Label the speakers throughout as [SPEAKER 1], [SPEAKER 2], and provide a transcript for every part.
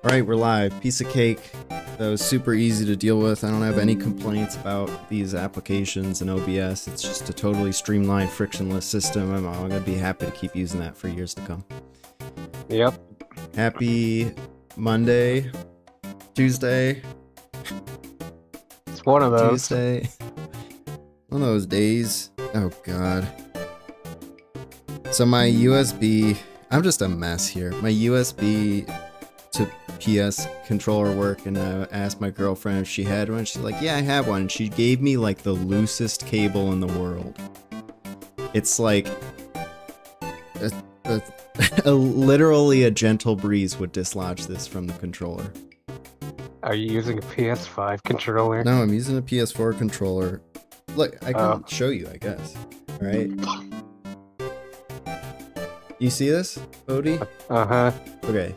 [SPEAKER 1] Alright, we're live. Piece of cake. That was super easy to deal with. I don't have any complaints about these applications in OBS. It's just a totally streamlined, frictionless system. I'm going to be happy to keep using that for years to come.
[SPEAKER 2] Yep.
[SPEAKER 1] Happy Monday. Tuesday.
[SPEAKER 2] It's one of those.
[SPEAKER 1] Tuesday. One of those days. Oh, God. So my USB... I'm just a mess here. My USB to PS controller work, and I asked my girlfriend if she had one. She's like, yeah, I have one. And she gave me like the loosest cable in the world. It's like literally a gentle breeze would dislodge this from the controller.
[SPEAKER 2] Are you using a PS5 controller?
[SPEAKER 1] No, I'm using a PS4 controller. Look, I can show you, I guess. All right. You see this, Odie?
[SPEAKER 2] Uh-huh.
[SPEAKER 1] Okay.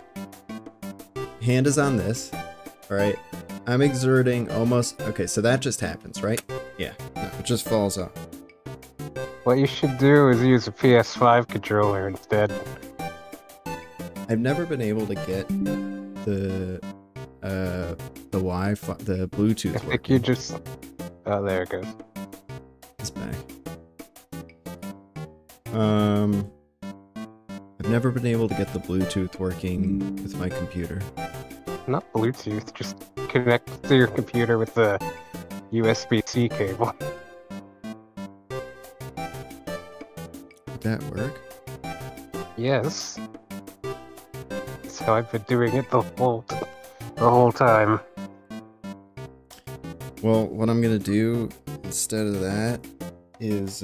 [SPEAKER 1] Hand is on this. Alright. I'm exerting almost... Okay, so that just happens, right? Yeah. No, it just falls off.
[SPEAKER 2] What you should do is use a PS5 controller instead.
[SPEAKER 1] I've never been able to get the Wi-Fi, the Bluetooth
[SPEAKER 2] I think
[SPEAKER 1] working.
[SPEAKER 2] you just... Oh, there it goes.
[SPEAKER 1] It's back. I've never been able to get the Bluetooth working with my computer.
[SPEAKER 2] Not Bluetooth, just connect to your computer with the USB-C cable.
[SPEAKER 1] Would that work?
[SPEAKER 2] Yes. That's how I've been doing it the whole time.
[SPEAKER 1] Well, what I'm gonna do instead of that is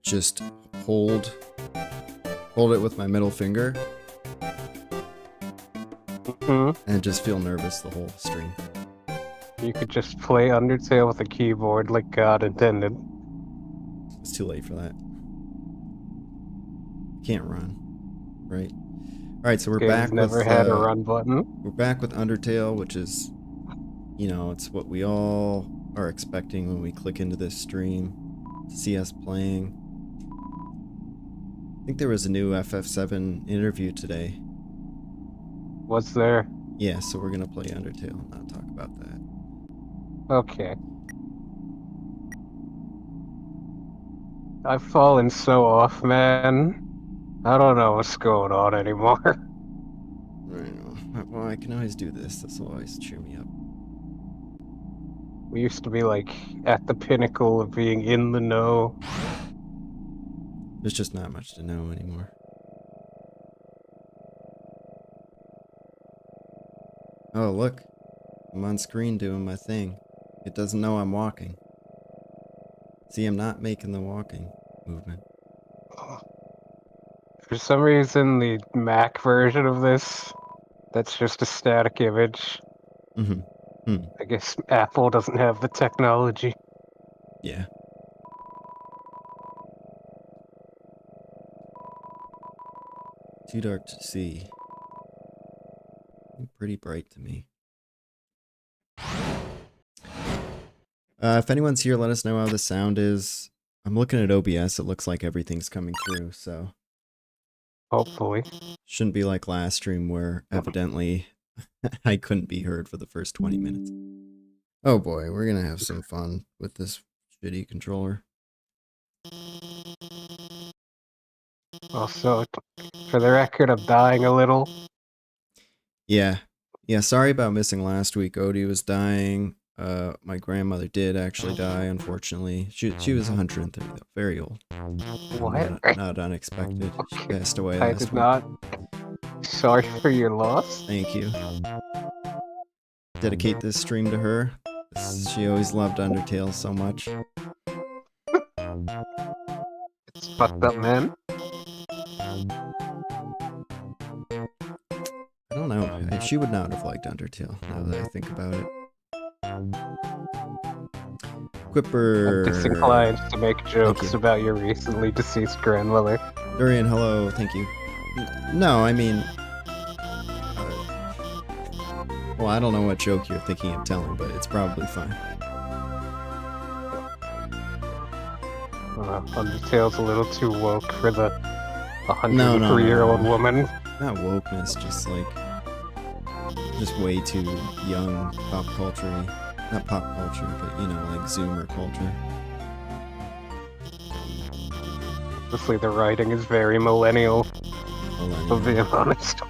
[SPEAKER 1] just hold it with my middle finger and just feel nervous the whole stream.
[SPEAKER 2] You could just play Undertale with a keyboard like God intended.
[SPEAKER 1] It's too late for that. Can't run, right? All right, so we're back.
[SPEAKER 2] Never had a run button.
[SPEAKER 1] We're back with Undertale, which is, you know, it's what we all are expecting when we click into this stream to see us playing. I think there was a new FF7 interview today.
[SPEAKER 2] Was there?
[SPEAKER 1] Yeah, so we're gonna play Undertale and not talk about that.
[SPEAKER 2] Okay. I've fallen so off, man. I don't know what's going on anymore.
[SPEAKER 1] Right. Well, I can always do this. This will always cheer me up.
[SPEAKER 2] We used to be like at the pinnacle of being in the know.
[SPEAKER 1] There's just not much to know anymore. Oh, look. I'm on screen doing my thing. It doesn't know I'm walking. See, I'm not making the walking movement.
[SPEAKER 2] For some reason, the Mac version of this, that's just a static image. I guess Apple doesn't have the technology.
[SPEAKER 1] Yeah. Too dark to see. Pretty bright to me. If anyone's here, let us know how the sound is. I'm looking at OBS. It looks like everything's coming through, so...
[SPEAKER 2] Hopefully.
[SPEAKER 1] Shouldn't be like last stream where evidently I couldn't be heard for the first 20 minutes. Oh boy, we're gonna have some fun with this shitty controller.
[SPEAKER 2] Also, for the record, I'm dying a little.
[SPEAKER 1] Yeah, sorry about missing last week. Odie was dying. My grandmother did actually die, unfortunately. She was 130 though, very old.
[SPEAKER 2] What?
[SPEAKER 1] Not unexpected. She passed away
[SPEAKER 2] I
[SPEAKER 1] last
[SPEAKER 2] did
[SPEAKER 1] week.
[SPEAKER 2] not. Sorry for your loss.
[SPEAKER 1] Thank you. Dedicate this stream to her. She always loved Undertale so much.
[SPEAKER 2] It's fucked up, man.
[SPEAKER 1] I don't know. She would not have liked Undertale, now that I think about it. Quipper.
[SPEAKER 2] I'm disinclined to make jokes about your recently deceased grandmother.
[SPEAKER 1] Durian, hello, thank you. No, I mean... well, I don't know what joke you're thinking of telling, but it's probably fine.
[SPEAKER 2] Undertale's a little too woke for the
[SPEAKER 1] No, no, no,
[SPEAKER 2] 103-year-old
[SPEAKER 1] no.
[SPEAKER 2] woman.
[SPEAKER 1] Not wokeness, just like just way too young pop culture. Not pop culture, but you know, like Zoomer culture.
[SPEAKER 2] Honestly, the writing is very millennial.
[SPEAKER 1] Millennial.
[SPEAKER 2] To be honest,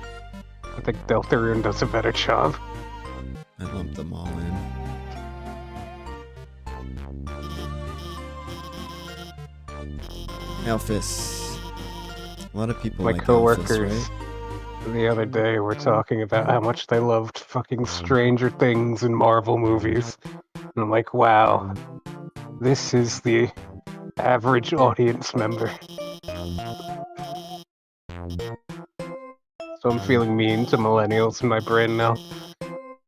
[SPEAKER 2] I think Deltarune does a better job.
[SPEAKER 1] I lumped them all in. Alphys. A lot of people
[SPEAKER 2] My
[SPEAKER 1] like
[SPEAKER 2] coworkers
[SPEAKER 1] Alphys, right?
[SPEAKER 2] the other day were talking about how much they loved fucking Stranger Things and Marvel movies. And I'm like, wow, this is the average audience member. So I'm feeling mean to millennials in my brain now.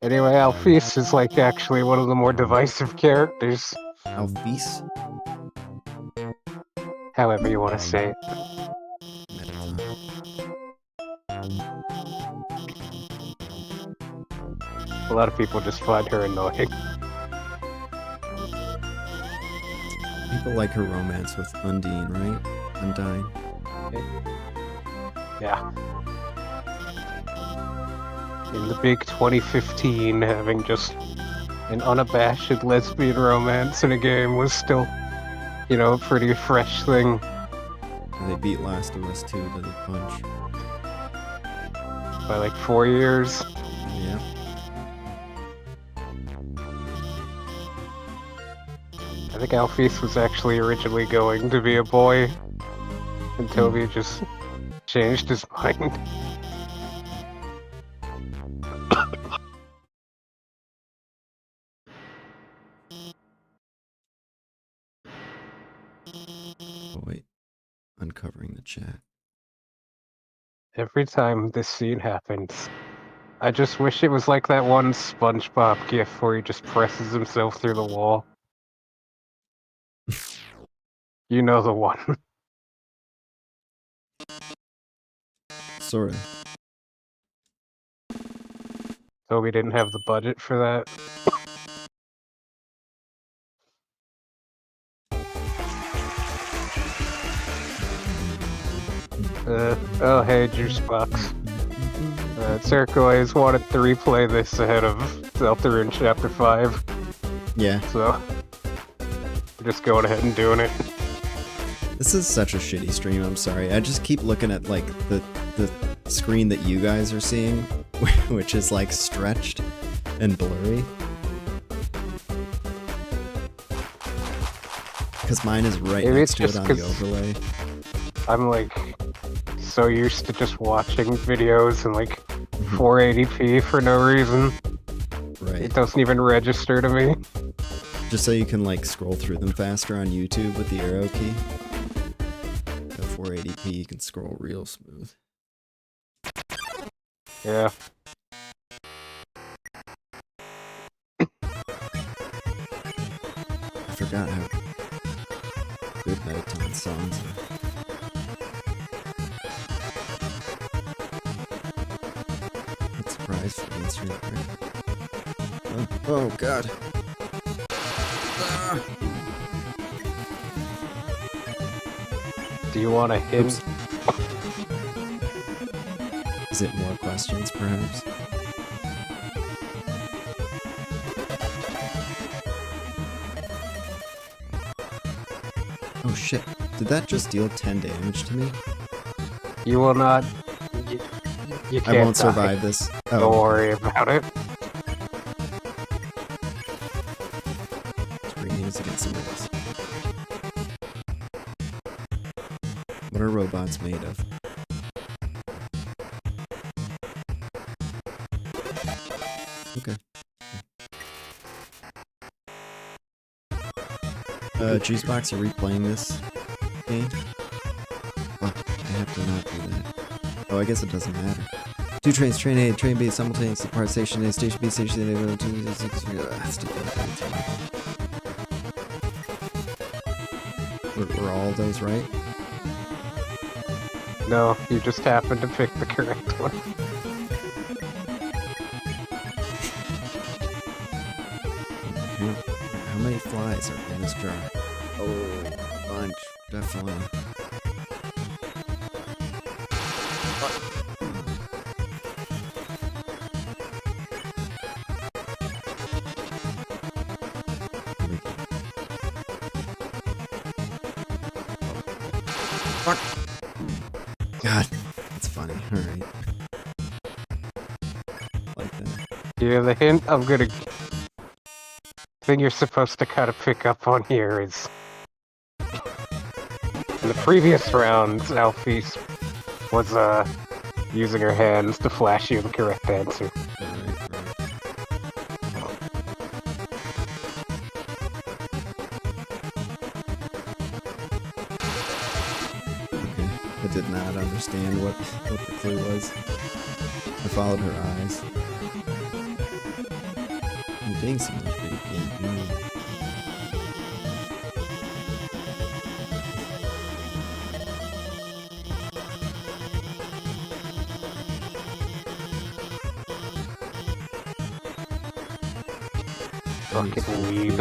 [SPEAKER 2] Anyway, Alphys is like actually one of the more divisive characters.
[SPEAKER 1] Alphys?
[SPEAKER 2] However you want to say it. A lot of people just find her annoying.
[SPEAKER 1] People like her romance with Undine, right? Undyne.
[SPEAKER 2] Yeah. In the big 2015, having just an unabashed lesbian romance in a game was still, you know, a pretty fresh thing.
[SPEAKER 1] They beat Last of Us 2 to the punch.
[SPEAKER 2] By like 4 years.
[SPEAKER 1] Yeah.
[SPEAKER 2] I think Alphys was actually originally going to be a boy, and Toby just changed his mind.
[SPEAKER 1] Oh wait, uncovering the chat.
[SPEAKER 2] Every time this scene happens, I just wish it was like that one SpongeBob gif where he just presses himself through the wall. You know the one.
[SPEAKER 1] Sorta.
[SPEAKER 2] Toby didn't have the budget for that. Oh hey, Juicebox. Turquoise wanted to replay this ahead of Deltarune Chapter 5.
[SPEAKER 1] Yeah.
[SPEAKER 2] So, we're just going ahead and doing it.
[SPEAKER 1] This is such a shitty stream, I'm sorry. I just keep looking at like the screen that you guys are seeing, which is like stretched and blurry. Because mine is right
[SPEAKER 2] Maybe
[SPEAKER 1] next to
[SPEAKER 2] it's
[SPEAKER 1] it on
[SPEAKER 2] just
[SPEAKER 1] the overlay.
[SPEAKER 2] I'm like so used to just watching videos in like 480p for no reason.
[SPEAKER 1] Right.
[SPEAKER 2] It doesn't even register to me.
[SPEAKER 1] Just so you can like scroll through them faster on YouTube with the arrow key. At 480p you can scroll real smooth.
[SPEAKER 2] Yeah.
[SPEAKER 1] I forgot how good Mettaton songs are. Not surprised for the instrument, right? Oh god. Ah.
[SPEAKER 2] Do you want a hint?
[SPEAKER 1] Oops. Is it more questions, perhaps? Oh shit. Did that just deal 10 damage to me?
[SPEAKER 2] You will not. You can't
[SPEAKER 1] I won't
[SPEAKER 2] die.
[SPEAKER 1] survive this. Oh.
[SPEAKER 2] Don't worry about it.
[SPEAKER 1] Screen needs to get some of this. What are robots made of? Okay. Juicebox, are replaying this game? Oh, I have to not do that. Oh, I guess it doesn't matter. 2 trains, train A, train B, simultaneously depart station A, station B, station A, were all those right?
[SPEAKER 2] No, you just happened to pick the correct one.
[SPEAKER 1] How many flies are in this jar? Oh, a bunch, definitely. Fuck. God, that's funny. Alright. Like that.
[SPEAKER 2] Yeah, the hint I'm gonna... thing you're supposed to kind of pick up on here is... in the previous rounds, Alfie was, using her hands to flash you the correct answer.
[SPEAKER 1] I did not understand what the clue was. I followed her eyes. I'm doing something pretty good.
[SPEAKER 2] Fucking weeb.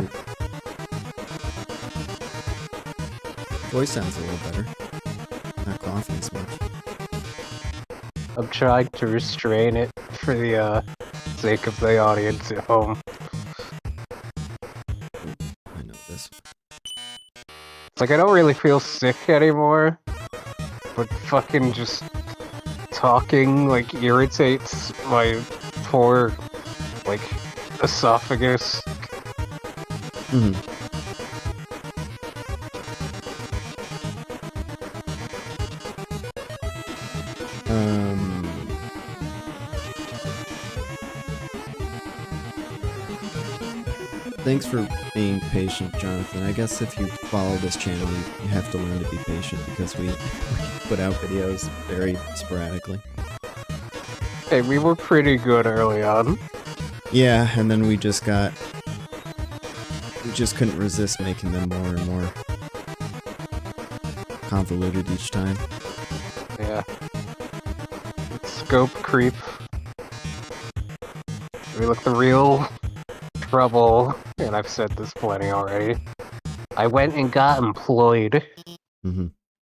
[SPEAKER 1] Voice sounds a little better. Not coughing as much.
[SPEAKER 2] I'm trying to restrain it for the sake of the audience at home.
[SPEAKER 1] I know this one.
[SPEAKER 2] It's like I don't really feel sick anymore, but fucking just talking like irritates my poor like esophagus.
[SPEAKER 1] Mm-hmm. Thanks for being patient, Jonathan. I guess if you follow this channel, you have to learn to be patient because we put out videos very sporadically.
[SPEAKER 2] Hey, we were pretty good early on.
[SPEAKER 1] Yeah, and then we just couldn't resist making them more and more convoluted each time.
[SPEAKER 2] Yeah. Scope creep. We look the real trouble, and I've said this plenty already. I went and got employed.
[SPEAKER 1] Mm-hmm.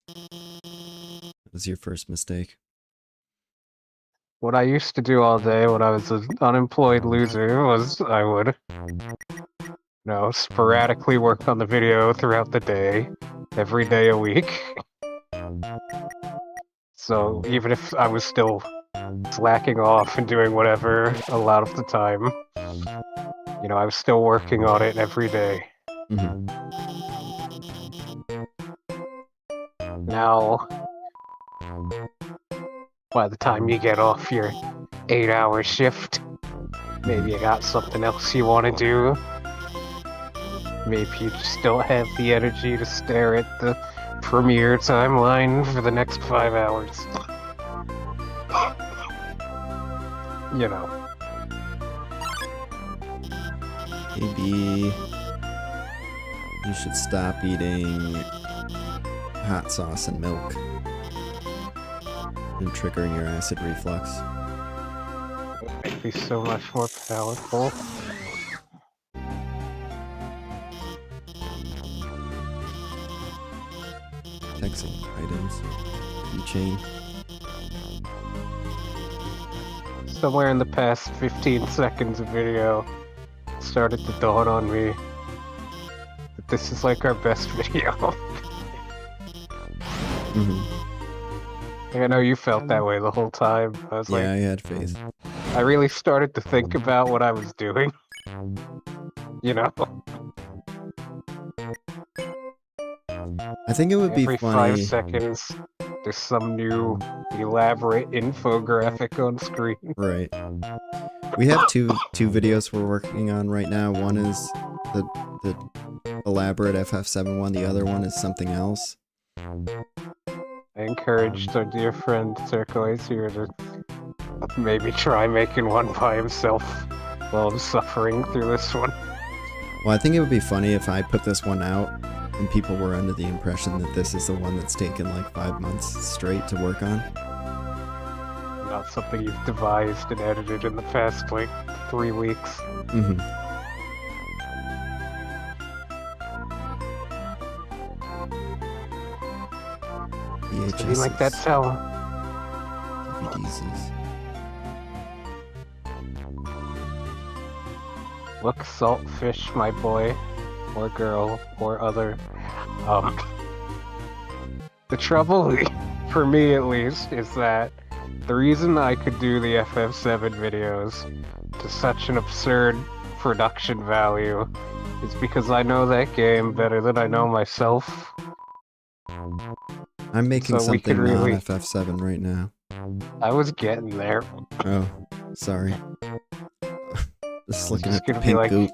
[SPEAKER 1] That was your first mistake.
[SPEAKER 2] What I used to do all day when I was an unemployed loser was I would, sporadically work on the video throughout the day, every day a week. So even if I was still slacking off and doing whatever a lot of the time, I was still working on it every day.
[SPEAKER 1] Mm-hmm.
[SPEAKER 2] Now, by the time you get off your 8-hour shift, maybe you got something else you want to do. Maybe you just don't have the energy to stare at the premiere timeline for the next 5 hours.
[SPEAKER 1] Maybe you should stop eating hot sauce and milk and triggering your acid reflux.
[SPEAKER 2] It would make me so much more powerful.
[SPEAKER 1] Texting items. Keychain.
[SPEAKER 2] Somewhere in the past 15 seconds of video, it started to dawn on me that this is like our best video.
[SPEAKER 1] Mm-hmm.
[SPEAKER 2] I know you felt that way the whole time. I was
[SPEAKER 1] I had faith.
[SPEAKER 2] I really started to think about what I was doing.
[SPEAKER 1] I think it would be
[SPEAKER 2] Every
[SPEAKER 1] funny.
[SPEAKER 2] 5 seconds, there's some new elaborate infographic on screen.
[SPEAKER 1] Right. We have two videos we're working on right now. One is the elaborate FF7 one. The other one is something else.
[SPEAKER 2] I encouraged our dear friend Turquoise here to maybe try making one by himself while I'm suffering through this one.
[SPEAKER 1] Well, I think it would be funny if I put this one out and people were under the impression that this is the one that's taken like 5 months straight to work on.
[SPEAKER 2] Not something you've devised and edited in the past, 3 weeks.
[SPEAKER 1] Mm-hmm.
[SPEAKER 2] I mean, that's how
[SPEAKER 1] Jesus.
[SPEAKER 2] Look, saltfish, my boy, or girl, or other. The trouble, for me at least, is that the reason I could do the FF7 videos to such an absurd production value is because I know that game better than I know myself.
[SPEAKER 1] I'm making
[SPEAKER 2] So we could
[SPEAKER 1] something
[SPEAKER 2] really-
[SPEAKER 1] non-FF7 right now.
[SPEAKER 2] I was getting there.
[SPEAKER 1] Oh, sorry. Just looking
[SPEAKER 2] just
[SPEAKER 1] at the
[SPEAKER 2] gonna be
[SPEAKER 1] pink
[SPEAKER 2] like-
[SPEAKER 1] goop.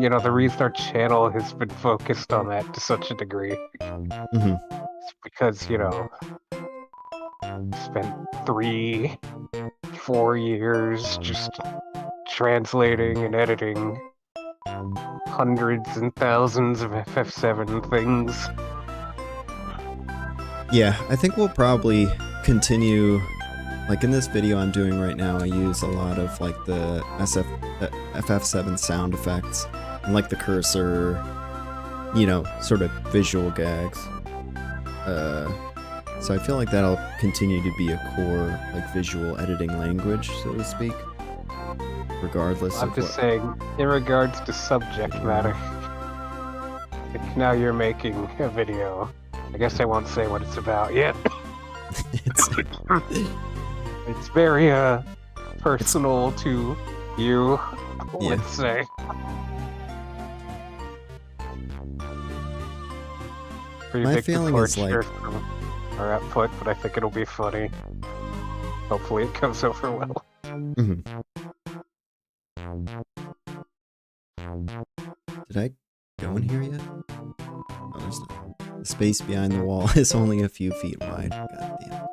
[SPEAKER 2] You know, the reason our channel has been focused on that to such a degree
[SPEAKER 1] Mm-hmm.
[SPEAKER 2] is because, you know, spent 3-4 years just translating and editing hundreds and thousands of FF7 things.
[SPEAKER 1] Yeah, I think we'll probably continue. Like in this video I'm doing right now, I use a lot of like the FF7 sound effects and like the cursor, you know, sort of visual gags. So I feel like that'll continue to be a core like visual editing language, so to speak. Regardless
[SPEAKER 2] I'm
[SPEAKER 1] of
[SPEAKER 2] just
[SPEAKER 1] what.
[SPEAKER 2] saying, in regards to subject matter, like now you're making a video. I guess I won't say what it's about yet.
[SPEAKER 1] It's,
[SPEAKER 2] It's very personal to you,
[SPEAKER 1] Yeah.
[SPEAKER 2] let's say.
[SPEAKER 1] My
[SPEAKER 2] Predict the
[SPEAKER 1] feeling is like-
[SPEAKER 2] torture from our output, but I think it'll be funny. Hopefully it comes over well.
[SPEAKER 1] mhm. Did I go in here yet? Oh, there's not. The space behind the wall is only a few feet wide. God damn.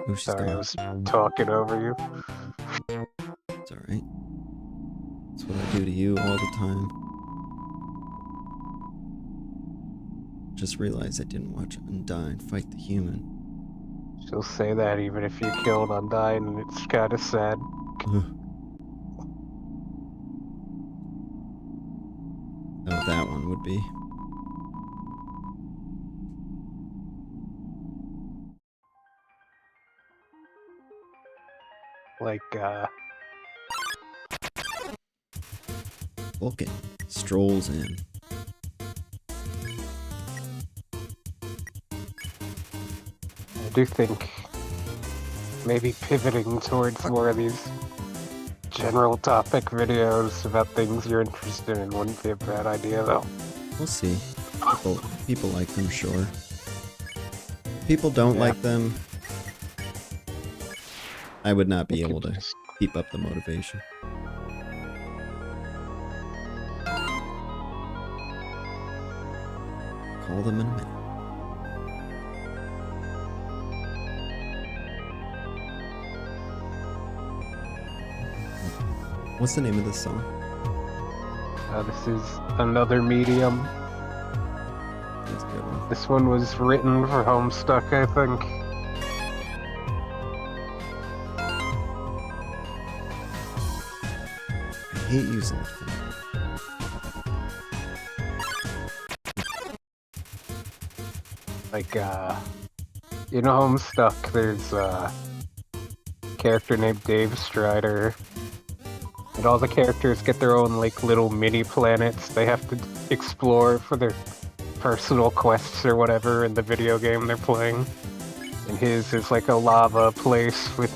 [SPEAKER 1] Oh, she's
[SPEAKER 2] Sorry, I
[SPEAKER 1] gone.
[SPEAKER 2] was talking over you.
[SPEAKER 1] It's alright. That's what I do to you all the time. Just realized I didn't watch Undyne fight the human.
[SPEAKER 2] She'll say that even if you killed Undyne, and it's kinda sad.
[SPEAKER 1] Ugh. Oh, that one would be.
[SPEAKER 2] Like,
[SPEAKER 1] Vulcan strolls in.
[SPEAKER 2] I do think maybe pivoting towards more of these general topic videos about things you're interested in wouldn't be a bad idea, though.
[SPEAKER 1] We'll see. People like them, sure. People don't
[SPEAKER 2] Yeah.
[SPEAKER 1] like them. I would not be
[SPEAKER 2] We
[SPEAKER 1] able
[SPEAKER 2] could
[SPEAKER 1] to
[SPEAKER 2] just-
[SPEAKER 1] keep up the motivation. Call them in a minute. What's the name of this song?
[SPEAKER 2] This is Another Medium.
[SPEAKER 1] That's a good one.
[SPEAKER 2] This one was written for Homestuck, I think.
[SPEAKER 1] I hate using it.
[SPEAKER 2] Like, in Homestuck, there's a character named Dave Strider. And all the characters get their own, like, little mini planets they have to explore for their personal quests or whatever in the video game they're playing. And his is like a lava place with,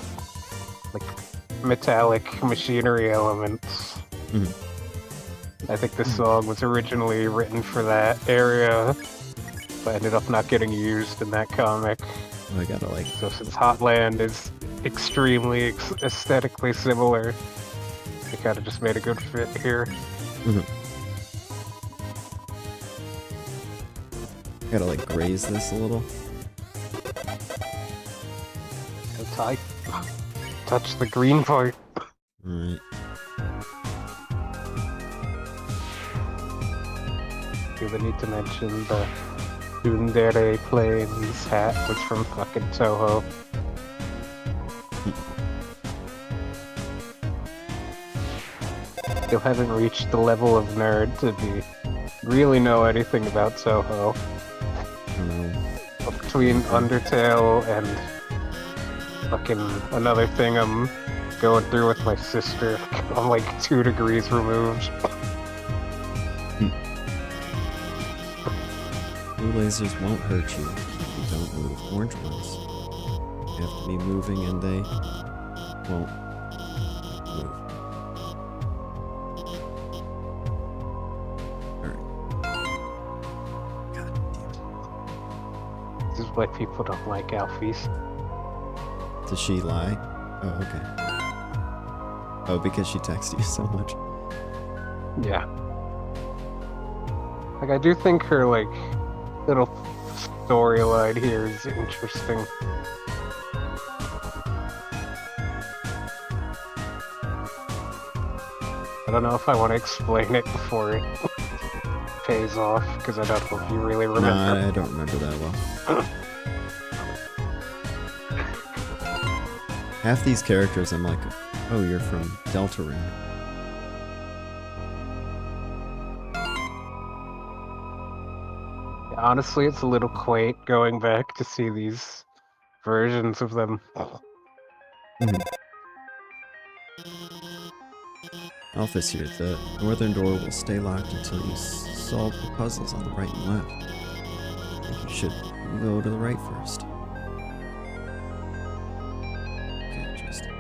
[SPEAKER 2] like, metallic machinery elements.
[SPEAKER 1] Mhm.
[SPEAKER 2] I think this song was originally written for that area, but ended up not getting used in that comic.
[SPEAKER 1] Oh, I gotta like.
[SPEAKER 2] So since Hotland is extremely aesthetically similar, it kind of just made a good fit here.
[SPEAKER 1] Gotta like graze this a little.
[SPEAKER 2] Touch the green part.
[SPEAKER 1] Alright.
[SPEAKER 2] Do we need to mention the Tsundere Plains hat was from fucking Toho? Still haven't reached the level of nerd to really know anything about Toho.
[SPEAKER 1] I don't know.
[SPEAKER 2] between Undertale and fucking another thing I'm going through with my sister. I'm like 2 degrees removed.
[SPEAKER 1] Blue lasers won't hurt you if you don't move. Orange ones. You have to be moving and they won't move. Alright. God damn it.
[SPEAKER 2] This is why people don't like Alphys.
[SPEAKER 1] Does she lie? Oh, okay. Oh, because she texts you so much.
[SPEAKER 2] Yeah. Like, I do think her, like, little storyline here is interesting. I don't know if I want to explain it before it pays off, because I don't know if you really remember.
[SPEAKER 1] No, I don't remember that well. Half these characters, I'm like, oh, you're from Deltarune.
[SPEAKER 2] Honestly, it's a little quaint going back to see these versions of them.
[SPEAKER 1] Alphys here. The northern door will stay locked until you solve the puzzles on the right and left. I think you should go to the right first. Okay, interesting.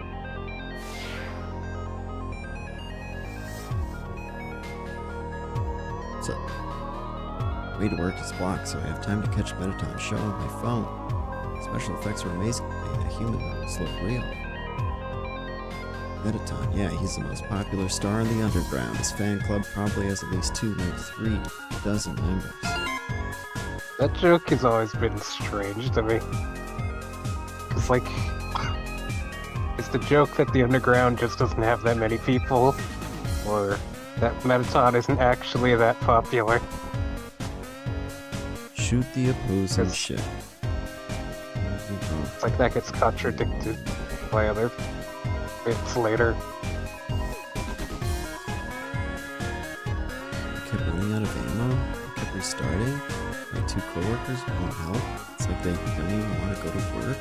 [SPEAKER 1] So, way to work is blocked, so I have time to catch Mettaton's show on my phone. Special effects were amazing. That human levels look real. Mettaton, yeah, he's the most popular star in the underground. His fan club probably has at least 2, maybe 3 dozen members.
[SPEAKER 2] That joke has always been strange to me. Cause like, it's the joke that the underground just doesn't have that many people, or that Mettaton isn't actually that popular.
[SPEAKER 1] Shoot the opposing ship.
[SPEAKER 2] It's like that gets contradicted by other bits later.
[SPEAKER 1] I kept running out of ammo. I kept restarting. My 2 coworkers won't help. It's like they don't even want to go to work.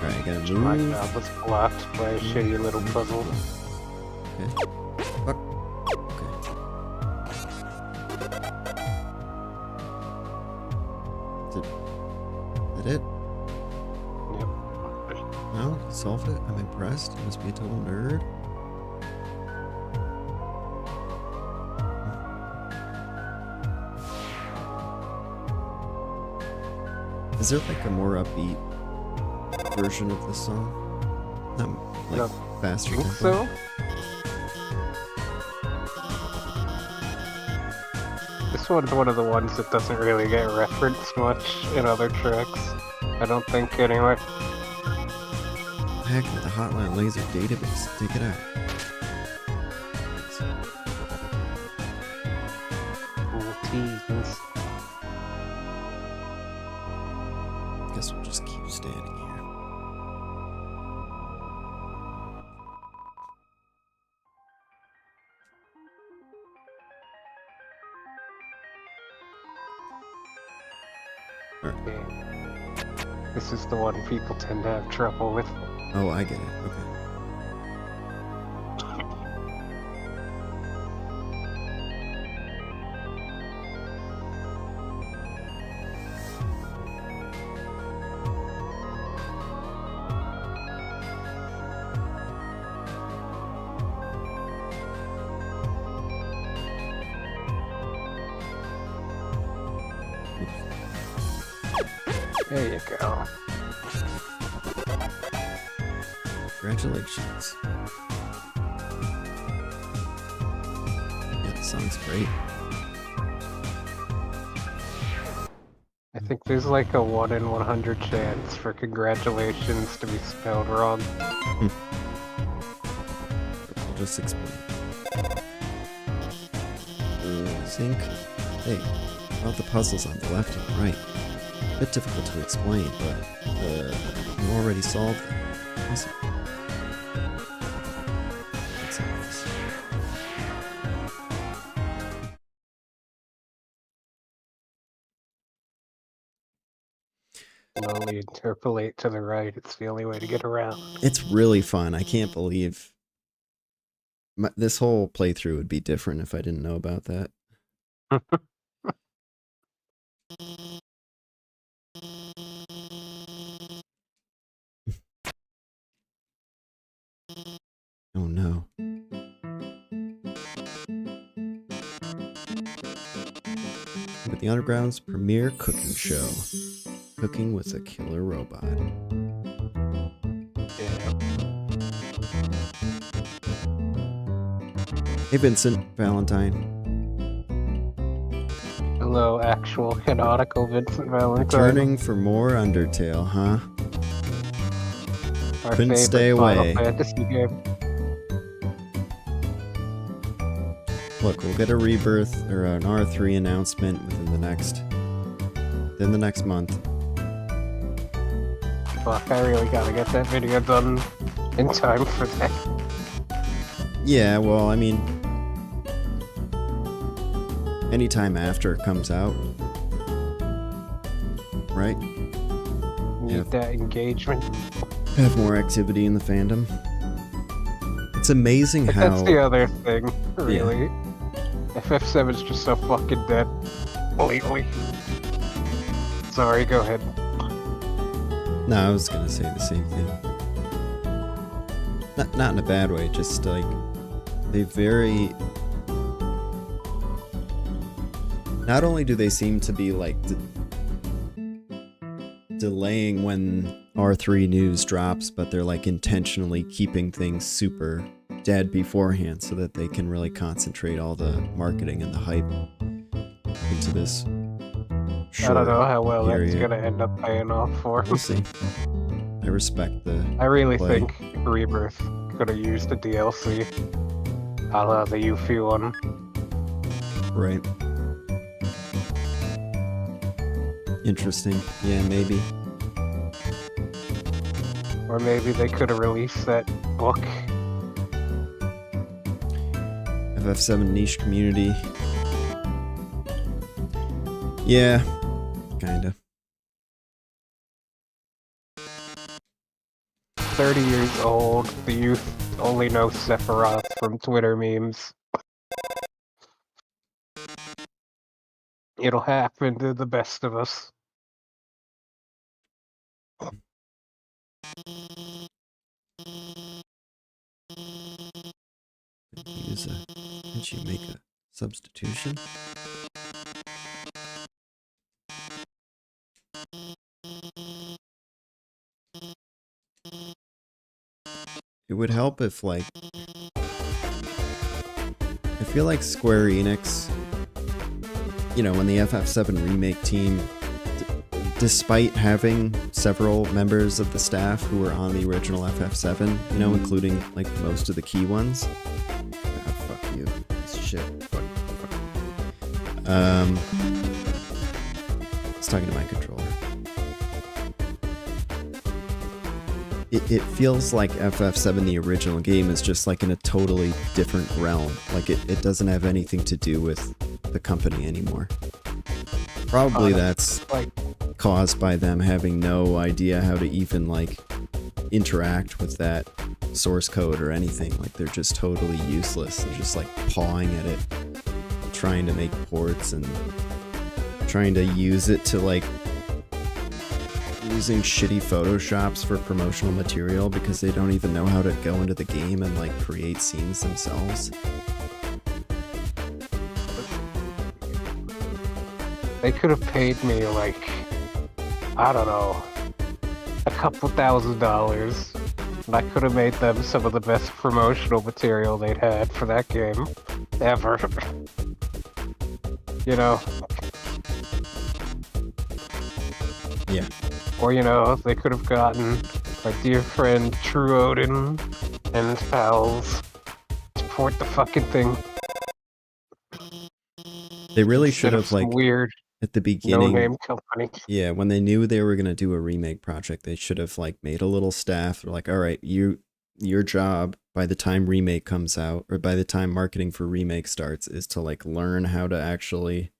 [SPEAKER 1] Alright, I gotta move.
[SPEAKER 2] My job was blocked by a shitty little puzzle.
[SPEAKER 1] Okay. Fuck. Okay. Is that it?
[SPEAKER 2] Yep.
[SPEAKER 1] No? You solved it? I'm impressed. You must be a total nerd. Is there like a more upbeat version of this song? Not like
[SPEAKER 2] No,
[SPEAKER 1] faster
[SPEAKER 2] I think
[SPEAKER 1] tempo?
[SPEAKER 2] so. This one's one of the ones that doesn't really get referenced much in other tracks. I don't think, anyway.
[SPEAKER 1] Heck with the Hotline Laser database. Take it out.
[SPEAKER 2] Cool teens.
[SPEAKER 1] Guess we'll just keep standing here.
[SPEAKER 2] Okay. This is the one people tend to have trouble with.
[SPEAKER 1] Oh, I get it. Okay.
[SPEAKER 2] There you go.
[SPEAKER 1] Congratulations. Yeah, the song's great.
[SPEAKER 2] I think there's like a 1 in 100 chance for congratulations to be spelled wrong.
[SPEAKER 1] I'll just explain. Sync. Hey, about the puzzles on the left and the right. A bit difficult to explain, but you already solved them. Awesome.
[SPEAKER 2] slowly interpolate to the right. It's the only way to get around.
[SPEAKER 1] It's really fun. I can't believe this whole playthrough would be different if I didn't know about that. Oh no. With the Underground's premier cooking show. Cooking with a killer robot.
[SPEAKER 2] Yeah.
[SPEAKER 1] Hey Vincent Valentine.
[SPEAKER 2] Hello, actual canonical Vincent Valentine.
[SPEAKER 1] Returning for more Undertale, huh?
[SPEAKER 2] Our
[SPEAKER 1] Couldn't
[SPEAKER 2] favorite
[SPEAKER 1] stay away.
[SPEAKER 2] Final Fantasy game.
[SPEAKER 1] Look, we'll get a rebirth or an R3 announcement within the next month.
[SPEAKER 2] Fuck, I really gotta get that video done in time for that.
[SPEAKER 1] Yeah, well, I mean, anytime after it comes out, right?
[SPEAKER 2] Need that engagement.
[SPEAKER 1] Have more activity in the fandom. It's amazing
[SPEAKER 2] But
[SPEAKER 1] how...
[SPEAKER 2] that's the other thing, really. Yeah. FF7 is just so fucking dead lately. Sorry, go ahead.
[SPEAKER 1] No, I was gonna say the same thing. Not in a bad way, just like they very... Not only do they seem to be like delaying when R3 news drops, but they're like intentionally keeping things super dead beforehand so that they can really concentrate all the marketing and the hype into this short
[SPEAKER 2] I don't know how well
[SPEAKER 1] period.
[SPEAKER 2] that's gonna end up paying off for.
[SPEAKER 1] We'll see. I respect the
[SPEAKER 2] I really
[SPEAKER 1] play.
[SPEAKER 2] think Rebirth could have used the DLC. A la the Yuffie one.
[SPEAKER 1] Right. Interesting. Yeah, maybe.
[SPEAKER 2] Or maybe they could have released that book.
[SPEAKER 1] FF7 niche community. Yeah, kinda.
[SPEAKER 2] 30 years old, the youth only know Sephiroth from Twitter memes. It'll happen to the best of us.
[SPEAKER 1] Did you make a substitution? It would help if, like, I feel like Square Enix, you know, when the FF7 remake team, despite having several members of the staff who were on the original FF7, you know, including, like, most of the key ones. Ah, fuck you. Shit. Fuck. I was talking to my controller. It feels like FF7, the original game, is just like in a totally different realm. Like it doesn't have anything to do with the company anymore. Probably that's
[SPEAKER 2] like
[SPEAKER 1] caused by them having no idea how to even like interact with that source code or anything. Like they're just totally useless. They're just like pawing at it, trying to make ports and trying to use it to like using shitty photoshops for promotional material because they don't even know how to go into the game and like create scenes themselves.
[SPEAKER 2] They could have paid me like, I don't know, a couple $1,000s, and I could have made them some of the best promotional material they'd had for that game ever. You know?
[SPEAKER 1] Yeah.
[SPEAKER 2] Or, you know, they could have gotten my dear friend True Odin and his pals to port the fucking thing.
[SPEAKER 1] They really should have, like,
[SPEAKER 2] weird
[SPEAKER 1] at the beginning,
[SPEAKER 2] no-name company.
[SPEAKER 1] Yeah, when they knew they were going to do a remake project, they should have, like, made a little staff. They're like, all right, your job by the time remake comes out, or by the time marketing for remake starts, is to, like, learn how to actually,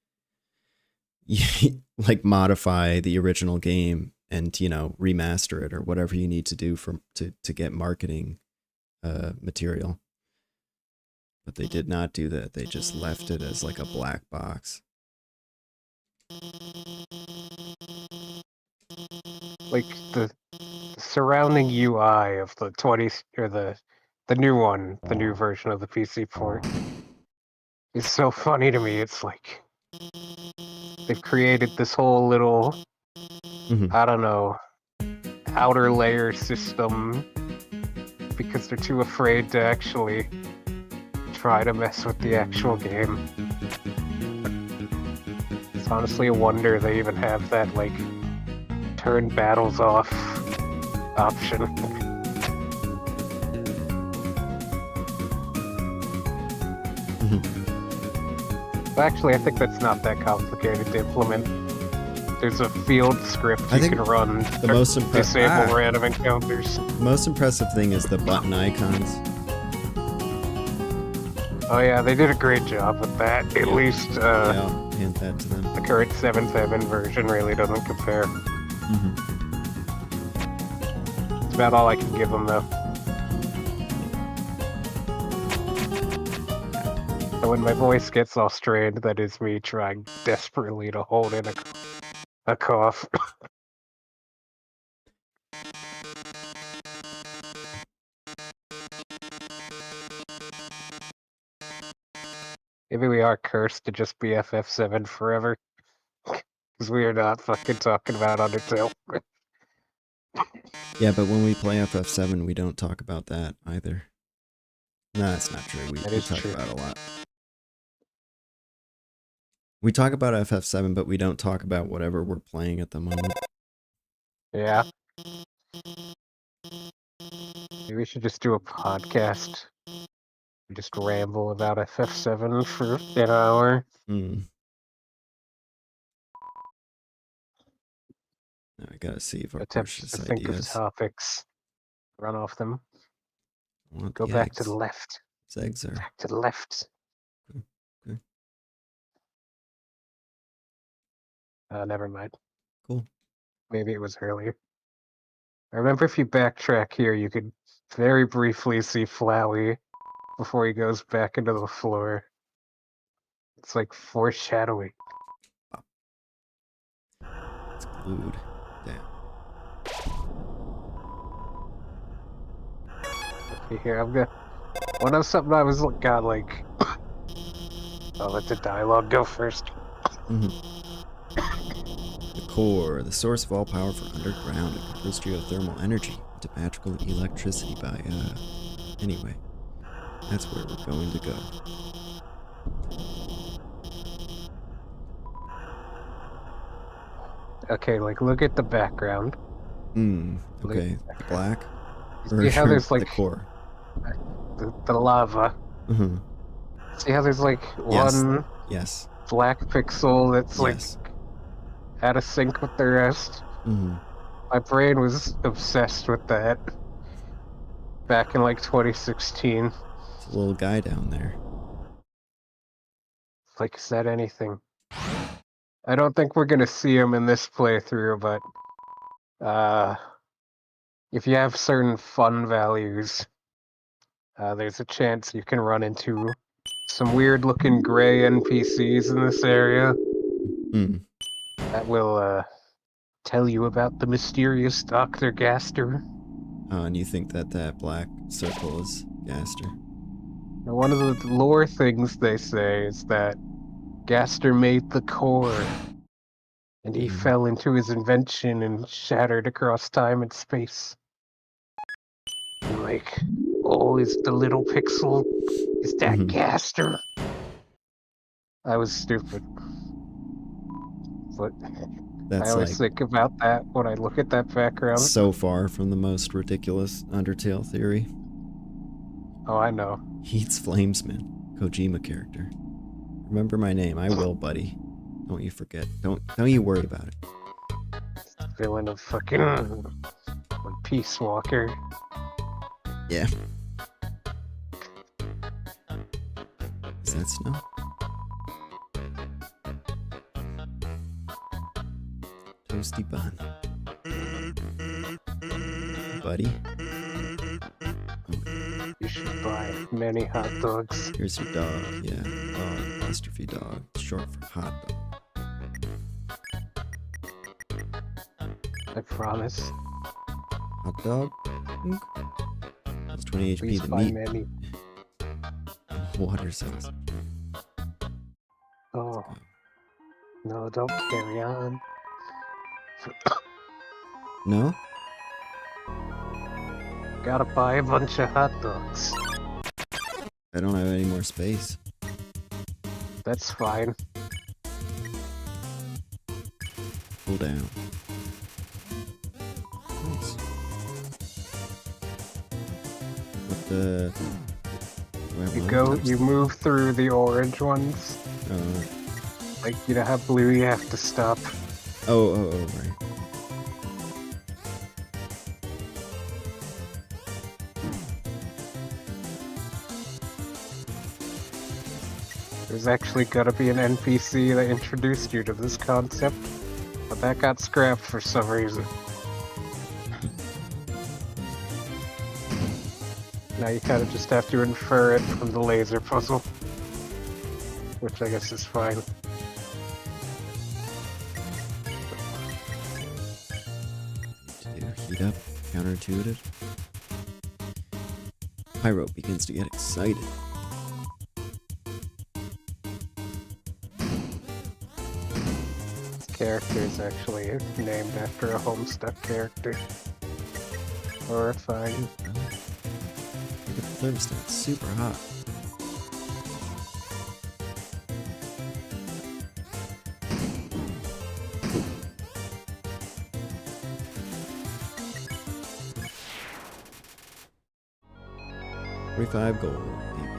[SPEAKER 1] like, modify the original game and remaster it or whatever you need to do to get marketing material. But they did not do that. They just left it as like a black box.
[SPEAKER 2] Like the surrounding UI of the 20 or the new one, the new version of the PC port, is so funny to me. It's like they've created this whole little, I don't know, outer layer system because they're too afraid to actually try to mess with the actual game. It's honestly a wonder they even have that, like, turn battles off option. Actually, I think that's not that complicated to implement. There's a field script you can run to disable random encounters.
[SPEAKER 1] The most impressive thing is the button icons.
[SPEAKER 2] Oh yeah, they did a great job with that. At least
[SPEAKER 1] yeah, I'll hand that to them.
[SPEAKER 2] The current 7.7 version really doesn't compare. That's about all I can give them, though. So when my voice gets all strained, that is me trying desperately to hold in a cough. Maybe we are cursed to just be FF7 forever. Because we are not fucking talking about Undertale.
[SPEAKER 1] Yeah, but when we play FF7, we don't talk about that either. No, that's not true. We talk about it a lot. We talk about FF7, but we don't talk about whatever we're playing at the moment.
[SPEAKER 2] Yeah. Maybe we should just do a podcast. Just ramble about FF7 for an hour.
[SPEAKER 1] Now I gotta see if our
[SPEAKER 2] attempt to think of topics. Run off them. Go back to the left.
[SPEAKER 1] These eggs are...
[SPEAKER 2] Back to the left.
[SPEAKER 1] Okay.
[SPEAKER 2] Never mind.
[SPEAKER 1] Cool.
[SPEAKER 2] Maybe it was earlier. I remember if you backtrack here, you could very briefly see Flowey before he goes back into the floor. It's like foreshadowing.
[SPEAKER 1] It's glued down.
[SPEAKER 2] Okay, here, I'm gonna... One of something I was got like... I'll let the dialogue go first.
[SPEAKER 1] The core, the source of all power for underground, it converts geothermal energy into magical electricity by, anyway. That's where we're going to go.
[SPEAKER 2] Okay, like, look at the background.
[SPEAKER 1] Okay. The black?
[SPEAKER 2] See how there's, like...
[SPEAKER 1] The core.
[SPEAKER 2] The lava. See how there's, like, one...
[SPEAKER 1] Yes.
[SPEAKER 2] Black pixel that's, like... out of sync with the rest. My brain was obsessed with that back in like 2016.
[SPEAKER 1] It's a little guy down there.
[SPEAKER 2] Like, is that anything? I don't think we're gonna see him in this playthrough, but if you have certain fun values, there's a chance you can run into some weird looking gray NPCs in this area. That will tell you about the mysterious Dr. Gaster.
[SPEAKER 1] Oh, and you think that black circle is Gaster?
[SPEAKER 2] Now, one of the lore things they say is that Gaster made the core, and he fell into his invention and shattered across time and space. And like, oh, is the little pixel, is that Gaster? I was stupid. But
[SPEAKER 1] that's
[SPEAKER 2] I always think about that when I look at that background.
[SPEAKER 1] So far from the most ridiculous Undertale theory.
[SPEAKER 2] Oh, I know.
[SPEAKER 1] He eats flamesman, Kojima character. Remember my name. I will, buddy. Don't you forget. Don't you worry about it.
[SPEAKER 2] Villain of fucking Peace Walker.
[SPEAKER 1] Yeah. Is that snow? Toasty bun. Buddy.
[SPEAKER 2] You should buy many hot dogs.
[SPEAKER 1] Here's your dog. Yeah, dog. Apostrophe dog. Short for hot dog.
[SPEAKER 2] I promise.
[SPEAKER 1] Hot dog. That's 20 HP.
[SPEAKER 2] Please
[SPEAKER 1] The
[SPEAKER 2] buy
[SPEAKER 1] meat.
[SPEAKER 2] many.
[SPEAKER 1] Water sauce.
[SPEAKER 2] Oh. No, don't carry on.
[SPEAKER 1] No?
[SPEAKER 2] Gotta buy a bunch of hot dogs.
[SPEAKER 1] I don't have any more space.
[SPEAKER 2] That's fine.
[SPEAKER 1] Pull down. Nice. What the...
[SPEAKER 2] You move through the orange ones. Like, you know how blue you have to stop.
[SPEAKER 1] Oh, right.
[SPEAKER 2] There's actually gotta be an NPC that introduced you to this concept, but that got scrapped for some reason. Now you kinda just have to infer it from the laser puzzle, which I guess is fine.
[SPEAKER 1] Heat up, counterintuitive. Pyro begins to get excited.
[SPEAKER 2] This character is actually named after a Homestuck character. Horrifying.
[SPEAKER 1] Look at the thermostat, it's super hot. $45 gold, maybe.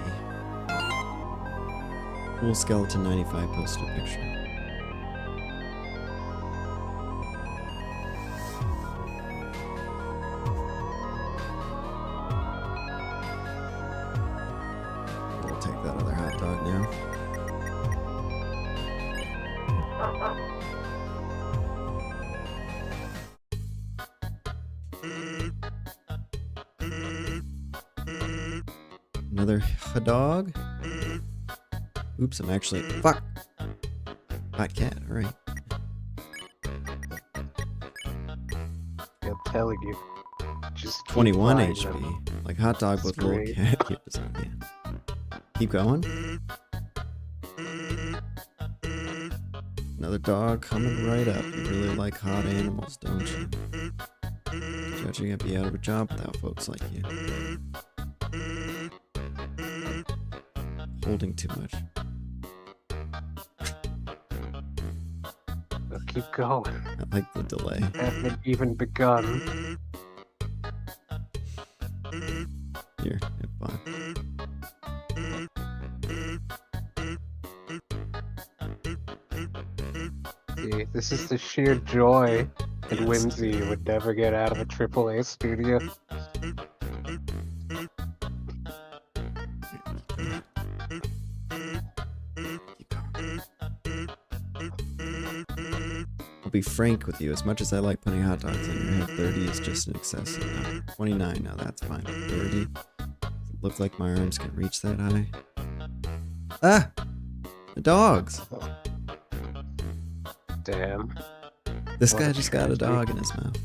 [SPEAKER 1] Cool skeleton 95 posted a picture. We'll take that other hot dog now. Another hot dog. Oops, I'm actually... Fuck! Hot cat, alright.
[SPEAKER 2] I'm telling you. Just keep
[SPEAKER 1] 21
[SPEAKER 2] buying
[SPEAKER 1] HP.
[SPEAKER 2] them.
[SPEAKER 1] Like hot dog with little
[SPEAKER 2] Great.
[SPEAKER 1] cat ears on it. Keep going. Another dog coming right up. You really like hot animals, don't you? Judging you'd be out of a job without folks like you. Holding too much.
[SPEAKER 2] So keep going.
[SPEAKER 1] I like the delay.
[SPEAKER 2] Haven't even begun.
[SPEAKER 1] Here, have fun.
[SPEAKER 2] See, this is the sheer joy and
[SPEAKER 1] Yes.
[SPEAKER 2] whimsy you would never get out of a AAA studio.
[SPEAKER 1] Keep going. I'll be frank with you. As much as I like putting hot dogs in your head, 30 is just an excessive number. 29, now that's fine. 30. Look like my arms can reach that high. Ah! The dogs!
[SPEAKER 2] Damn.
[SPEAKER 1] This
[SPEAKER 2] What
[SPEAKER 1] guy
[SPEAKER 2] a
[SPEAKER 1] just got a
[SPEAKER 2] tragedy.
[SPEAKER 1] dog in his mouth.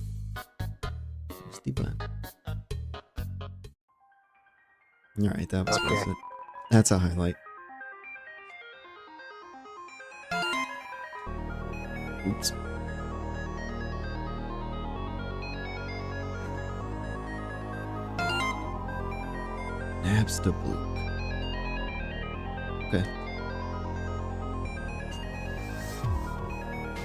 [SPEAKER 1] There's the bun. Alright, that was
[SPEAKER 2] Okay.
[SPEAKER 1] worth it. That's a highlight. Oops. Nabs the blue. Okay.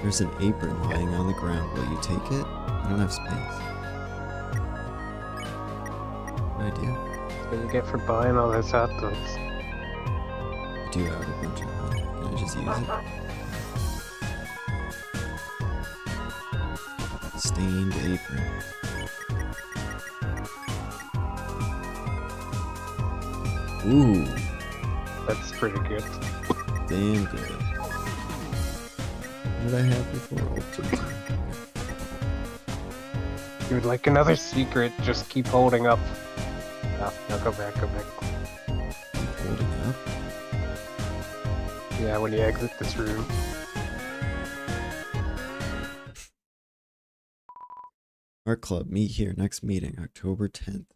[SPEAKER 1] There's an apron lying on the ground. Will you take it? I don't have space. What do I do?
[SPEAKER 2] What you get for buying all those hot dogs?
[SPEAKER 1] I do have a bunch of them. Can I just use it? Stained apron. Ooh,
[SPEAKER 2] That's pretty good.
[SPEAKER 1] damn good. What did I have before? Oh, 2.
[SPEAKER 2] You would like another secret, just keep holding up. No, go back, go back.
[SPEAKER 1] Holding up?
[SPEAKER 2] Yeah, when you exit this room.
[SPEAKER 1] Art Club, meet here. Next meeting, October 10th.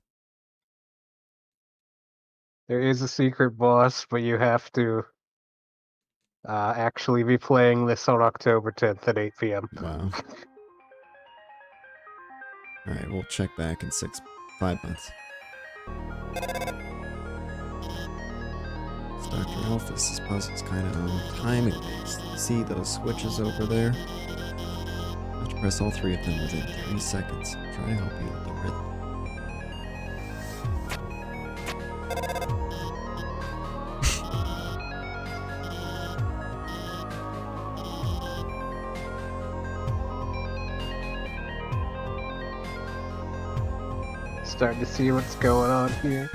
[SPEAKER 2] There is a secret boss, but you have to actually be playing this on October 10th at 8 p.m.
[SPEAKER 1] Wow. Alright, we'll check back in 5 months. Dr. Alphys, this puzzle's kind of timing based. See those switches over there? You have to press all 3 of them within 3 seconds. Try to help you with the rhythm.
[SPEAKER 2] Starting to see what's going on here.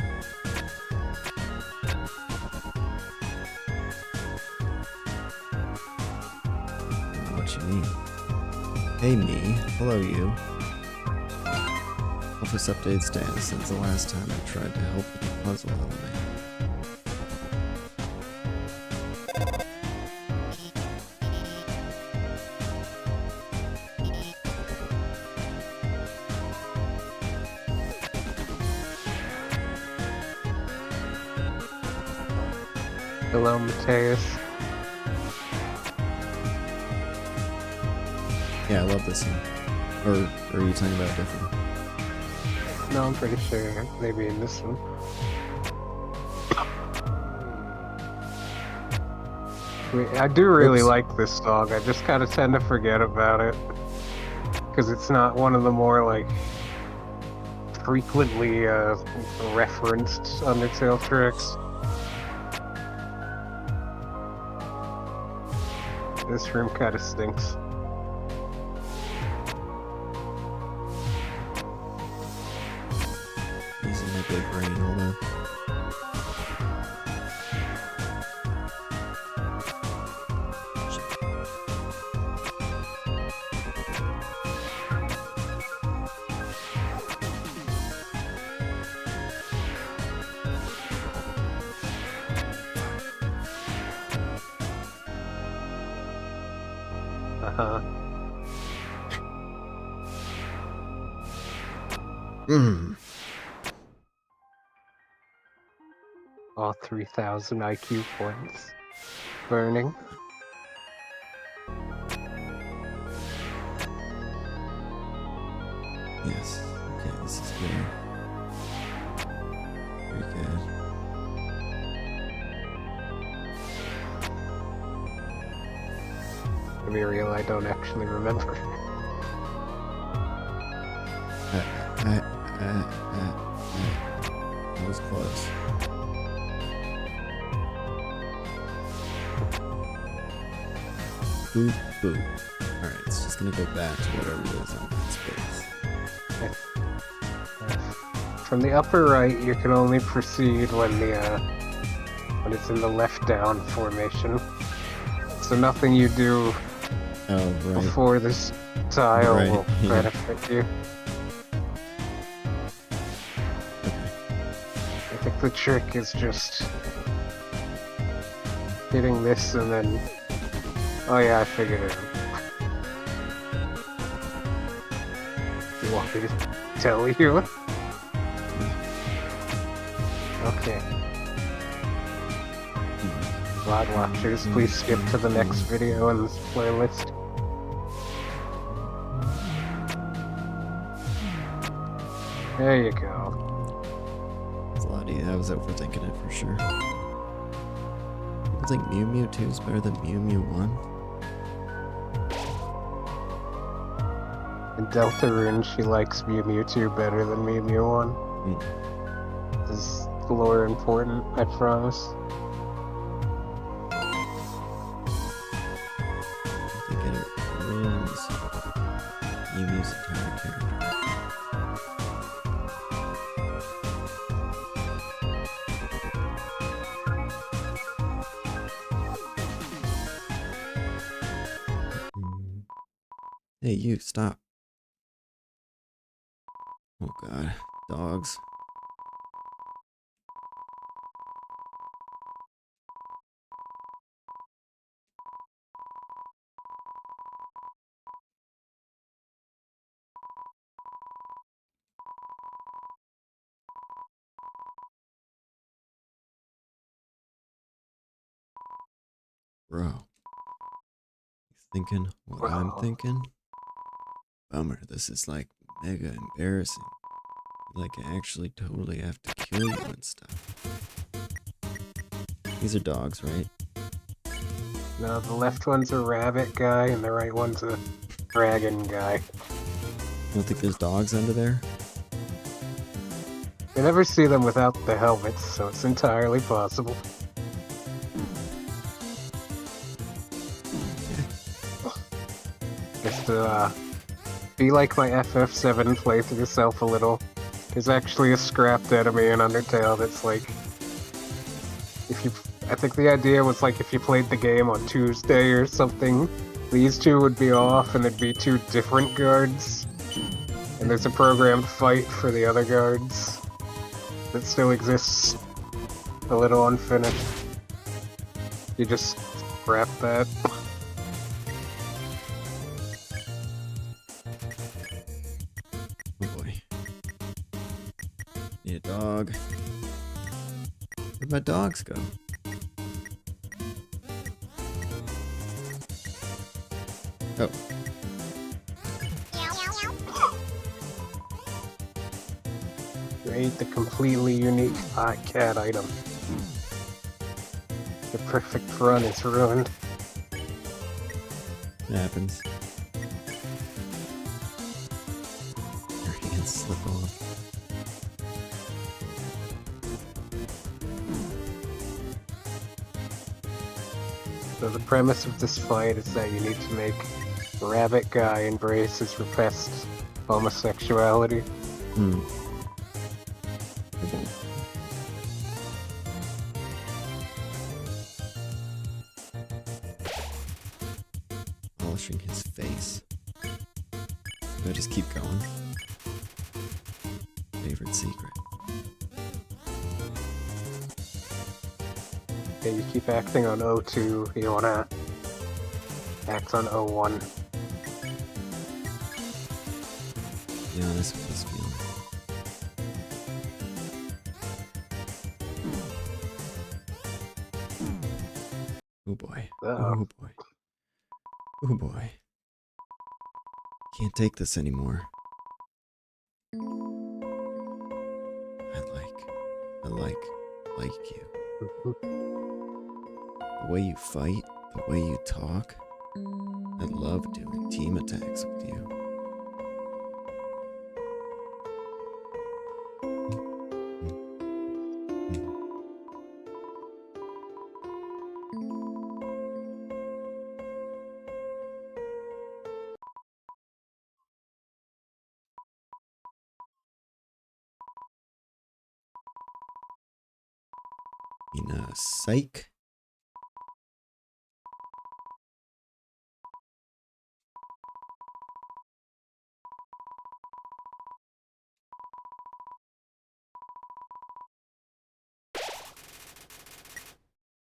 [SPEAKER 1] What you mean? Hey me, hello you. Alphys updated status since the last time I tried to help with the puzzle element.
[SPEAKER 2] Hello, Mateus.
[SPEAKER 1] Yeah, I love this one. Or are you talking about a different one?
[SPEAKER 2] No, I'm pretty sure maybe in this one. I do really like this song. I just kind of tend to forget about it because it's not one of the more like frequently referenced Undertale tracks. This room kind of stinks.
[SPEAKER 1] Using my big brain, hold on.
[SPEAKER 2] All 3,000 IQ points. Burning.
[SPEAKER 1] Yes. Okay, this is good. Very good.
[SPEAKER 2] To be real, I don't actually remember.
[SPEAKER 1] That was close. Boop, boop. Alright, it's just gonna go back to whatever it is on that space.
[SPEAKER 2] From the upper right, you can only proceed when it's in the left down formation. So nothing you do before this tile will benefit you. I think the trick is just hitting this and then... Oh yeah, I figured it out. You want me to tell you? Okay. VOD watchers, please skip to the next video in this playlist. There you go.
[SPEAKER 1] It's a lot easier. I was overthinking it for sure. People think Mew Mew 2 is better than Mew Mew 1?
[SPEAKER 2] In Deltarune, she likes Mew Mew 2 better than Mew Mew 1. Is lore important, I promise.
[SPEAKER 1] They get it ruins Mew Mew's entire character. Hey, you, stop. Oh god, dogs. Bro, you thinking what I'm
[SPEAKER 2] Well,
[SPEAKER 1] thinking? Bummer, this is like mega embarrassing. Like I actually totally have to kill you and stuff. These are dogs, right?
[SPEAKER 2] no, the left one's a rabbit guy and the right one's a dragon guy.
[SPEAKER 1] You don't think there's dogs under there?
[SPEAKER 2] You never see them without the helmets, so it's entirely possible. Just to be like my FF7 playthrough self a little. There's actually a scrapped enemy in Undertale that's like, if you, I think the idea was like if you played the game on Tuesday or something, these two would be off and there'd be two different guards. And there's a programmed fight for the other guards that still exists, a little unfinished. You just scrap that.
[SPEAKER 1] Oh boy. Need a dog. Where'd my dogs go? Oh.
[SPEAKER 2] Create the completely unique hot cat item. The perfect run is ruined.
[SPEAKER 1] It happens. Your hands slip off.
[SPEAKER 2] So the premise of this fight is that you need to make the rabbit guy embrace his repressed homosexuality.
[SPEAKER 1] Hmm. Polishing his face. Do I just keep going? Favorite secret.
[SPEAKER 2] Okay, you keep acting on O2, you wanna act on O1.
[SPEAKER 1] Be honest with this feeling. Oh boy. Oh boy. Oh boy. Can't take this anymore. I like you. The way you fight, the way you talk. I love doing team attacks with you. Psych.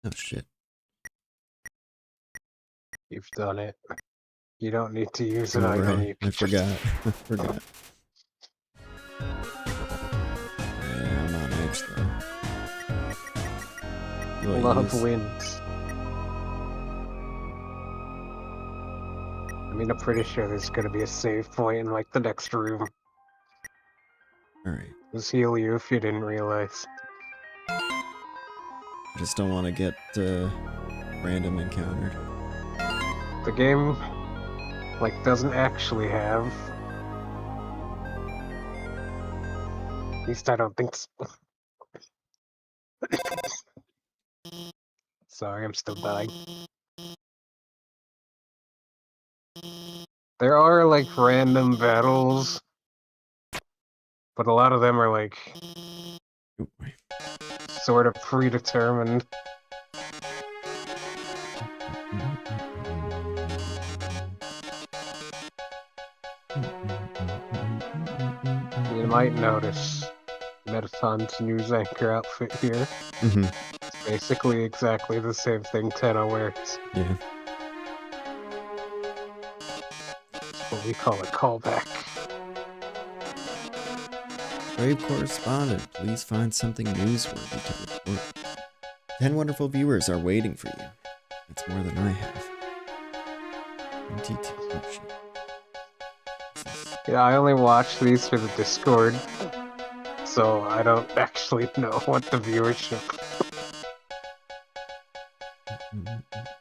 [SPEAKER 1] Oh shit.
[SPEAKER 2] You've done it. You don't need to use an
[SPEAKER 1] Oh,
[SPEAKER 2] item,
[SPEAKER 1] right.
[SPEAKER 2] you
[SPEAKER 1] I
[SPEAKER 2] can
[SPEAKER 1] forgot.
[SPEAKER 2] just...
[SPEAKER 1] I forgot. Yeah, I'm on edge though.
[SPEAKER 2] Love wins. I mean, I'm pretty sure there's gonna be a save point in, like, the next room.
[SPEAKER 1] Alright.
[SPEAKER 2] Just heal you if you didn't realize.
[SPEAKER 1] I just don't want to get random encountered.
[SPEAKER 2] The game, like, doesn't actually have... At least I don't think so. Sorry, I'm still dying. There are, like, random battles, but a lot of them are, like,
[SPEAKER 1] Oh boy.
[SPEAKER 2] sort of predetermined. You might notice Metaton's news anchor outfit here.
[SPEAKER 1] Mm-hmm.
[SPEAKER 2] It's basically exactly the same thing Tenno wears.
[SPEAKER 1] Yeah.
[SPEAKER 2] It's what we call a callback.
[SPEAKER 1] Brave correspondent, please find something newsworthy to report. 10 wonderful viewers are waiting for you. That's more than I have. 22. Oh, shit.
[SPEAKER 2] Yeah, I only watch these for the Discord, so I don't actually know what the viewership.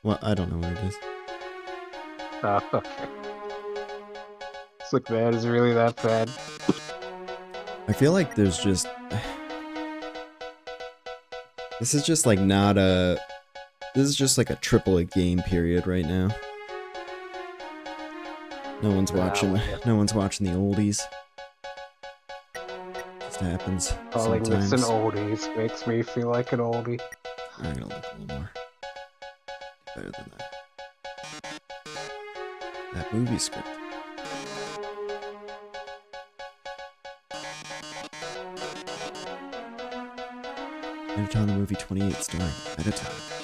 [SPEAKER 1] Well, I don't know what it is.
[SPEAKER 2] Oh, okay. It's like that is really that bad.
[SPEAKER 1] I feel like there's just... This is just like not a... This is just like a AAA game period right now. No one's watching. No one's watching the oldies. Just happens
[SPEAKER 2] Calling
[SPEAKER 1] sometimes.
[SPEAKER 2] this an oldies makes me feel like an oldie.
[SPEAKER 1] I'm gonna look a little more better than that. That movie script. Undertale the movie 28 starring Undertale.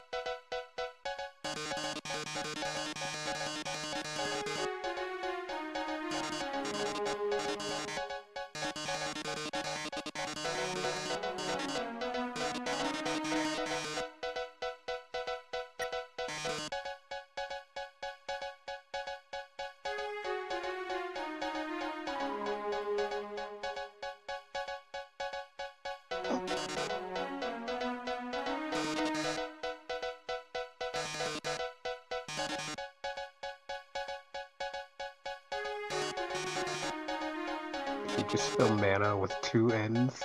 [SPEAKER 2] You just spell mana with 2 N's.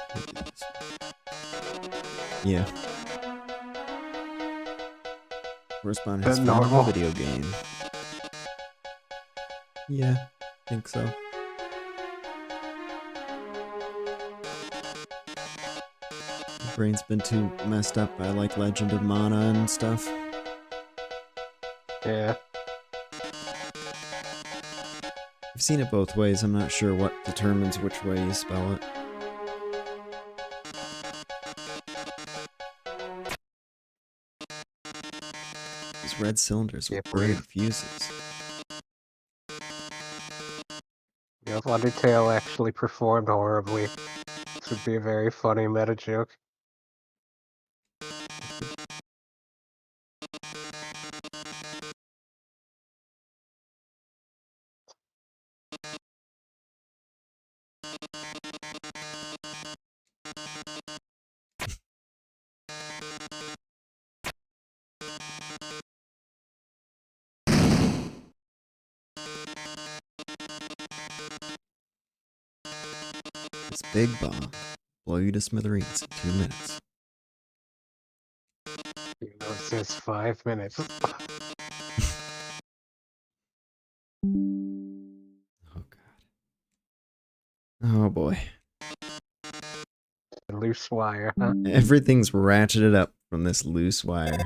[SPEAKER 1] Yeah. Correspondent has
[SPEAKER 2] That's
[SPEAKER 1] found a
[SPEAKER 2] normal.
[SPEAKER 1] video game. Yeah, think so. My brain's been too messed up by like Legend of Mana and stuff.
[SPEAKER 2] Yeah.
[SPEAKER 1] I've seen it both ways. I'm not sure what determines which way you spell it. These red cylinders with
[SPEAKER 2] Yeah,
[SPEAKER 1] blurred
[SPEAKER 2] weird.
[SPEAKER 1] fuses.
[SPEAKER 2] You know, if Undertale actually performed horribly, this would be a very funny meta joke.
[SPEAKER 1] This big bomb blow you to smithereens in 2 minutes.
[SPEAKER 2] You know, it says 5 minutes.
[SPEAKER 1] Oh god. Oh boy.
[SPEAKER 2] Loose wire, huh?
[SPEAKER 1] Everything's ratcheted up from this loose wire.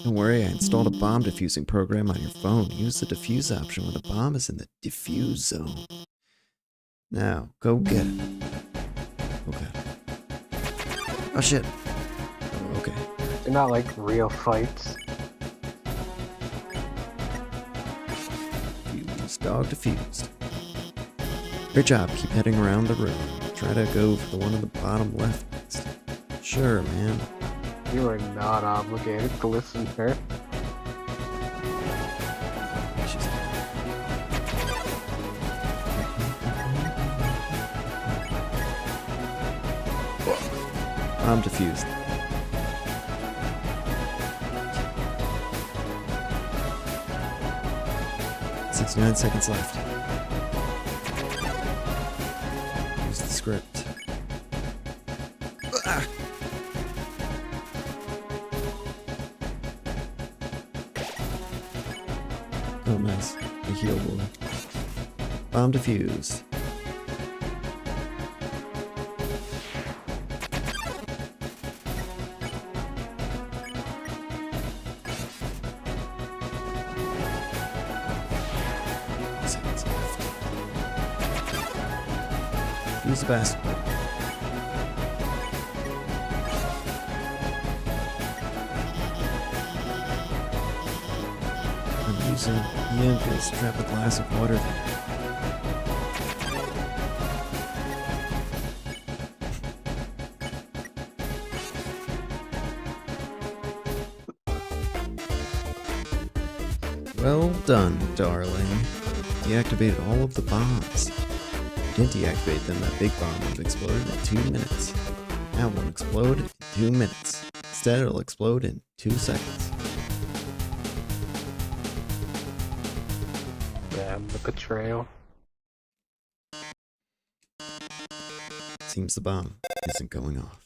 [SPEAKER 1] Don't worry, I installed a bomb diffusing program on your phone. Use the diffuse option when the bomb is in the diffuse zone. Now, go get it. Okay. Oh shit. Oh, okay.
[SPEAKER 2] They're not like real fights.
[SPEAKER 1] Diffused, dog diffused. Great job, keep heading around the room. Try to go for the one on the bottom left next. Sure, man.
[SPEAKER 2] You are not obligated to listen to her.
[SPEAKER 1] I'm diffused. "69 seconds left. Use the script. Ah! Oh, nice. The heal boy. Bomb defused. seconds left. Use the basketball. I'm using the impulse to trap a glass of water there. Well done, darling. Deactivated all of the bombs. Didn't deactivate them, that big bomb would have exploded in 2 minutes. That won't explode in 2 minutes. Instead, it'll explode in 2 seconds.
[SPEAKER 2] Damn the betrayal.
[SPEAKER 1] Seems the bomb isn't going off.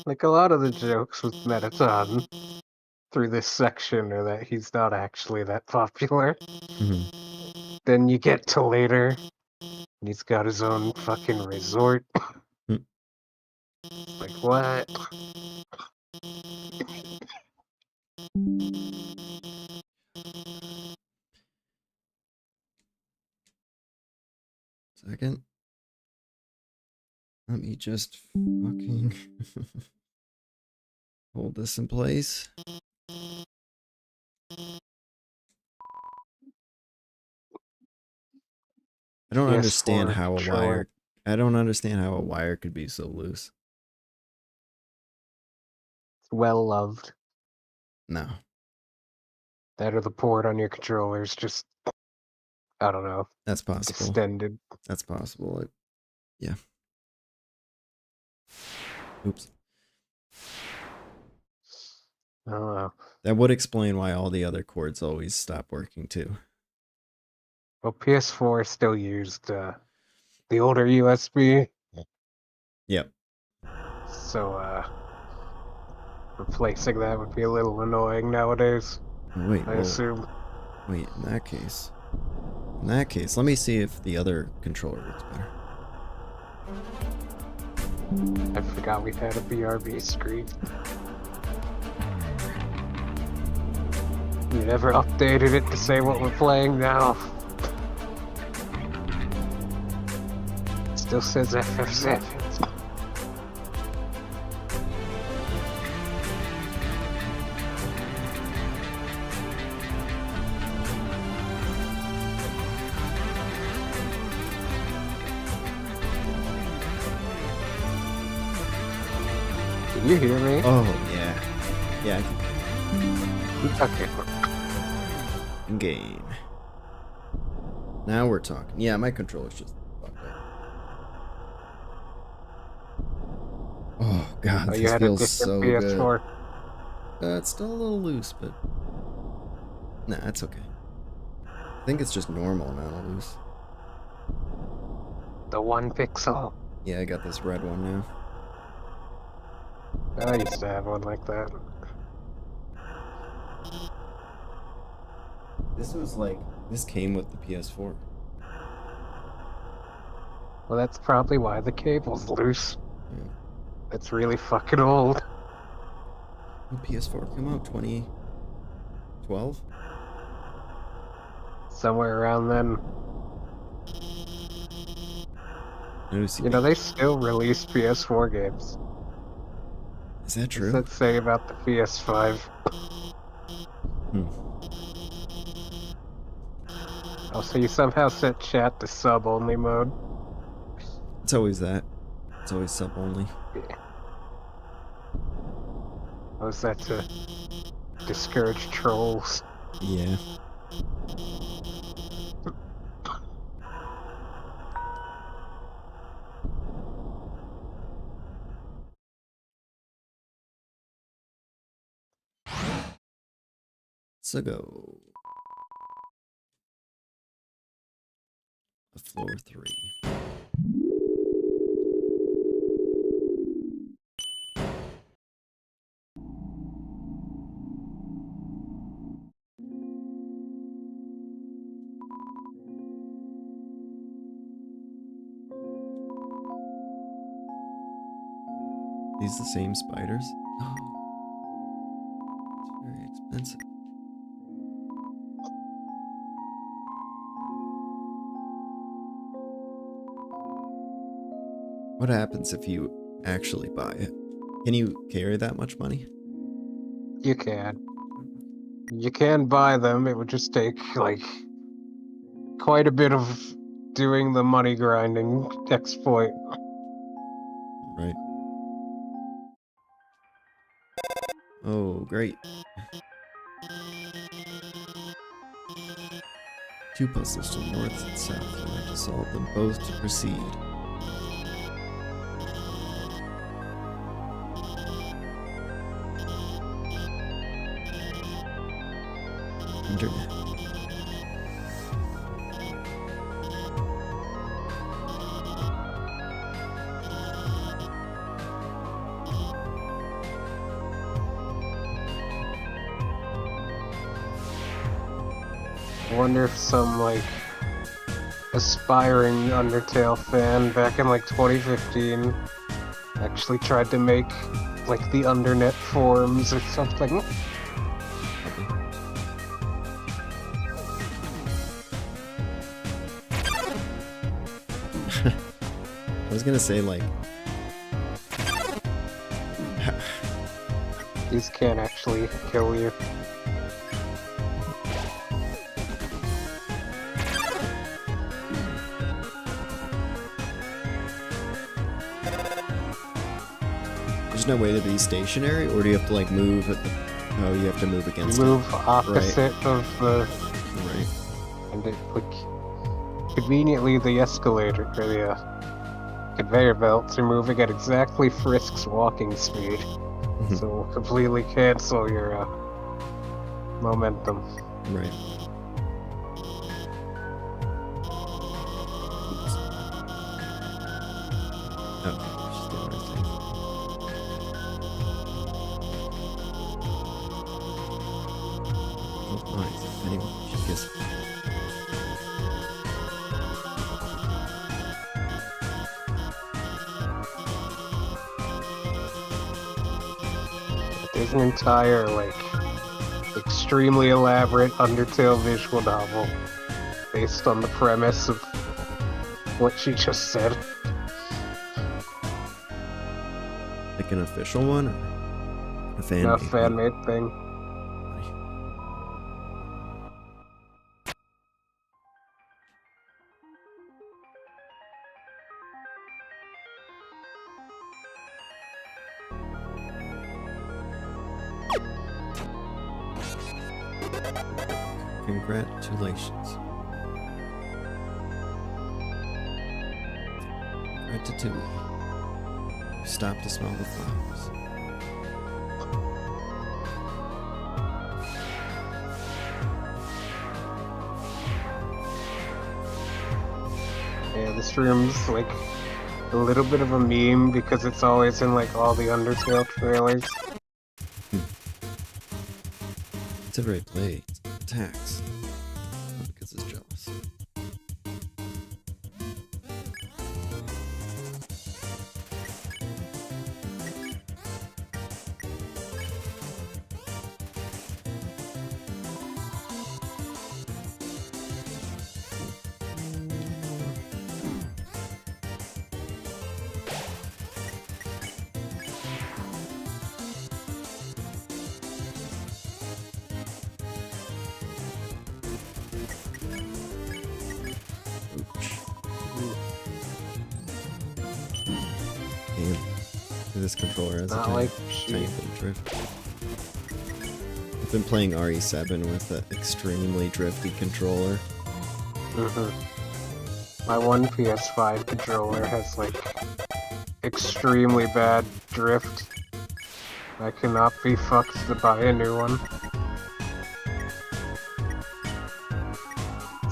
[SPEAKER 2] Like a lot of the jokes with Mettaton through this section are that he's not actually that popular. Then you get to later, and he's got his own fucking resort. Like, what?
[SPEAKER 1] Second. Let me just fucking hold this in place. I don't understand how a wire. I don't understand how a wire could be so loose.
[SPEAKER 2] It's well loved.
[SPEAKER 1] No.
[SPEAKER 2] That or the port on your controller is just, I don't know.
[SPEAKER 1] That's possible.
[SPEAKER 2] Extended.
[SPEAKER 1] That's possible. Yeah. Oops.
[SPEAKER 2] I don't know.
[SPEAKER 1] That would explain why all the other cords always stop working too.
[SPEAKER 2] Well, PS4 still used the older USB.
[SPEAKER 1] Yep.
[SPEAKER 2] So, replacing that would be a little annoying nowadays.
[SPEAKER 1] Wait,
[SPEAKER 2] I assume.
[SPEAKER 1] Wait, in that case, let me see if the other controller works better.
[SPEAKER 2] I forgot we had a BRB screen. You never updated it to say what we're playing now. It still says FF7. Can you hear me?
[SPEAKER 1] Oh, yeah. Yeah, I can.
[SPEAKER 2] Okay.
[SPEAKER 1] Game. Now we're talking. Yeah, my controller's just fucked up. Oh, God, this feels so
[SPEAKER 2] PS4.
[SPEAKER 1] good. It's still a little loose, but... Nah, it's okay. I think it's just normal amount of loose.
[SPEAKER 2] The 1 pixel.
[SPEAKER 1] Yeah, I got this red one now.
[SPEAKER 2] I used to have one like that.
[SPEAKER 1] This came with the PS4.
[SPEAKER 2] Well, that's probably why the cable's loose.
[SPEAKER 1] Yeah.
[SPEAKER 2] It's really fucking old.
[SPEAKER 1] When PS4 came out, 2012?
[SPEAKER 2] Somewhere around then. You know, they still release PS4 games.
[SPEAKER 1] Is that true?
[SPEAKER 2] What's that say about the PS5? Oh, so you somehow set chat to sub-only mode?
[SPEAKER 1] It's always that. It's always sub-only.
[SPEAKER 2] Yeah. Was that to discourage trolls?
[SPEAKER 1] Yeah. So go. Floor 3. These the same spiders? Oh, it's very expensive. What happens if you actually buy it? Can you carry that much money?
[SPEAKER 2] You can. You can buy them. It would just take, like, quite a bit of doing the money grinding exploit.
[SPEAKER 1] Right. Oh, great. 2 puzzles to the north and south. You'll have to solve them both to proceed. Internet.
[SPEAKER 2] I wonder if some, like, aspiring Undertale fan back in, like, 2015 actually tried to make, like, the Undernet forums or something.
[SPEAKER 1] I was gonna say, like...
[SPEAKER 2] These can't actually kill you.
[SPEAKER 1] There's no way to be stationary, or do you have to, like, move at the... Oh, you have to move against
[SPEAKER 2] Move
[SPEAKER 1] it.
[SPEAKER 2] opposite of the...
[SPEAKER 1] Right.
[SPEAKER 2] And it, like, conveniently the escalator, or the conveyor belts are moving at exactly Frisk's walking speed. So completely cancel your momentum.
[SPEAKER 1] Right. Okay, just do what I think. Oh, nice. Anyway, she gets...
[SPEAKER 2] There's an entire, like, extremely elaborate Undertale visual novel based on the premise of what she just said.
[SPEAKER 1] Like an official one? Or a fan
[SPEAKER 2] No,
[SPEAKER 1] made
[SPEAKER 2] fan-made thing.
[SPEAKER 1] Congratulations. Ratatouille. You stopped to smell the flowers.
[SPEAKER 2] Yeah, this room's like a little bit of a meme because it's always in like all the Undertale trailers.
[SPEAKER 1] It's a very play. Attacks. Not because it's jealous. This controller has a
[SPEAKER 2] Not
[SPEAKER 1] tiny,
[SPEAKER 2] like
[SPEAKER 1] tiny little drift. I've been playing RE7 with an extremely drifty controller.
[SPEAKER 2] My one PS5 controller has like extremely bad drift. I cannot be fucked to buy a new one.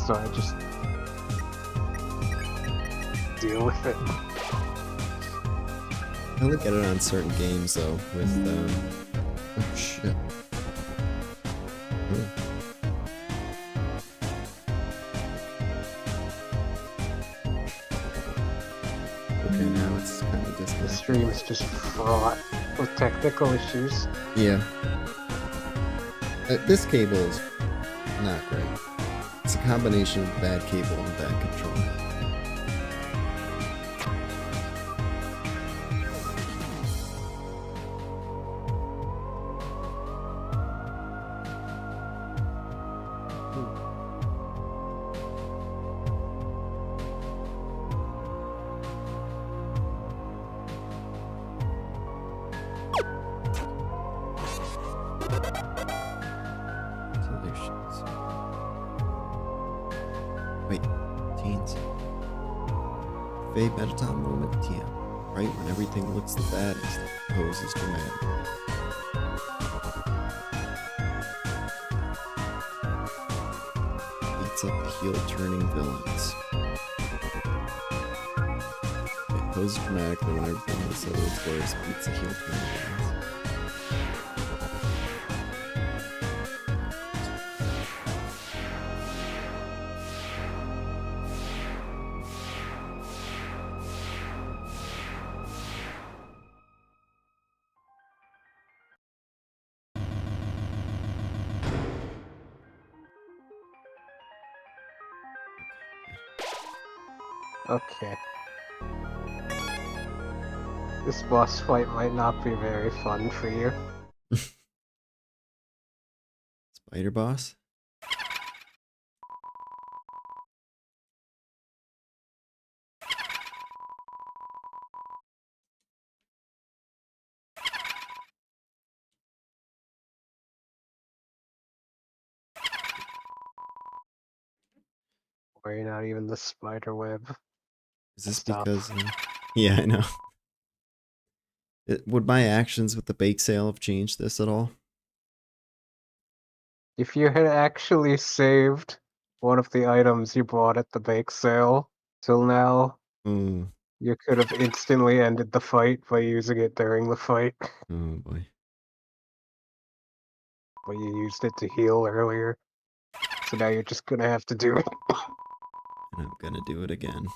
[SPEAKER 2] So I just deal with it.
[SPEAKER 1] I only get it on certain games though, with oh shit. Ooh. Okay, now it's kind of
[SPEAKER 2] The
[SPEAKER 1] disconnected.
[SPEAKER 2] stream is just fraught with technical issues.
[SPEAKER 1] Yeah. This cable is not great. It's a combination of bad cable and bad control. Solutions. Wait, teens. Fade Metatron moment TM. Right when everything looks the baddest, the pose is dramatic. Beats up the heel turning villains. It poses dramatically when everything looks at its worst, beats the heel turning villains.
[SPEAKER 2] Okay. This boss fight might not be very fun for you.
[SPEAKER 1] Spider boss?
[SPEAKER 2] Or you're not even the spider web.
[SPEAKER 1] Is this
[SPEAKER 2] Stop.
[SPEAKER 1] because... yeah, I know. Would my actions with the bake sale have changed this at all?
[SPEAKER 2] If you had actually saved one of the items you bought at the bake sale till now,
[SPEAKER 1] Oh,
[SPEAKER 2] you could have instantly ended the fight by using it during the fight.
[SPEAKER 1] oh boy.
[SPEAKER 2] But you used it to heal earlier. So now you're just gonna have to do it.
[SPEAKER 1] And I'm gonna do it again.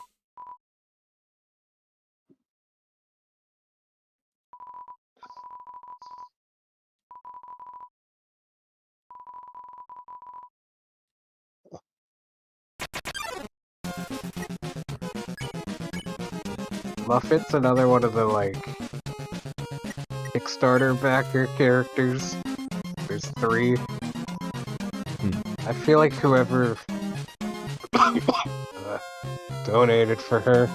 [SPEAKER 2] Muffet's another one of the, like, Kickstarter backer characters. There's 3. I feel like whoever donated for her.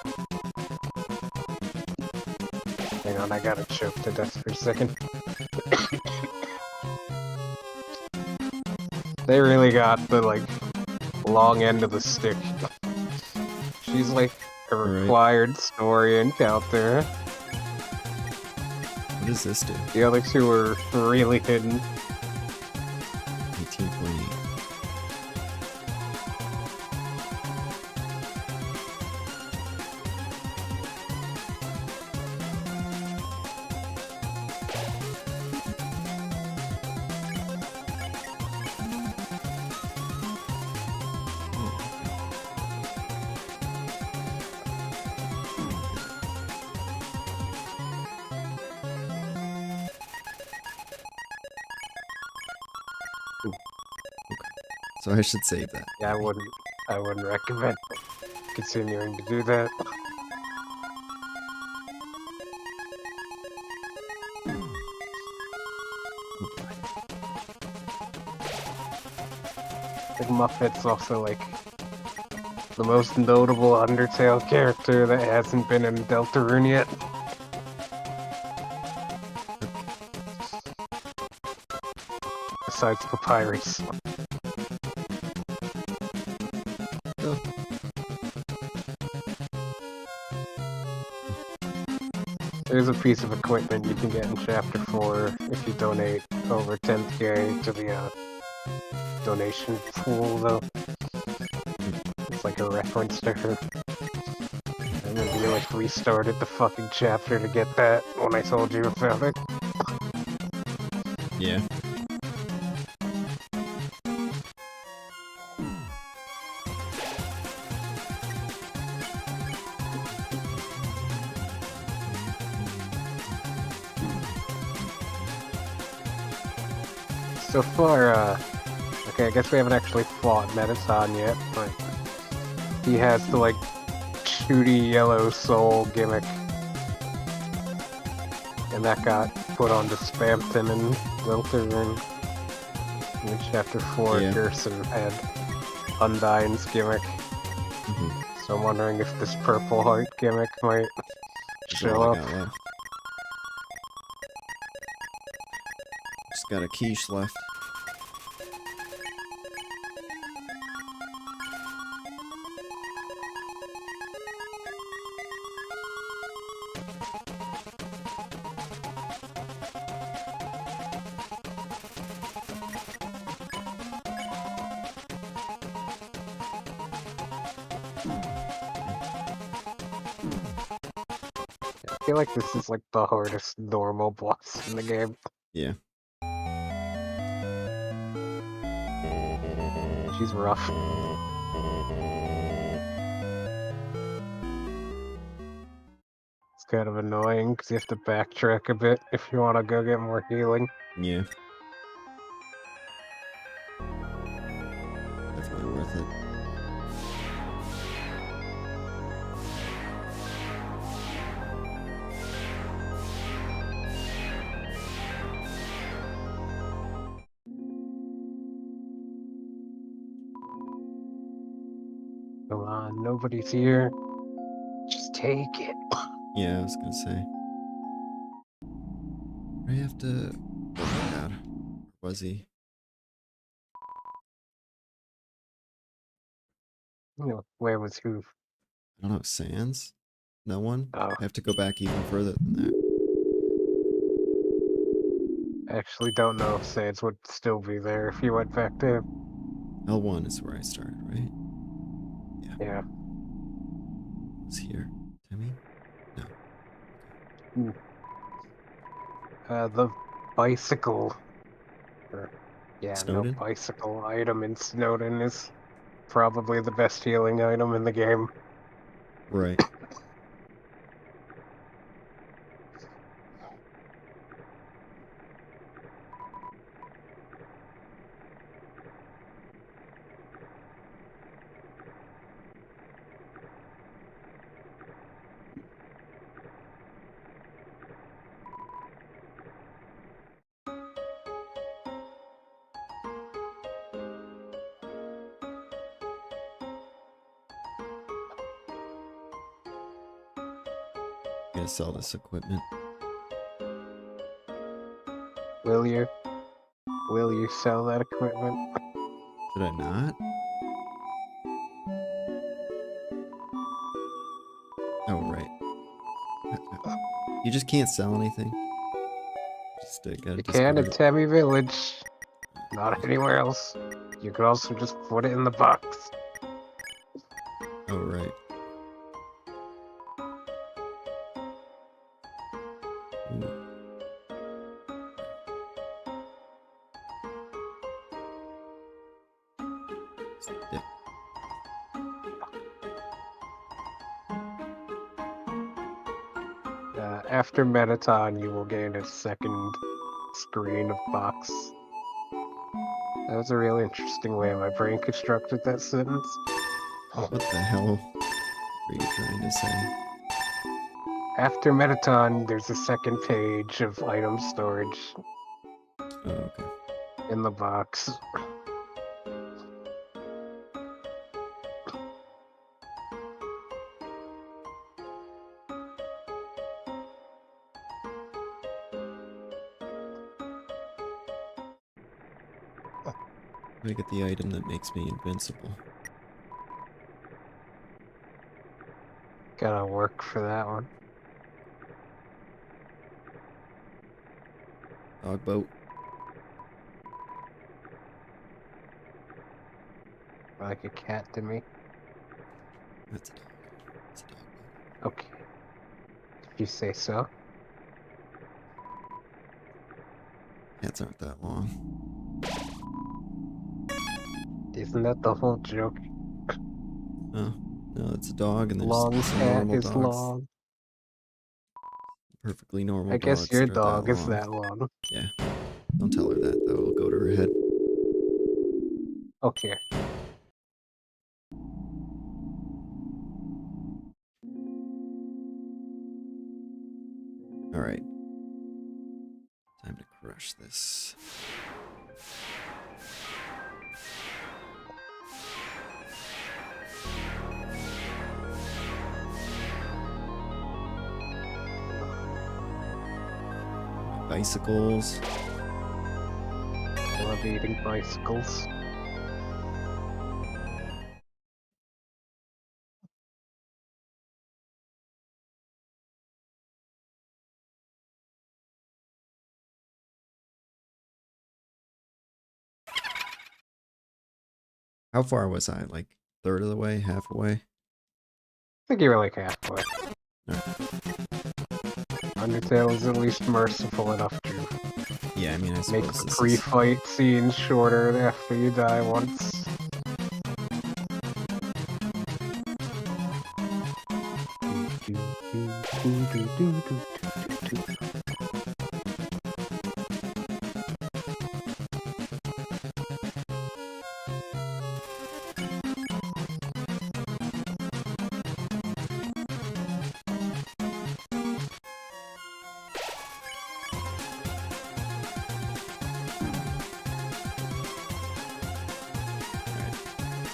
[SPEAKER 2] Hang on, I gotta choke to death for a second. They really got the, like, long end of the stick. She's like a required story encounter.
[SPEAKER 1] What does this do?
[SPEAKER 2] The other 2 are really hidden.
[SPEAKER 1] 18.8. So I should save that.
[SPEAKER 2] Yeah, I wouldn't recommend continuing to do that. I think Muffet's also, like, the most notable Undertale character that hasn't been in Deltarune yet. Besides Papyrus. There's a piece of equipment you can get in Chapter 4 if you donate over 10k to the donation pool, though. It's like a reference to her. I remember you, like, restarted the fucking chapter to get that when I told you about it.
[SPEAKER 1] Yeah.
[SPEAKER 2] So far, okay, I guess we haven't actually fought Mettaton yet, but he has the, like, shooty yellow soul gimmick. And that got put onto Spamton and Wilterman. In Chapter 4,
[SPEAKER 1] Yeah.
[SPEAKER 2] Gerson had Undyne's gimmick.
[SPEAKER 1] Mm-hmm.
[SPEAKER 2] So I'm wondering if this purple heart gimmick might
[SPEAKER 1] That's
[SPEAKER 2] show
[SPEAKER 1] all I
[SPEAKER 2] up.
[SPEAKER 1] got left. Just got a quiche left.
[SPEAKER 2] I feel like this is like the hardest normal boss in the game.
[SPEAKER 1] Yeah.
[SPEAKER 2] She's rough. It's kind of annoying because you have to backtrack a bit if you want to go get more healing.
[SPEAKER 1] Yeah. Definitely worth it.
[SPEAKER 2] Come on, nobody's here. Just take it.
[SPEAKER 1] Yeah, I was gonna say. I have to. Oh my god. Where was he?
[SPEAKER 2] Where was who?
[SPEAKER 1] I don't know. Sans? No one?
[SPEAKER 2] Oh,
[SPEAKER 1] I have to go back even further than that.
[SPEAKER 2] I actually don't know if Sans would still be there if you went back to him.
[SPEAKER 1] L1 is where I started, right?
[SPEAKER 2] Yeah.
[SPEAKER 1] Was here. Timmy? No.
[SPEAKER 2] The bicycle. Yeah,
[SPEAKER 1] Snowden?
[SPEAKER 2] the bicycle item in Snowden is probably the best healing item in the game.
[SPEAKER 1] Right. Gonna sell this equipment.
[SPEAKER 2] Will you? Will you sell that equipment?
[SPEAKER 1] Should I not? Oh, right. You just can't sell anything. Just gotta
[SPEAKER 2] You can
[SPEAKER 1] discard
[SPEAKER 2] at
[SPEAKER 1] it.
[SPEAKER 2] Tammy Village. Not anywhere else. You could also just put it in the box.
[SPEAKER 1] Oh, right. Ooh. Stick.
[SPEAKER 2] After Mettaton, you will gain a second screen of box. That was a really interesting way my brain constructed that sentence.
[SPEAKER 1] What the hell were you trying to say?
[SPEAKER 2] After Mettaton, there's a second page of item storage
[SPEAKER 1] Oh, okay.
[SPEAKER 2] in the box.
[SPEAKER 1] I get the item that makes me invincible.
[SPEAKER 2] Gotta work for that one.
[SPEAKER 1] Dog boat.
[SPEAKER 2] Like a cat to me.
[SPEAKER 1] That's a dog. It's a dog boat.
[SPEAKER 2] Okay. If you say so.
[SPEAKER 1] Cats aren't that long.
[SPEAKER 2] Isn't that the whole joke?
[SPEAKER 1] Oh, no, it's a dog, and there's
[SPEAKER 2] Long
[SPEAKER 1] some
[SPEAKER 2] cat
[SPEAKER 1] normal
[SPEAKER 2] is
[SPEAKER 1] dogs.
[SPEAKER 2] long.
[SPEAKER 1] Perfectly normal
[SPEAKER 2] I guess
[SPEAKER 1] dogs
[SPEAKER 2] your
[SPEAKER 1] that are
[SPEAKER 2] dog
[SPEAKER 1] that
[SPEAKER 2] is
[SPEAKER 1] long.
[SPEAKER 2] that long.
[SPEAKER 1] Yeah. Don't tell her that, though. It'll go to her head.
[SPEAKER 2] Okay.
[SPEAKER 1] Alright. Time to crush this. Bicycles.
[SPEAKER 2] I love eating bicycles.
[SPEAKER 1] How far was I? Like, third of the way? Half away?
[SPEAKER 2] I think you were like halfway.
[SPEAKER 1] Alright.
[SPEAKER 2] Undertale is at least merciful enough to
[SPEAKER 1] Yeah, I mean, I
[SPEAKER 2] make
[SPEAKER 1] suppose
[SPEAKER 2] the
[SPEAKER 1] this is...
[SPEAKER 2] pre-fight scenes shorter after you die once.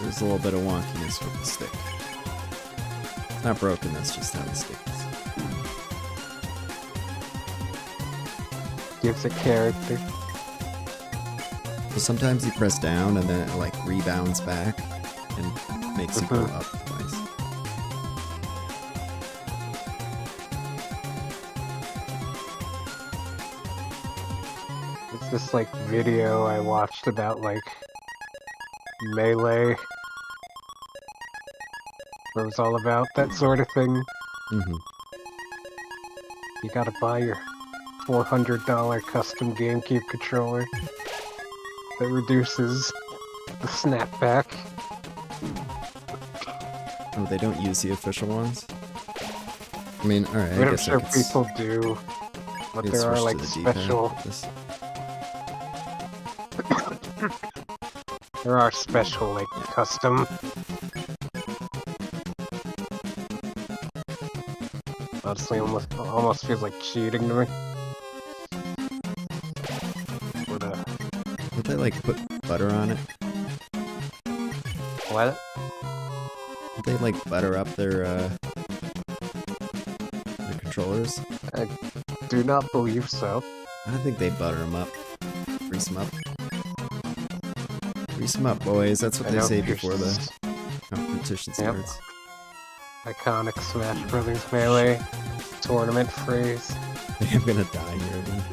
[SPEAKER 1] There's a little bit of wonkiness with the stick. It's not broken, that's just how the stick is.
[SPEAKER 2] Gives it character.
[SPEAKER 1] So sometimes you press down and then it like rebounds back and makes it go up twice.
[SPEAKER 2] It's this like video I watched about like Melee. Where it was all about that sort of thing.
[SPEAKER 1] Mm-hmm.
[SPEAKER 2] You gotta buy your $400 custom GameCube controller that reduces the snapback.
[SPEAKER 1] Oh, they don't use the official ones? I mean, alright, I
[SPEAKER 2] I'm
[SPEAKER 1] guess
[SPEAKER 2] sure
[SPEAKER 1] I could
[SPEAKER 2] people do, but
[SPEAKER 1] could
[SPEAKER 2] there are
[SPEAKER 1] switch
[SPEAKER 2] like
[SPEAKER 1] to the D-pad
[SPEAKER 2] special.
[SPEAKER 1] with this.
[SPEAKER 2] There are special like custom. Honestly, almost feels like cheating to me. But,
[SPEAKER 1] Did they like put butter on it?
[SPEAKER 2] what?
[SPEAKER 1] Did they like butter up their controllers?
[SPEAKER 2] I do not believe so.
[SPEAKER 1] I don't think they butter them up. Grease them up. Grease them up, boys. That's what
[SPEAKER 2] I
[SPEAKER 1] they
[SPEAKER 2] know
[SPEAKER 1] say
[SPEAKER 2] you're
[SPEAKER 1] before the competition
[SPEAKER 2] Yep.
[SPEAKER 1] starts.
[SPEAKER 2] Iconic Smash Brothers Melee tournament phrase.
[SPEAKER 1] I'm gonna die here again.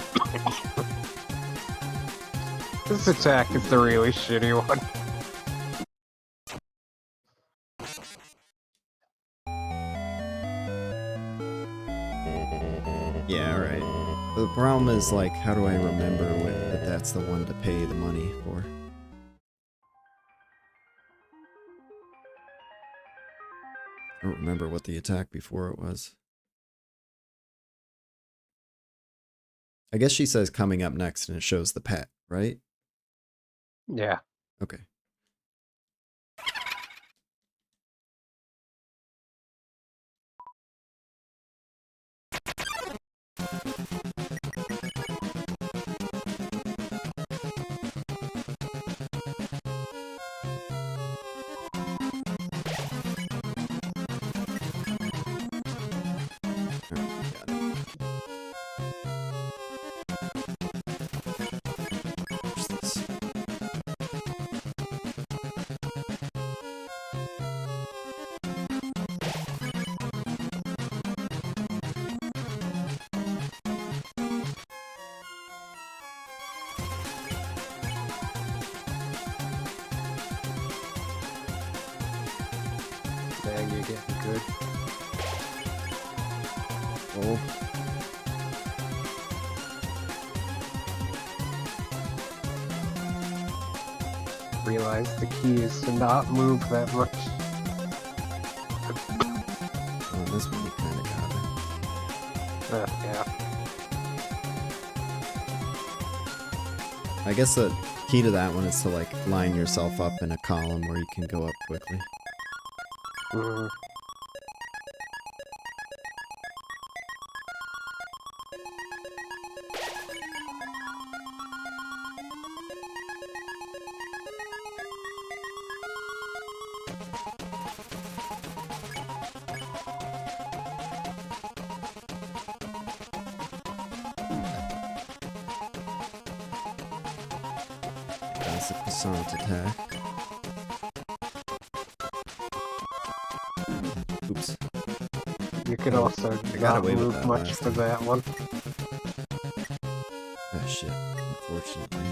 [SPEAKER 2] This attack is the really shitty one.
[SPEAKER 1] Yeah, alright. The problem is, like, how do I remember that that's the one to pay the money for? I don't remember what the attack before it was. I guess she says coming up next and it shows the pet, right?
[SPEAKER 2] Yeah.
[SPEAKER 1] Okay.
[SPEAKER 2] Dang, you're getting good.
[SPEAKER 1] Oh.
[SPEAKER 2] Realize the key is to not move that much.
[SPEAKER 1] Oh, this one you kinda got it.
[SPEAKER 2] Yeah.
[SPEAKER 1] I guess the key to that one is to like line yourself up in a column where you can go up quickly.
[SPEAKER 2] Mm.
[SPEAKER 1] That's a croissant attack. Oops.
[SPEAKER 2] You could also
[SPEAKER 1] I got
[SPEAKER 2] not
[SPEAKER 1] away with
[SPEAKER 2] move
[SPEAKER 1] that
[SPEAKER 2] much
[SPEAKER 1] last
[SPEAKER 2] for
[SPEAKER 1] time.
[SPEAKER 2] that one.
[SPEAKER 1] Oh shit, unfortunately.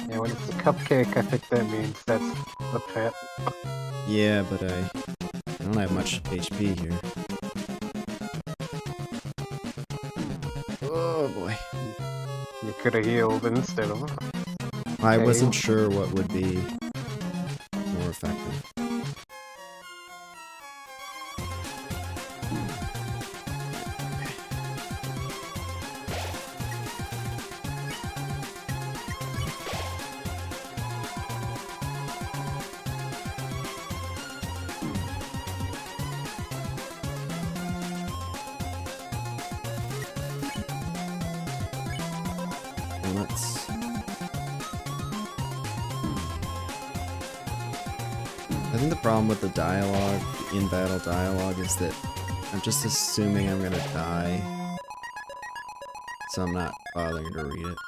[SPEAKER 2] Yeah, when it's a cupcake, I think that means that's the pet.
[SPEAKER 1] Yeah, but I don't have much HP here. Oh boy.
[SPEAKER 2] You could have healed instead of.
[SPEAKER 1] I
[SPEAKER 2] Okay.
[SPEAKER 1] wasn't sure what would be more effective. Let's... I think the problem with the dialogue, the in-battle dialogue, is that I'm just assuming I'm gonna die, so I'm not bothering to read it.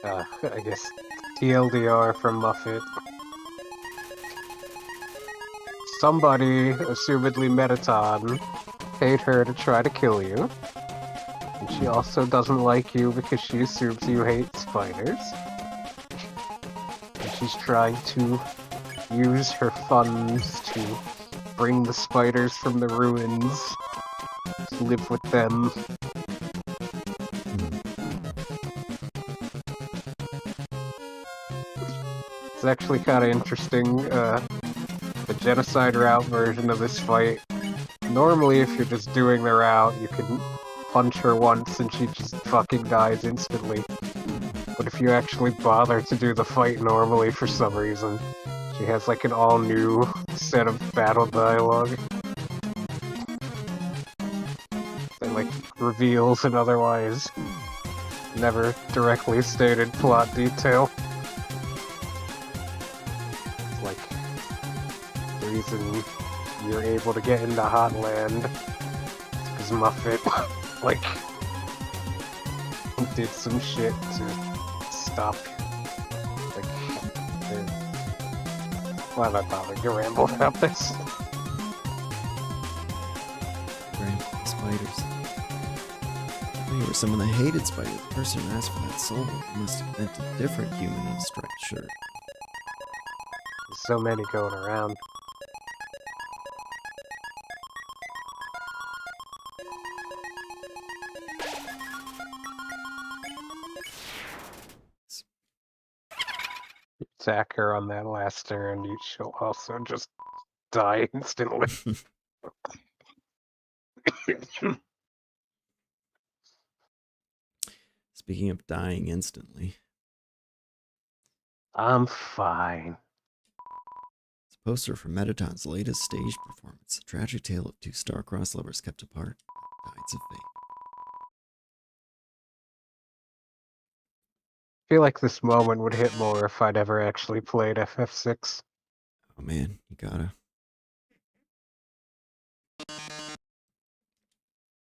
[SPEAKER 2] I guess TLDR from Muffet. Somebody, assumedly Metaton, paid her to try to kill you. And she also doesn't like you because she assumes you hate spiders. And she's trying to use her funds to bring the spiders from the ruins to live with them. It's actually kind of interesting, the genocide route version of this fight. Normally, if you're just doing the route, you can punch her once and she just fucking dies instantly. But if you actually bother to do the fight normally for some reason, she has like an all-new set of battle dialogue. That like reveals an otherwise never directly stated plot detail. It's like the reason you're able to get into Hotland because Muffet like did some shit to stop like why am I bothering to ramble about this?
[SPEAKER 1] Right, spiders. You were someone that hated spiders. The person who asked for that soul must have meant a different human in a striped shirt.
[SPEAKER 2] There's so many going around. Attack her on that last turn, she'll also just die instantly.
[SPEAKER 1] Speaking of dying instantly,
[SPEAKER 2] I'm fine.
[SPEAKER 1] it's a poster for Metaton's latest stage performance. A tragic tale of two star-crossed lovers kept apart. Tides of fate.
[SPEAKER 2] I feel like this moment would hit more if I'd ever actually played FF6.
[SPEAKER 1] Oh man, you gotta.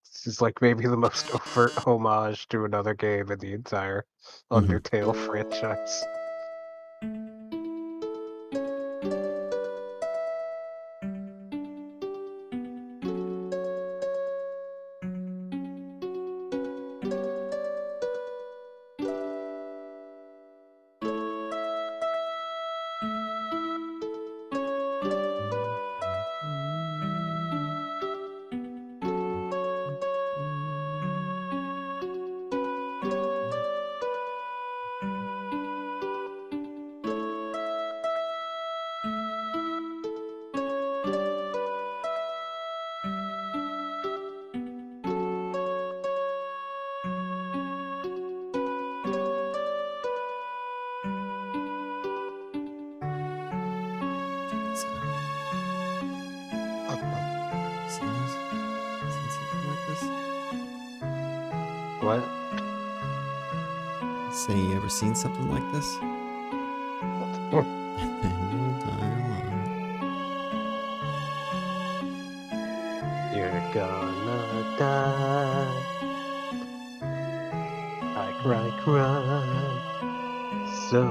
[SPEAKER 2] This is like maybe the most overt homage to another game in the entire Undertale franchise. What?
[SPEAKER 1] Saying you ever seen something like this? And then you'll die alone.
[SPEAKER 2] You're gonna die. I cry. So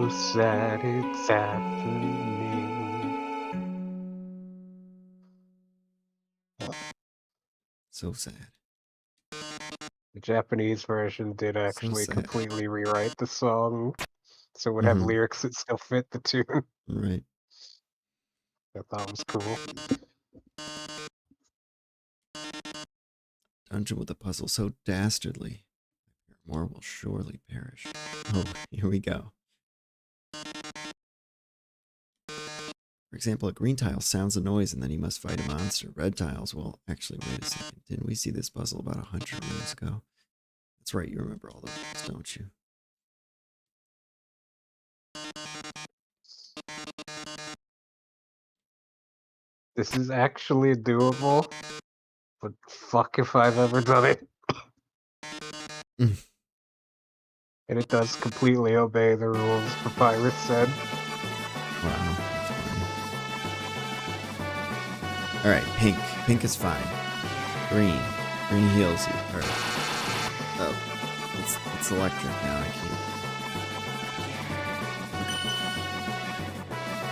[SPEAKER 2] sad it's happening.
[SPEAKER 1] So sad.
[SPEAKER 2] The Japanese version did
[SPEAKER 1] So
[SPEAKER 2] actually
[SPEAKER 1] sad.
[SPEAKER 2] completely rewrite the song so it would have
[SPEAKER 1] Mhm.
[SPEAKER 2] lyrics that still fit the tune.
[SPEAKER 1] Right.
[SPEAKER 2] I thought was cool.
[SPEAKER 1] Dungeon with a puzzle so dastardly. More will surely perish. Oh, here we go. For example, a green tile sounds a noise and then you must fight a monster. Red tiles, well, actually, wait a second. Didn't we see this puzzle about 100 rooms ago? That's right, you remember all the rules, don't you?
[SPEAKER 2] This is actually doable, but fuck if I've ever done it. And it does completely obey the rules, Papyrus said.
[SPEAKER 1] Wow. Alright, pink. Pink is fine. Green. Green heals you. Or, oh. It's electric now, I can't.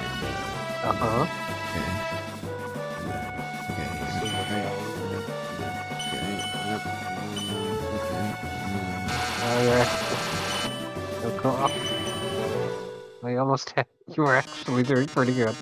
[SPEAKER 1] And,
[SPEAKER 2] Uh-huh.
[SPEAKER 1] Okay.
[SPEAKER 2] Alright. So cool. I almost had you were actually doing pretty good.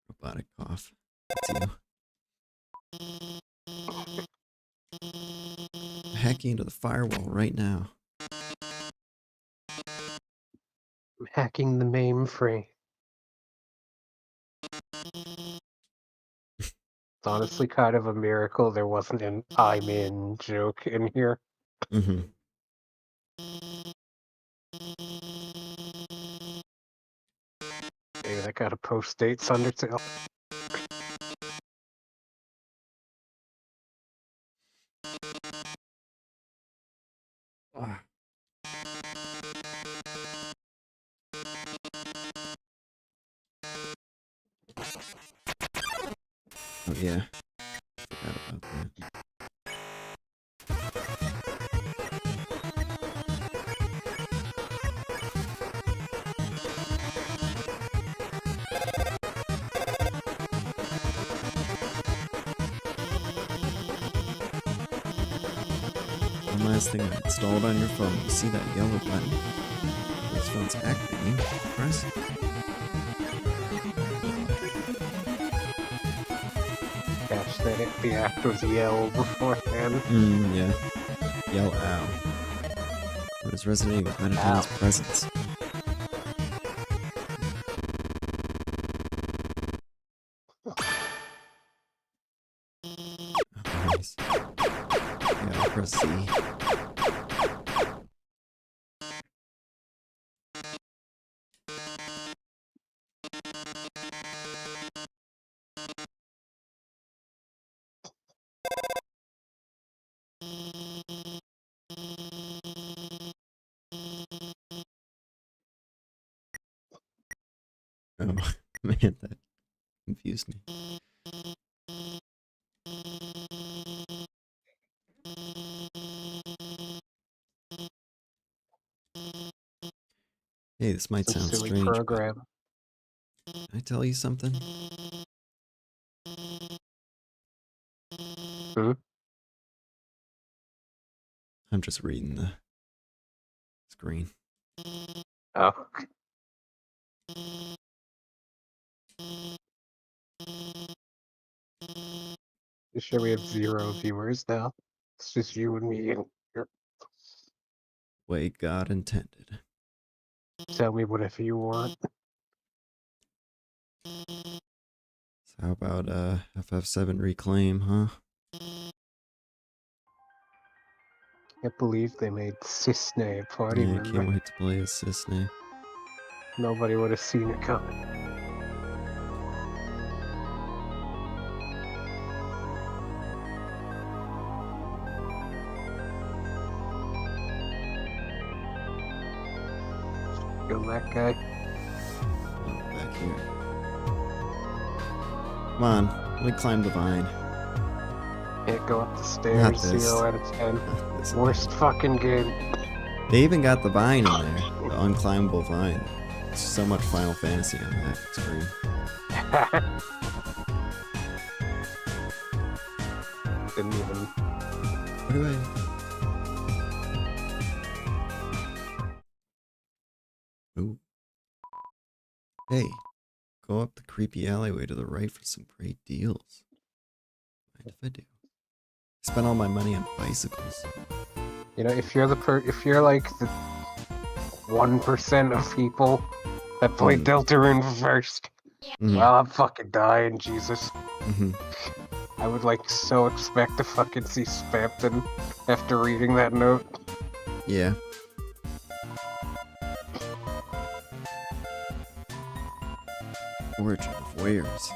[SPEAKER 1] Robotic cough. That's you. Hacking into the firewall right now.
[SPEAKER 2] I'm hacking the mainframe. It's honestly kind of a miracle there wasn't an I'm in joke in here.
[SPEAKER 1] Mm-hmm.
[SPEAKER 2] Maybe that got a post-dates Undertale.
[SPEAKER 1] Oh yeah. Forgot about that. One last thing installed on your phone. You see that yellow button? This phone's activating. Press it.
[SPEAKER 2] Catch that the act was yell beforehand.
[SPEAKER 1] Yeah. Yell ow. What is resonating with Meditation's presence? Oh, nice. Yeah, I'll press Z. Oh, man, that confused me. Hey, this might
[SPEAKER 2] Some
[SPEAKER 1] sound
[SPEAKER 2] silly
[SPEAKER 1] strange, but
[SPEAKER 2] program.
[SPEAKER 1] can I tell you something?
[SPEAKER 2] Hmm?
[SPEAKER 1] I'm just reading the screen.
[SPEAKER 2] Oh. You sure we have 0 viewers now? It's just you and me and here.
[SPEAKER 1] Way God intended.
[SPEAKER 2] Tell me whatever you want.
[SPEAKER 1] So how about FF7 Reclaim, huh?
[SPEAKER 2] Can't believe they made Cisne a party
[SPEAKER 1] Yeah, I
[SPEAKER 2] member.
[SPEAKER 1] can't wait to play as Cisne.
[SPEAKER 2] Nobody would have seen it coming. Kill that guy.
[SPEAKER 1] Oh, back here. Come on, let me climb the vine.
[SPEAKER 2] Can't go up the
[SPEAKER 1] Not
[SPEAKER 2] stairs.
[SPEAKER 1] this.
[SPEAKER 2] 0 out of 10.
[SPEAKER 1] This-
[SPEAKER 2] Worst fucking game.
[SPEAKER 1] They even got the vine in there, the unclimbable vine. So much Final Fantasy on that screen.
[SPEAKER 2] Didn't even.
[SPEAKER 1] Where do I? Ooh. Hey, go up the creepy alleyway to the right for some great deals. Mind if I do? I spent all my money on bicycles.
[SPEAKER 2] You know, if you're if you're like the 1% of people that play Deltarune first, well, I'm fucking dying, Jesus. I would like so expect to fucking see Spampton after reading that note.
[SPEAKER 1] Yeah. Origin of wares.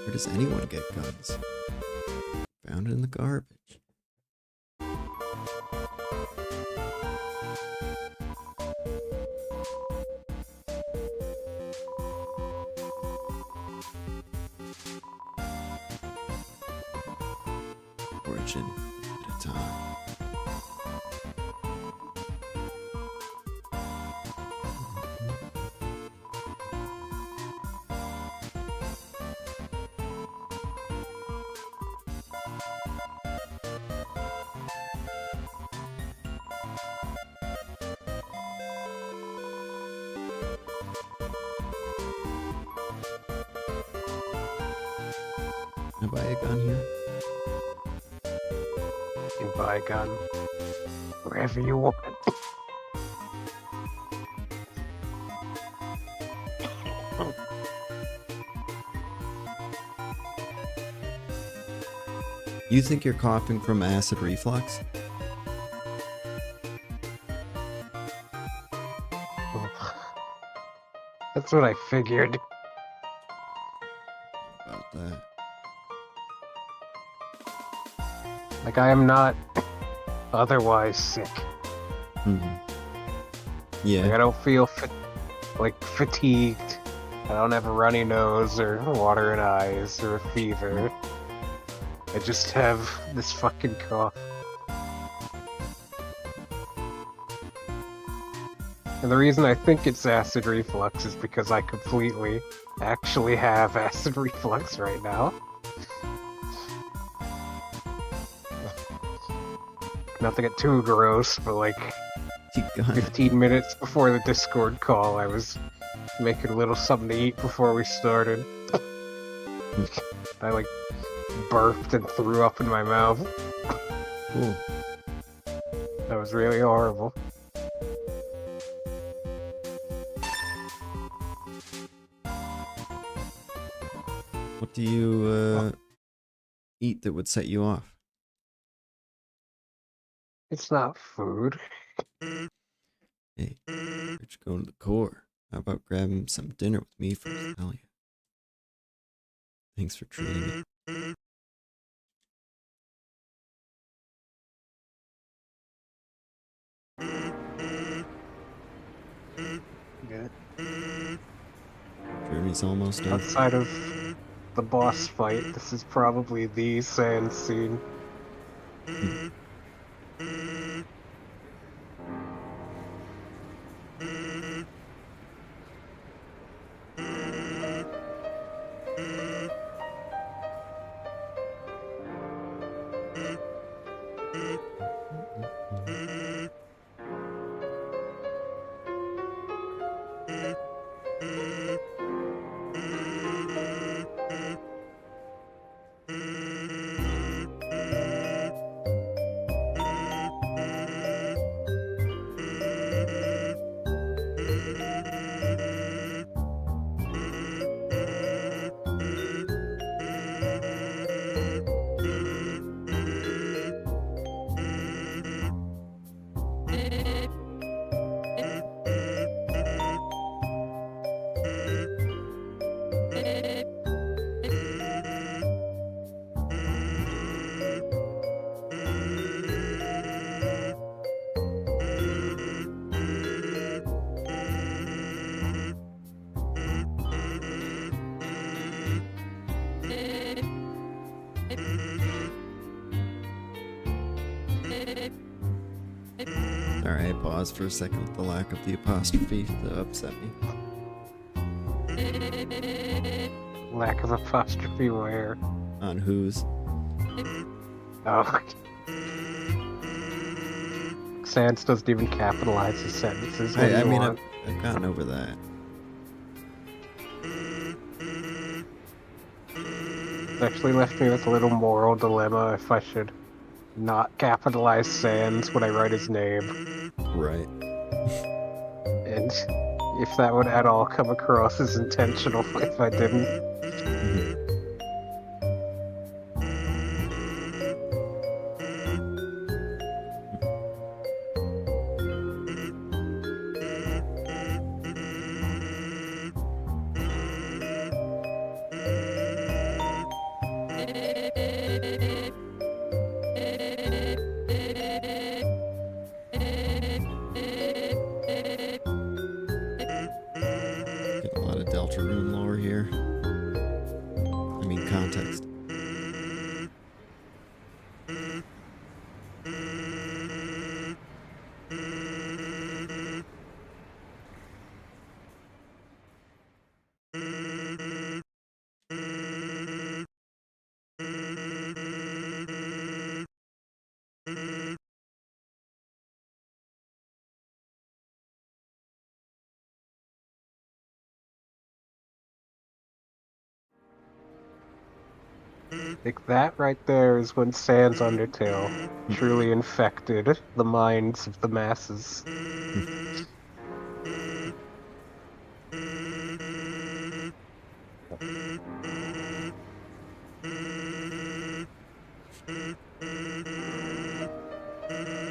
[SPEAKER 1] Where does anyone get guns? Found in the garbage. Origin at a time. Can I buy a gun here?
[SPEAKER 2] You can buy a gun wherever you want.
[SPEAKER 1] You think you're coughing from acid reflux?
[SPEAKER 2] That's what I figured.
[SPEAKER 1] About that.
[SPEAKER 2] Like, I am not otherwise sick.
[SPEAKER 1] Yeah.
[SPEAKER 2] Like, I don't feel fatigued. I don't have a runny nose or watering eyes or a fever. I just have this fucking cough. And the reason I think it's acid reflux is because I completely actually have acid reflux right now. Not to get too gross, but like 15 minutes before the Discord call, I was making a little something to eat before we started. I like burped and threw up in my mouth.
[SPEAKER 1] Ooh.
[SPEAKER 2] That was really horrible.
[SPEAKER 1] What do you eat that would set you off?
[SPEAKER 2] It's not food.
[SPEAKER 1] Hey, Rich, going to the core. How about grabbing some dinner with me first? Hell yeah. Thanks for treating me.
[SPEAKER 2] Good.
[SPEAKER 1] Journey's almost over.
[SPEAKER 2] Outside of the boss fight, this is probably the sand scene.
[SPEAKER 1] Alright, pause for a second with the lack of the apostrophe that upset me.
[SPEAKER 2] Lack of apostrophe where?
[SPEAKER 1] On whose?
[SPEAKER 2] Oh. Sans doesn't even capitalize his sentences.
[SPEAKER 1] I mean, I've gotten over that.
[SPEAKER 2] It's actually left me with a little moral dilemma if I should not capitalize Sans when I write his name.
[SPEAKER 1] Right.
[SPEAKER 2] And if that would at all come across as intentional if I didn't.
[SPEAKER 1] Get a lot of Deltarune lore here. I mean, context.
[SPEAKER 2] Like that right there is when Sans Undertale truly infected the minds of the masses.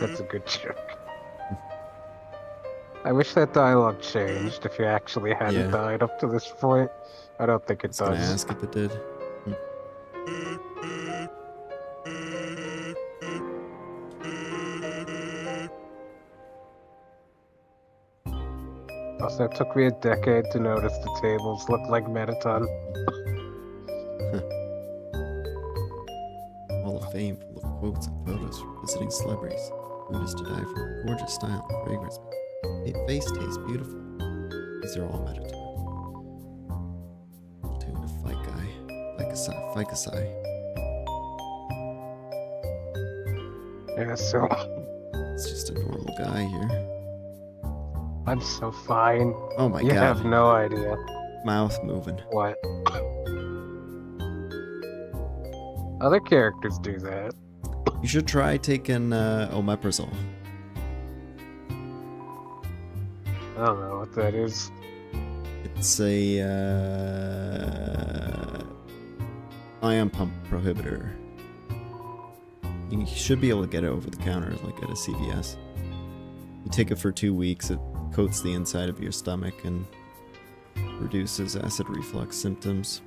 [SPEAKER 2] That's a good joke. I wish that dialogue changed if you actually hadn't died up to this point. I don't think it does.
[SPEAKER 1] I was gonna ask if it did.
[SPEAKER 2] Also, it took me a decade to notice the tables looked like Metaton.
[SPEAKER 1] Hall of Fame full of quotes and photos from visiting celebrities. Food is to die for. Gorgeous style and fragrance. Face tastes beautiful. These are all Metatune. Tune of Ficusai.
[SPEAKER 2] Yeah, so
[SPEAKER 1] It's just a normal guy here.
[SPEAKER 2] I'm so fine.
[SPEAKER 1] Oh my
[SPEAKER 2] You
[SPEAKER 1] god.
[SPEAKER 2] have no idea.
[SPEAKER 1] Mouth moving.
[SPEAKER 2] What? Other characters do that.
[SPEAKER 1] You should try taking omeprazole.
[SPEAKER 2] I don't know what that is.
[SPEAKER 1] It's a ion pump prohibitor. You should be able to get it over the counter, like at a CVS. You take it for 2 weeks. It coats the inside of your stomach and reduces acid reflux symptoms.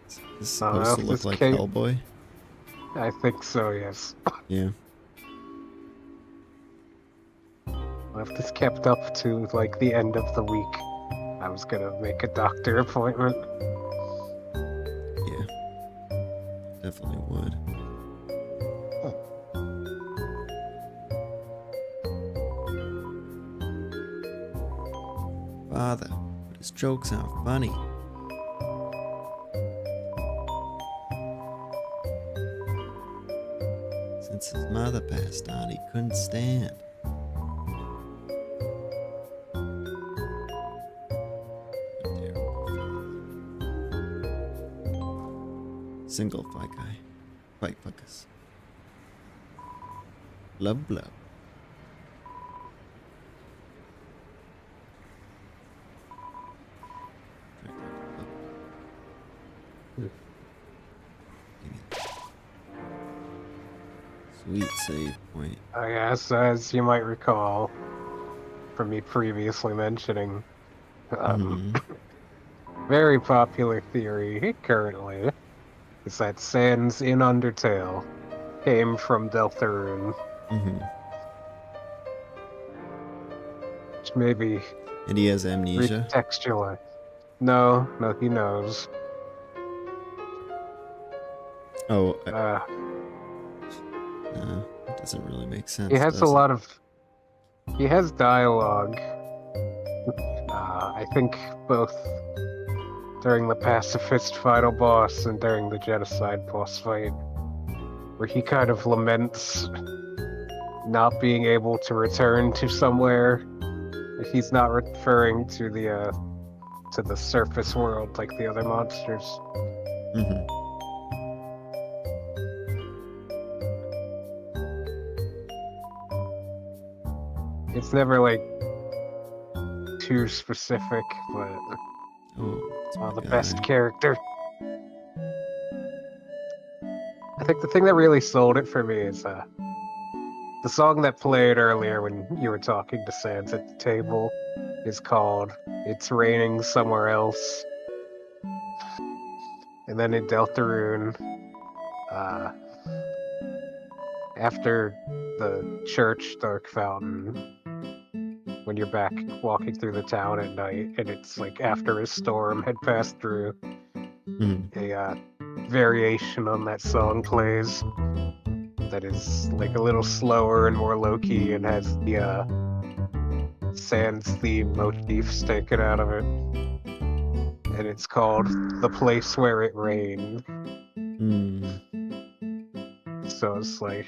[SPEAKER 1] Is this supposed to look like Hellboy?
[SPEAKER 2] I think so, yes.
[SPEAKER 1] Yeah.
[SPEAKER 2] Well, if this kept up to, like, the end of the week, I was gonna make a doctor appointment.
[SPEAKER 1] Yeah. Definitely would. Father, but his jokes aren't funny. Since his mother passed on, he couldn't stand. Single ficus. Love. Sweet save point.
[SPEAKER 2] I guess, as you might recall from me previously mentioning, very popular theory currently is that Sans in Undertale came from Deltarune. Which maybe...
[SPEAKER 1] And he has amnesia?
[SPEAKER 2] Retextualize. No, he knows.
[SPEAKER 1] Oh,
[SPEAKER 2] Uh,
[SPEAKER 1] it doesn't really make sense.
[SPEAKER 2] he has a
[SPEAKER 1] does it?
[SPEAKER 2] lot of... He has dialogue. I think both during the pacifist final boss and during the genocide boss fight, where he kind of laments not being able to return to somewhere. He's not referring to the surface world like the other monsters.
[SPEAKER 1] Mm-hmm.
[SPEAKER 2] It's never like too specific, but
[SPEAKER 1] Oh,
[SPEAKER 2] the best character. I think the thing that really sold it for me is the song that played earlier when you were talking to Sans at the table is called "It's Raining Somewhere Else," and then in Deltarune, after the church Dark Fountain, when you're back walking through the town at night, and it's like after a storm had passed through, a variation on that song plays that is like a little slower and more low-key and has the Sans theme motifs taken out of it. And it's called "The Place Where It Rained." So it's like,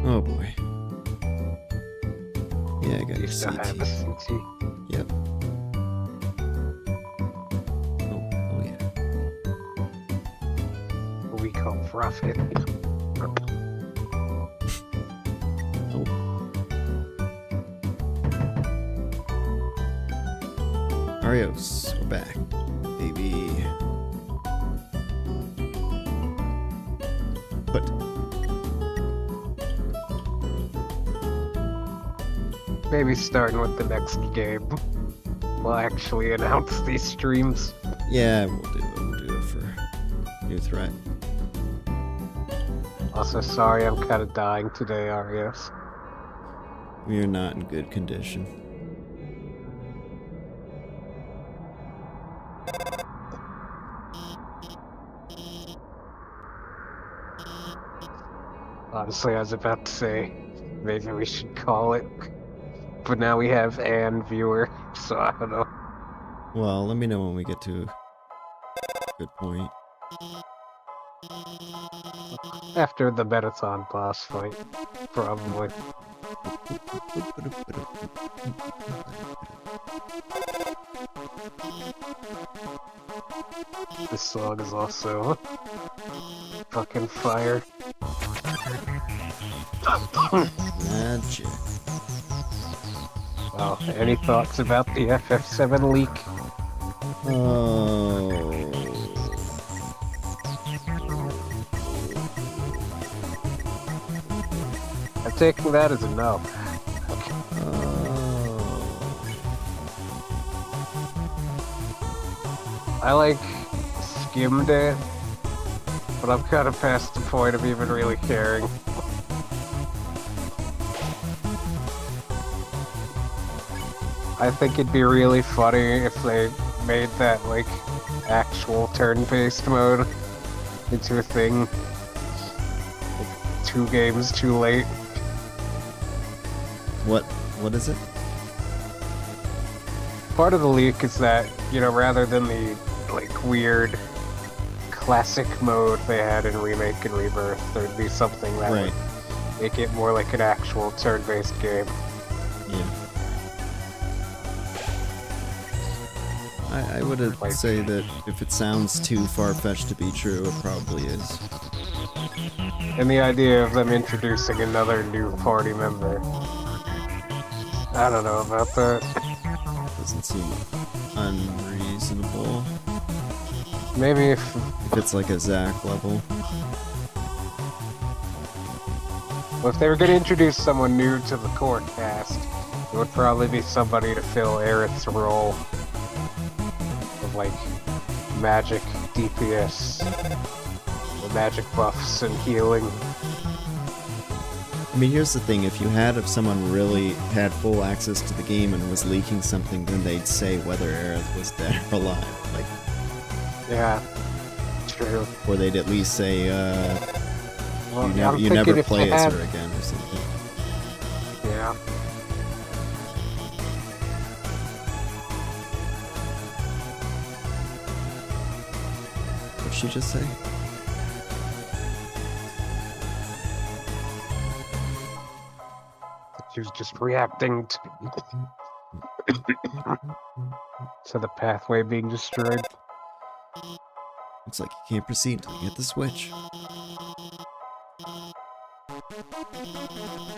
[SPEAKER 1] Oh boy. Yeah, I got your
[SPEAKER 2] still have
[SPEAKER 1] CT.
[SPEAKER 2] a CT.
[SPEAKER 1] Yep. Oh yeah.
[SPEAKER 2] We call profit.
[SPEAKER 1] Oh. Arios, we're back, baby. Put.
[SPEAKER 2] Maybe starting with the next game. We'll actually announce these streams.
[SPEAKER 1] Yeah, we'll do it for new threat.
[SPEAKER 2] Also, sorry I'm kind of dying today, Arios.
[SPEAKER 1] We are not in good condition.
[SPEAKER 2] Honestly, I was about to say, maybe we should call it. But now we have an viewer, so I don't know.
[SPEAKER 1] Well, let me know when we get to a good point.
[SPEAKER 2] After the Metaton boss fight, probably. This song is also fucking fire.
[SPEAKER 1] Magic.
[SPEAKER 2] Well, any thoughts about the FF7 leak?
[SPEAKER 1] Oh.
[SPEAKER 2] I'm taking that as a no. I like skimmed it, but I'm kind of past the point of even really caring. I think it'd be really funny if they made that, like, actual turn-based mode into a thing. Like, 2 games too late.
[SPEAKER 1] What is it?
[SPEAKER 2] Part of the leak is that, you know, rather than the, like, weird classic mode they had in Remake and Rebirth, there'd be something that would make it more like an actual turn-based game.
[SPEAKER 1] Yeah. I would say that if it sounds too far-fetched to be true, it probably is.
[SPEAKER 2] And the idea of them introducing another new party member, I don't know about that.
[SPEAKER 1] Doesn't seem unreasonable.
[SPEAKER 2] Maybe if
[SPEAKER 1] it's like a Zack level.
[SPEAKER 2] Well, if they were going to introduce someone new to the core cast, it would probably be somebody to fill Aerith's role of, like, magic DPS. magic buffs and healing.
[SPEAKER 1] I mean, here's the thing, if someone really had full access to the game and was leaking something, then they'd say whether Aerith was dead or alive. Like,
[SPEAKER 2] yeah, true.
[SPEAKER 1] Or they'd at least say,
[SPEAKER 2] well,
[SPEAKER 1] you never play as her again or something.
[SPEAKER 2] Yeah.
[SPEAKER 1] What did she just say?
[SPEAKER 2] She was just reacting to the pathway being destroyed.
[SPEAKER 1] Looks like you can't proceed until you get the switch.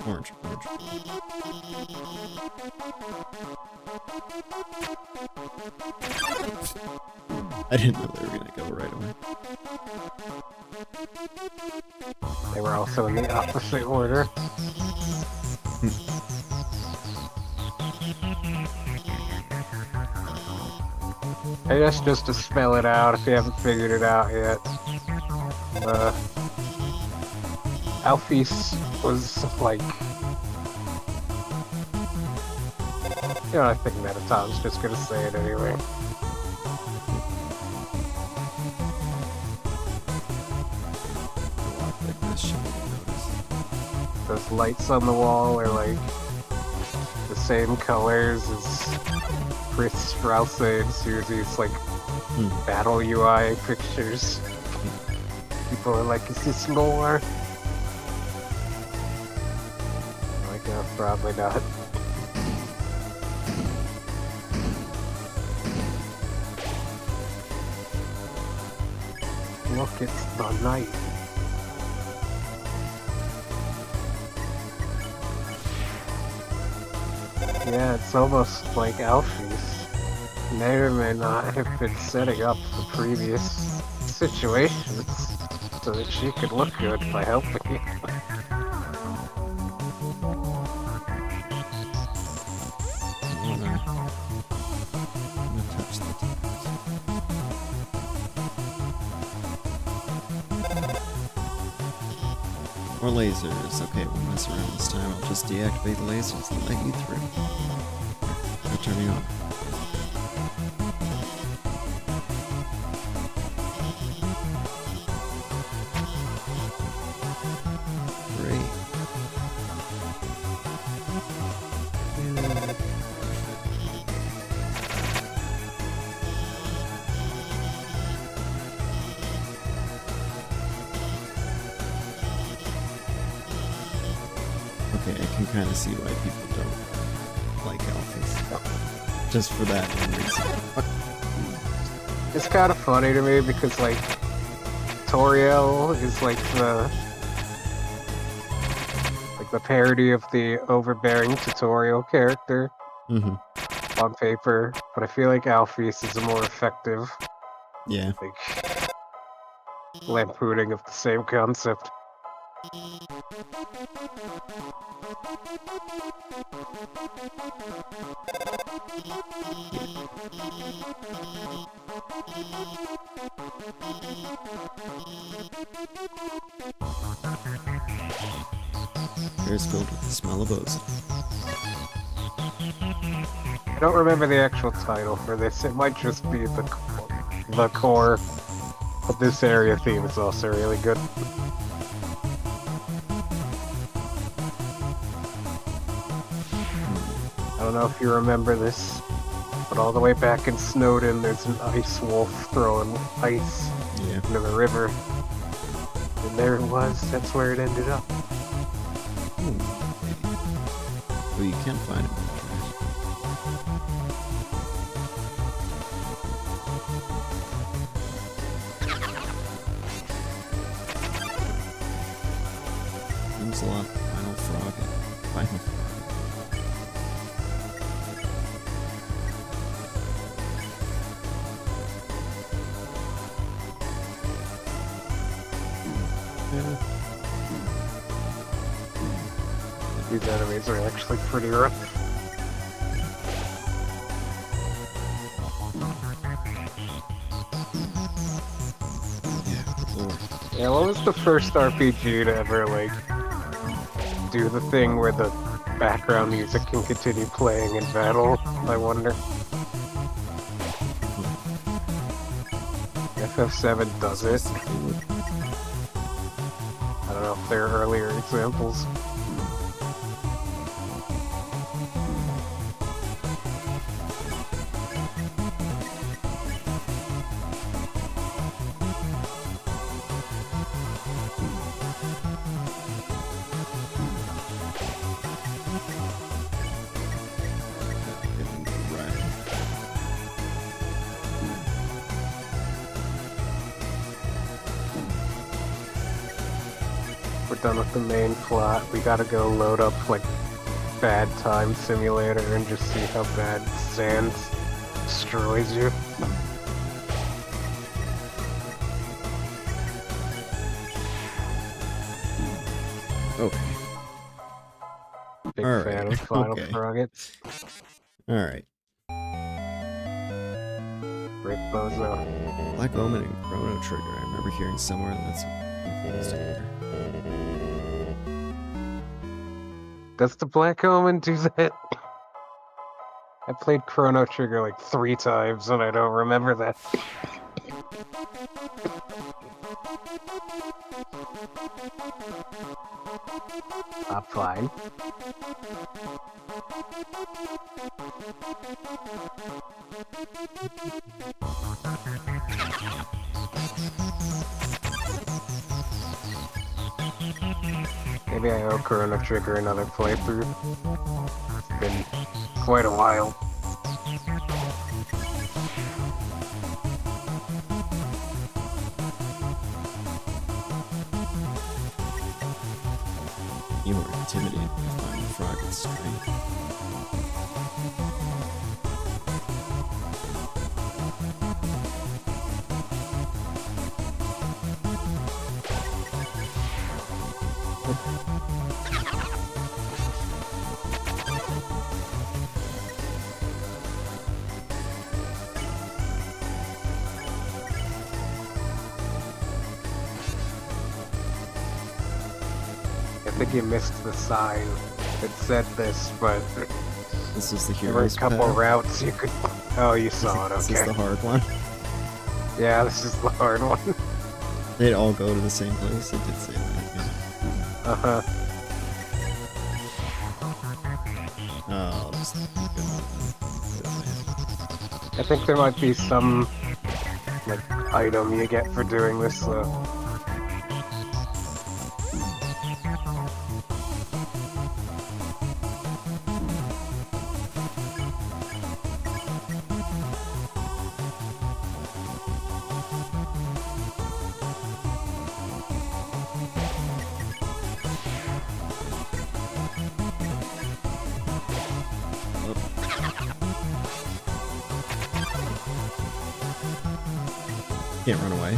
[SPEAKER 1] Orange. I didn't know they were gonna go right away.
[SPEAKER 2] They were also in the opposite order. I guess just to spell it out if you haven't figured it out yet. Alphys was like... You know, I think Metatom's just gonna say it anyway. Those lights on the wall are like the same colors as Chris Strauss and Susie's like battle UI pictures. People are like, is this lore? I'm like, no, probably not. Look, it's the night. Yeah, it's almost like Alphys may or may not have been setting up the previous situations so that she could look good by helping you.
[SPEAKER 1] I'm gonna touch the tiles. More lasers. Okay, we'll mess around this time. I'll just deactivate the lasers and let you through. They're turning on. Great. Okay, I can kind of see why people don't like Alphys. Just for that one reason.
[SPEAKER 2] It's kind of funny to me because, like, Toriel is like the parody of the overbearing tutorial character on paper, but I feel like Alphys is a more effective, like, lampooning of the same concept.
[SPEAKER 1] Air is filled with the smell of ozone.
[SPEAKER 2] I don't remember the actual title for this. It might just be the core, but this area theme is also really good. I don't know if you remember this, but all the way back in Snowden, there's an ice wolf throwing ice into the river. And there it was. That's where it ended up.
[SPEAKER 1] Well, you can find it. Thanks a lot, Final Frog. Final Frog.
[SPEAKER 2] These enemies are actually pretty rough.
[SPEAKER 1] Yeah, Lord.
[SPEAKER 2] Yeah, what was the first RPG to ever, like, do the thing where the background music can continue playing in battle, I wonder? FF7 does it. I don't know if there are earlier examples. We're done with the main plot. We gotta go load up, like, Bad Time Simulator and just see how bad sand destroys you.
[SPEAKER 1] Okay.
[SPEAKER 2] Big
[SPEAKER 1] All
[SPEAKER 2] fan
[SPEAKER 1] right.
[SPEAKER 2] of Final
[SPEAKER 1] Okay.
[SPEAKER 2] Froggets.
[SPEAKER 1] Alright.
[SPEAKER 2] Rick Bozo.
[SPEAKER 1] Black Omen and Chrono Trigger. I remember hearing somewhere that's confused here.
[SPEAKER 2] Does the Black Omen do that? I played Chrono Trigger like 3 times and I don't remember that. I'm fine. Maybe I owe Chrono Trigger another playthrough. It's been quite a while.
[SPEAKER 1] You were intimidated by Final Froggets strength.
[SPEAKER 2] I think you missed the sign that said this, but
[SPEAKER 1] This is the
[SPEAKER 2] there were a
[SPEAKER 1] hero's
[SPEAKER 2] couple
[SPEAKER 1] path.
[SPEAKER 2] routes you could... Oh, you saw it,
[SPEAKER 1] This is
[SPEAKER 2] okay.
[SPEAKER 1] the hard one.
[SPEAKER 2] Yeah, this is the hard one.
[SPEAKER 1] They'd all go to the same place. It did say that. Yeah.
[SPEAKER 2] Uh-huh.
[SPEAKER 1] Oh, I'll just go
[SPEAKER 2] I think there might be some, like, item you get for doing this, though.
[SPEAKER 1] Can't run away.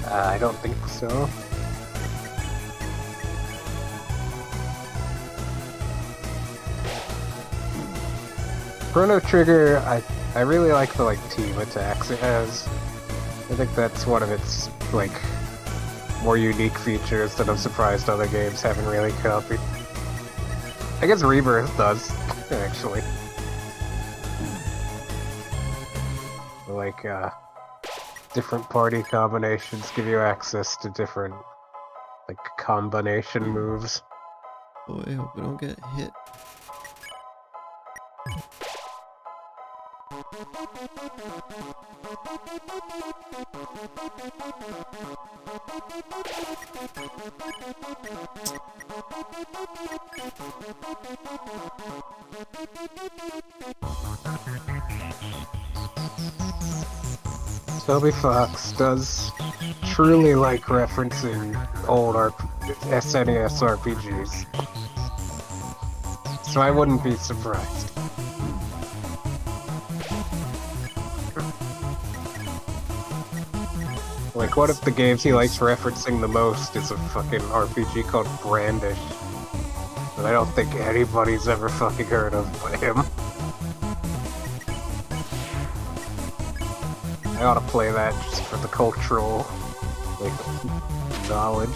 [SPEAKER 2] I don't think so. Chrono Trigger, I really like the, like, team attacks it has. I think that's one of its, like, more unique features that I'm surprised other games haven't really copied. I guess Rebirth does, actually. Like, different party combinations give you access to different, like, combination moves.
[SPEAKER 1] Boy, I hope we don't get hit.
[SPEAKER 2] Toby Fox does truly like referencing old SNES RPGs. So I wouldn't be surprised. Like, what if the games he likes referencing the most is a fucking RPG called Brandish? That I don't think anybody's ever fucking heard of but him. I ought to play that just for the cultural, like, knowledge.
[SPEAKER 1] I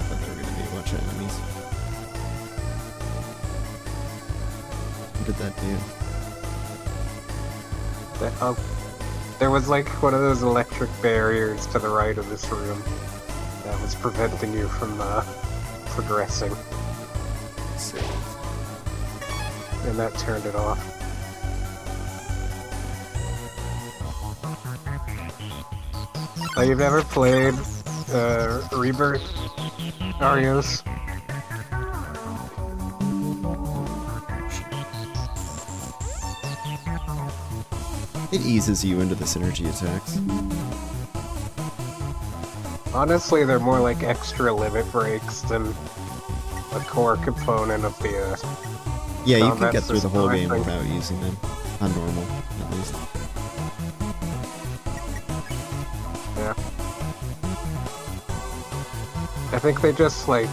[SPEAKER 1] thought there were gonna be a bunch of enemies. What did that do?
[SPEAKER 2] There was like one of those electric barriers to the right of this room that was preventing you from progressing.
[SPEAKER 1] Save.
[SPEAKER 2] And that turned it off. Oh, you've ever played Rebirth, Arios?
[SPEAKER 1] It eases you into the synergy attacks.
[SPEAKER 2] Honestly, they're more like extra limit breaks than a core component of the
[SPEAKER 1] Yeah, you can
[SPEAKER 2] combat
[SPEAKER 1] get through the
[SPEAKER 2] system,
[SPEAKER 1] whole
[SPEAKER 2] I
[SPEAKER 1] game
[SPEAKER 2] think.
[SPEAKER 1] without using them. On normal, at least.
[SPEAKER 2] Yeah. I think they just like...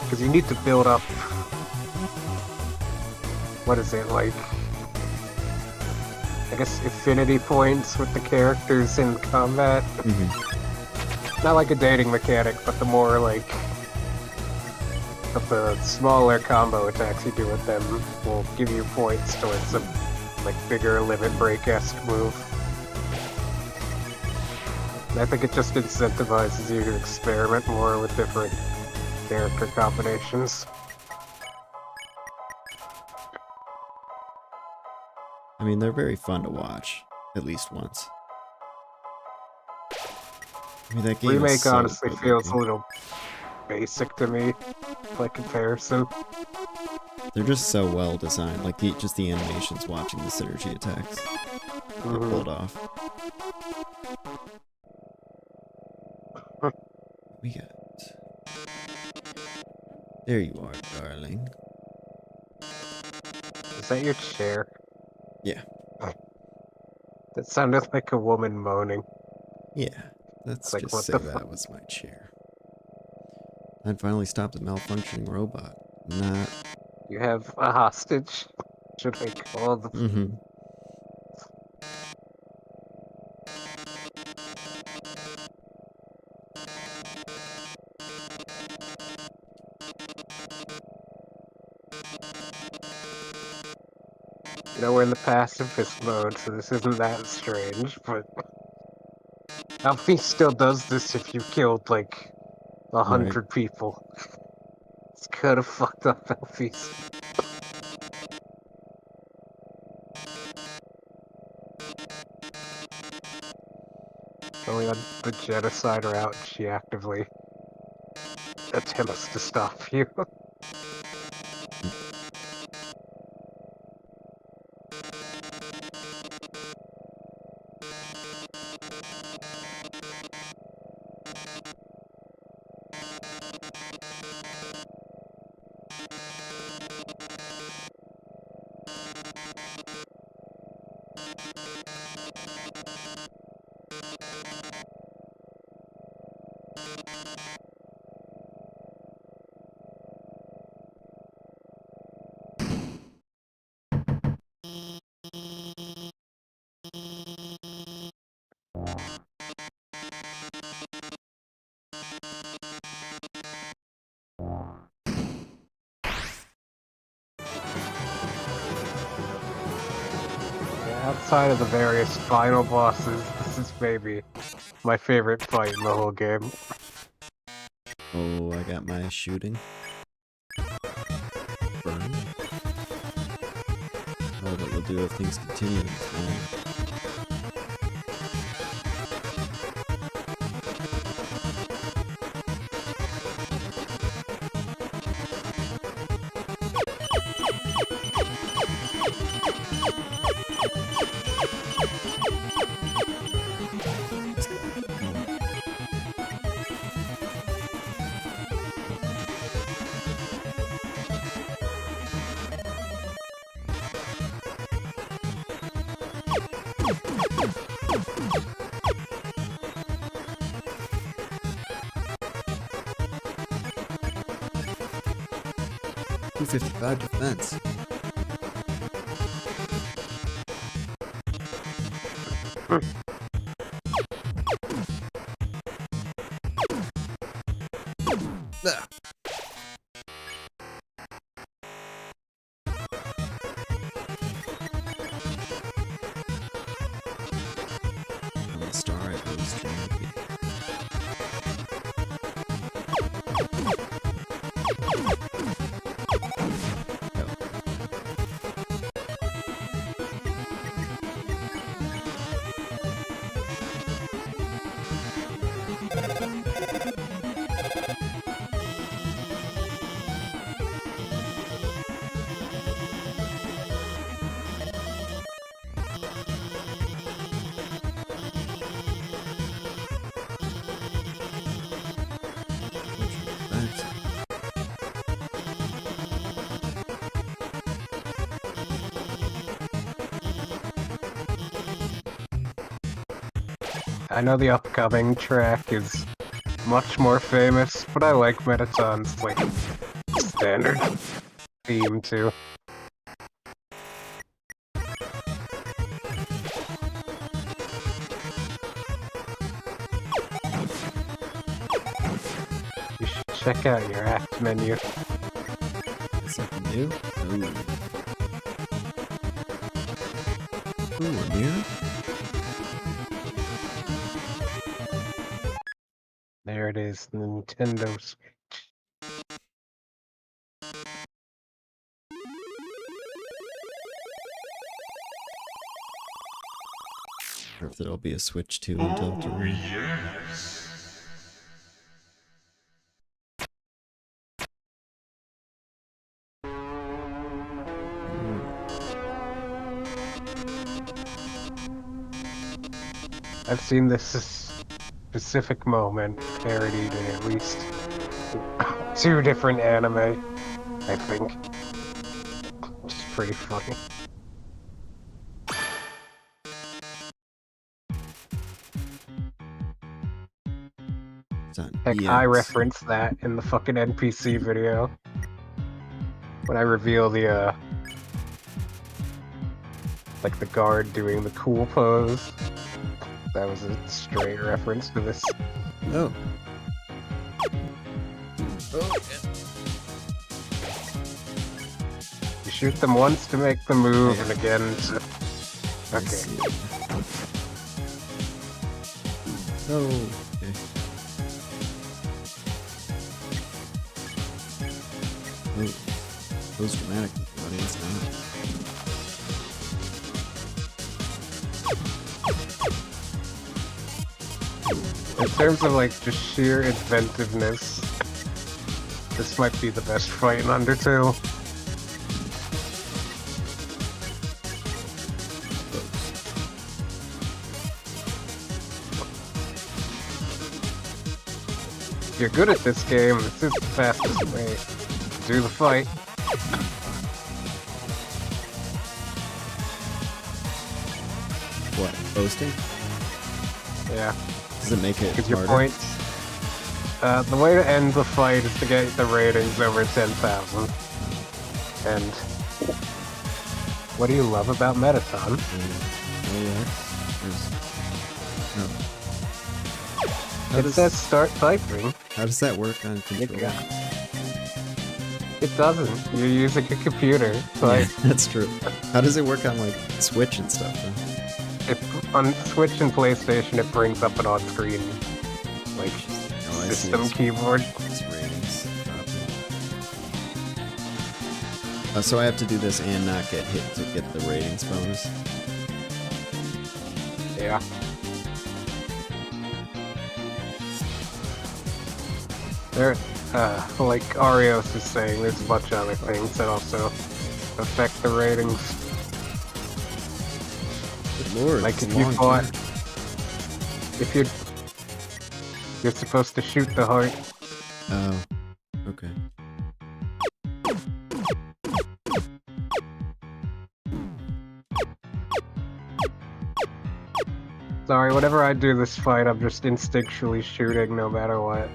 [SPEAKER 2] Because you need to build up... What is it, like... I guess affinity points with the characters in combat.
[SPEAKER 1] Mm-hmm.
[SPEAKER 2] Not like a dating mechanic, but the more like... the smaller combo attacks you do with them will give you points towards some like bigger limit break-esque move. And I think it just incentivizes you to experiment more with different character combinations.
[SPEAKER 1] I mean, they're very fun to watch, at least once. I mean, that game is
[SPEAKER 2] Remake
[SPEAKER 1] so
[SPEAKER 2] honestly
[SPEAKER 1] good
[SPEAKER 2] feels a
[SPEAKER 1] looking.
[SPEAKER 2] little basic to me by comparison.
[SPEAKER 1] They're just so well designed. Like, just the animations watching the synergy attacks. They're pulled off. We got... There you are, darling.
[SPEAKER 2] Is that your chair?
[SPEAKER 1] Yeah.
[SPEAKER 2] That sounded like a woman moaning.
[SPEAKER 1] Yeah. Let's
[SPEAKER 2] Like,
[SPEAKER 1] just
[SPEAKER 2] what
[SPEAKER 1] say
[SPEAKER 2] the
[SPEAKER 1] that was my chair. I'd finally stopped the malfunctioning robot. Not...
[SPEAKER 2] You have a hostage? Should I call the...
[SPEAKER 1] Mm-hmm.
[SPEAKER 2] You know, we're in the pacifist mode, so this isn't that strange, but... Alfie still does this if you killed, like, 100 people. It's kind of fucked up, Alfie's. Only on the genocide route, she actively attempts to stop you. Outside of the various final bosses, this is maybe my favorite fight in the whole game.
[SPEAKER 1] Oh, I got my shooting. Burn. Oh, what we'll do if things continue. 255 defense. Ah. I'm a star I always dreamed to be.
[SPEAKER 2] I know the upcoming track is much more famous, but I like Mettaton's, like, standard theme, too. You should check out your act menu.
[SPEAKER 1] Is that new? Ooh. Ooh, a mirror?
[SPEAKER 2] There it is, Nintendo Switch.
[SPEAKER 1] Or if there'll be a Switch 2 until tomorrow.
[SPEAKER 3] Yes.
[SPEAKER 2] I've seen this specific moment parodied in at least 2 different anime, I think. Which is pretty funny. Heck, I referenced that in the fucking NPC video. When I reveal the, like the guard doing the cool pose. That was a straight reference to this.
[SPEAKER 1] Oh. Oh, yeah.
[SPEAKER 2] You shoot them once to make the move, and again to... Okay.
[SPEAKER 1] Oh, okay. Oh, that was dramatic with the audience now.
[SPEAKER 2] In terms of like just sheer inventiveness, this might be the best fight in Undertale. If you're good at this game, this is the fastest way to do the fight.
[SPEAKER 1] What? Boasting?
[SPEAKER 2] Yeah.
[SPEAKER 1] Does it make it
[SPEAKER 2] Because your
[SPEAKER 1] harder?
[SPEAKER 2] points. The way to end the fight is to get the ratings over 10,000. And what do you love about Mettaton? It says start typing.
[SPEAKER 1] How does that work on control?
[SPEAKER 2] It doesn't. You're using a computer. Like,
[SPEAKER 1] Yeah, that's true. How does it work on like Switch and stuff though?
[SPEAKER 2] on Switch and PlayStation, it brings up an on-screen like system keyboard.
[SPEAKER 1] It's ratings dropping. So I have to do this and not get hit to get the ratings bonus.
[SPEAKER 2] Yeah. There, like Arios is saying, there's a bunch of other things that also affect the ratings.
[SPEAKER 1] Good lord.
[SPEAKER 2] Like if you fought, if you're supposed to shoot the heart.
[SPEAKER 1] Oh, okay.
[SPEAKER 2] Sorry, whenever I do this fight, I'm just instinctually shooting no matter what.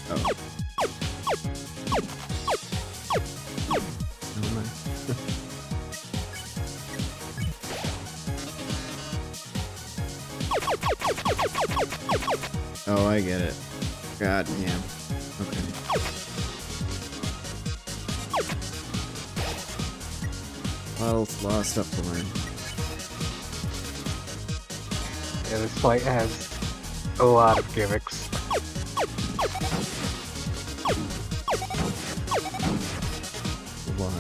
[SPEAKER 1] Oh. Never mind. Oh, I get it. God damn. Okay. Lot of stuff to learn.
[SPEAKER 2] Yeah, this fight has a lot of gimmicks.
[SPEAKER 1] A lot.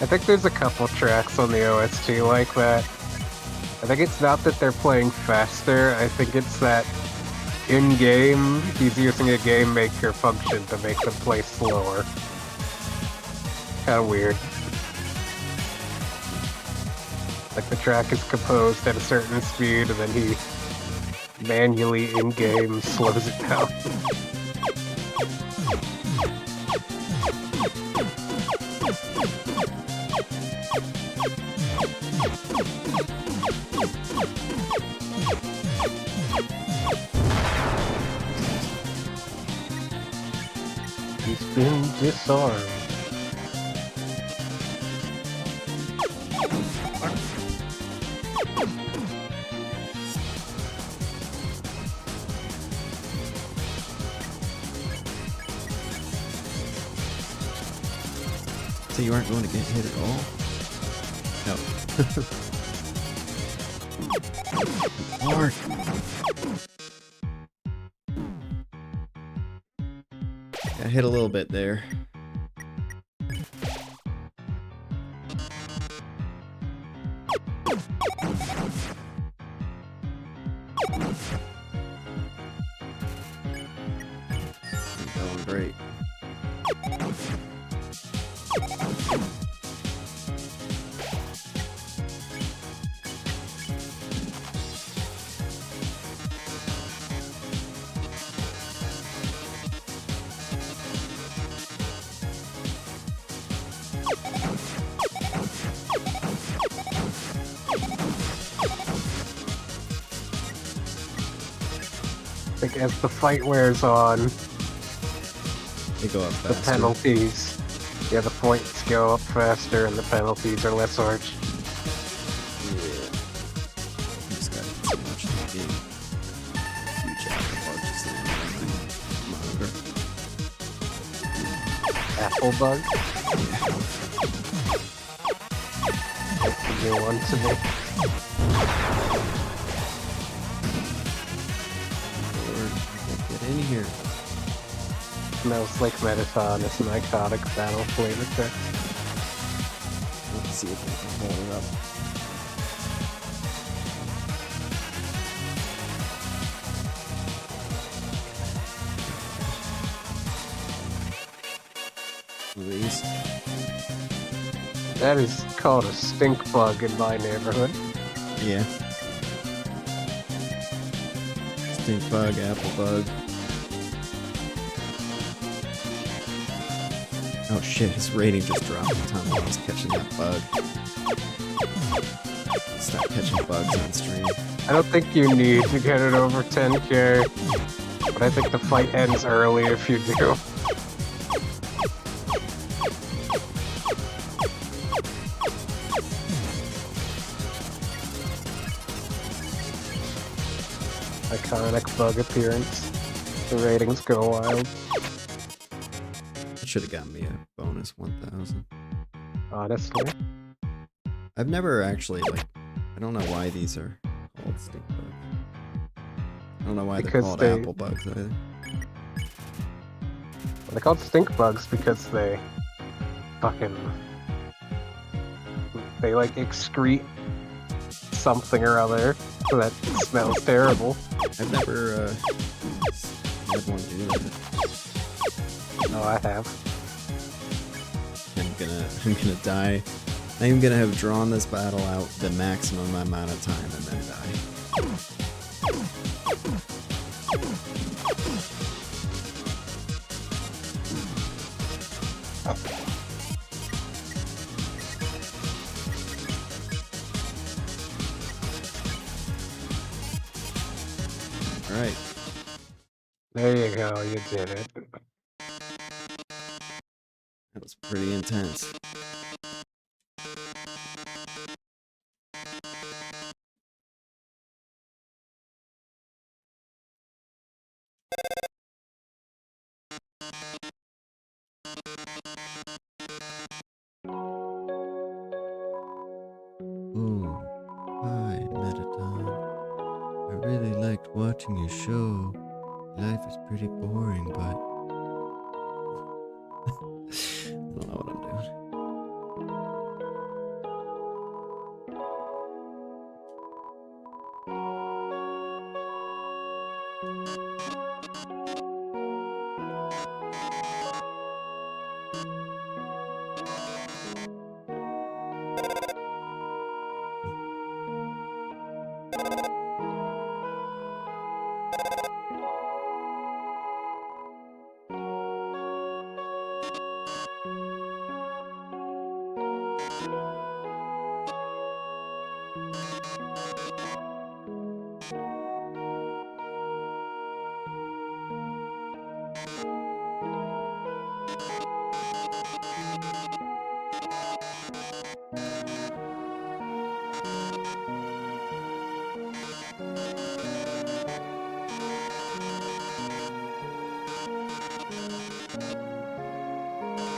[SPEAKER 2] I think there's a couple tracks on the OST like that. I think it's not that they're playing faster, I think it's that in-game, he's using a game maker function to make them play slower. Kinda weird. Like the track is composed at a certain speed and then he manually in-game slows it down. He's been disarmed.
[SPEAKER 1] So you aren't going to get hit at all? No. Hard. Got hit a little bit there. Going great.
[SPEAKER 2] Like as the fight wears on,
[SPEAKER 1] They go up
[SPEAKER 2] the
[SPEAKER 1] faster.
[SPEAKER 2] penalties, yeah, the points go up faster and the penalties are less harsh.
[SPEAKER 1] Yeah. You just got so much in the game. Huge just monitor.
[SPEAKER 2] Apple bug?
[SPEAKER 1] Yeah.
[SPEAKER 2] That's a new one to me.
[SPEAKER 1] Lord, I can't get in here.
[SPEAKER 2] Smells like Metaton is an iconic battle flavor text.
[SPEAKER 1] Let's see if I can hold it up. Release.
[SPEAKER 2] That is called a stink bug in my neighborhood.
[SPEAKER 1] Yeah. Stink bug, apple bug. Oh shit, his rating just dropped the time I was catching that bug. Stop catching bugs on stream.
[SPEAKER 2] I don't think you need to get it over 10k, but I think the fight ends early if you do. Iconic bug appearance. The ratings go wild.
[SPEAKER 1] It should have gotten me a bonus 1,000.
[SPEAKER 2] Honestly.
[SPEAKER 1] I've never actually, like, I don't know why these are called stink bugs. I don't know why
[SPEAKER 2] Because
[SPEAKER 1] they're called
[SPEAKER 2] they-
[SPEAKER 1] apple bugs either.
[SPEAKER 2] They're called stink bugs because they fucking... They like excrete something or other that smells terrible.
[SPEAKER 1] I've never, had one do that.
[SPEAKER 2] No, I have.
[SPEAKER 1] I'm gonna die. I'm gonna have drawn this battle out the maximum amount of time and then die.
[SPEAKER 2] There you go, you did it.
[SPEAKER 1] That was pretty intense. Oh, hi, Metaton. I really liked watching your show. Life is pretty boring, but I don't know what I'm doing.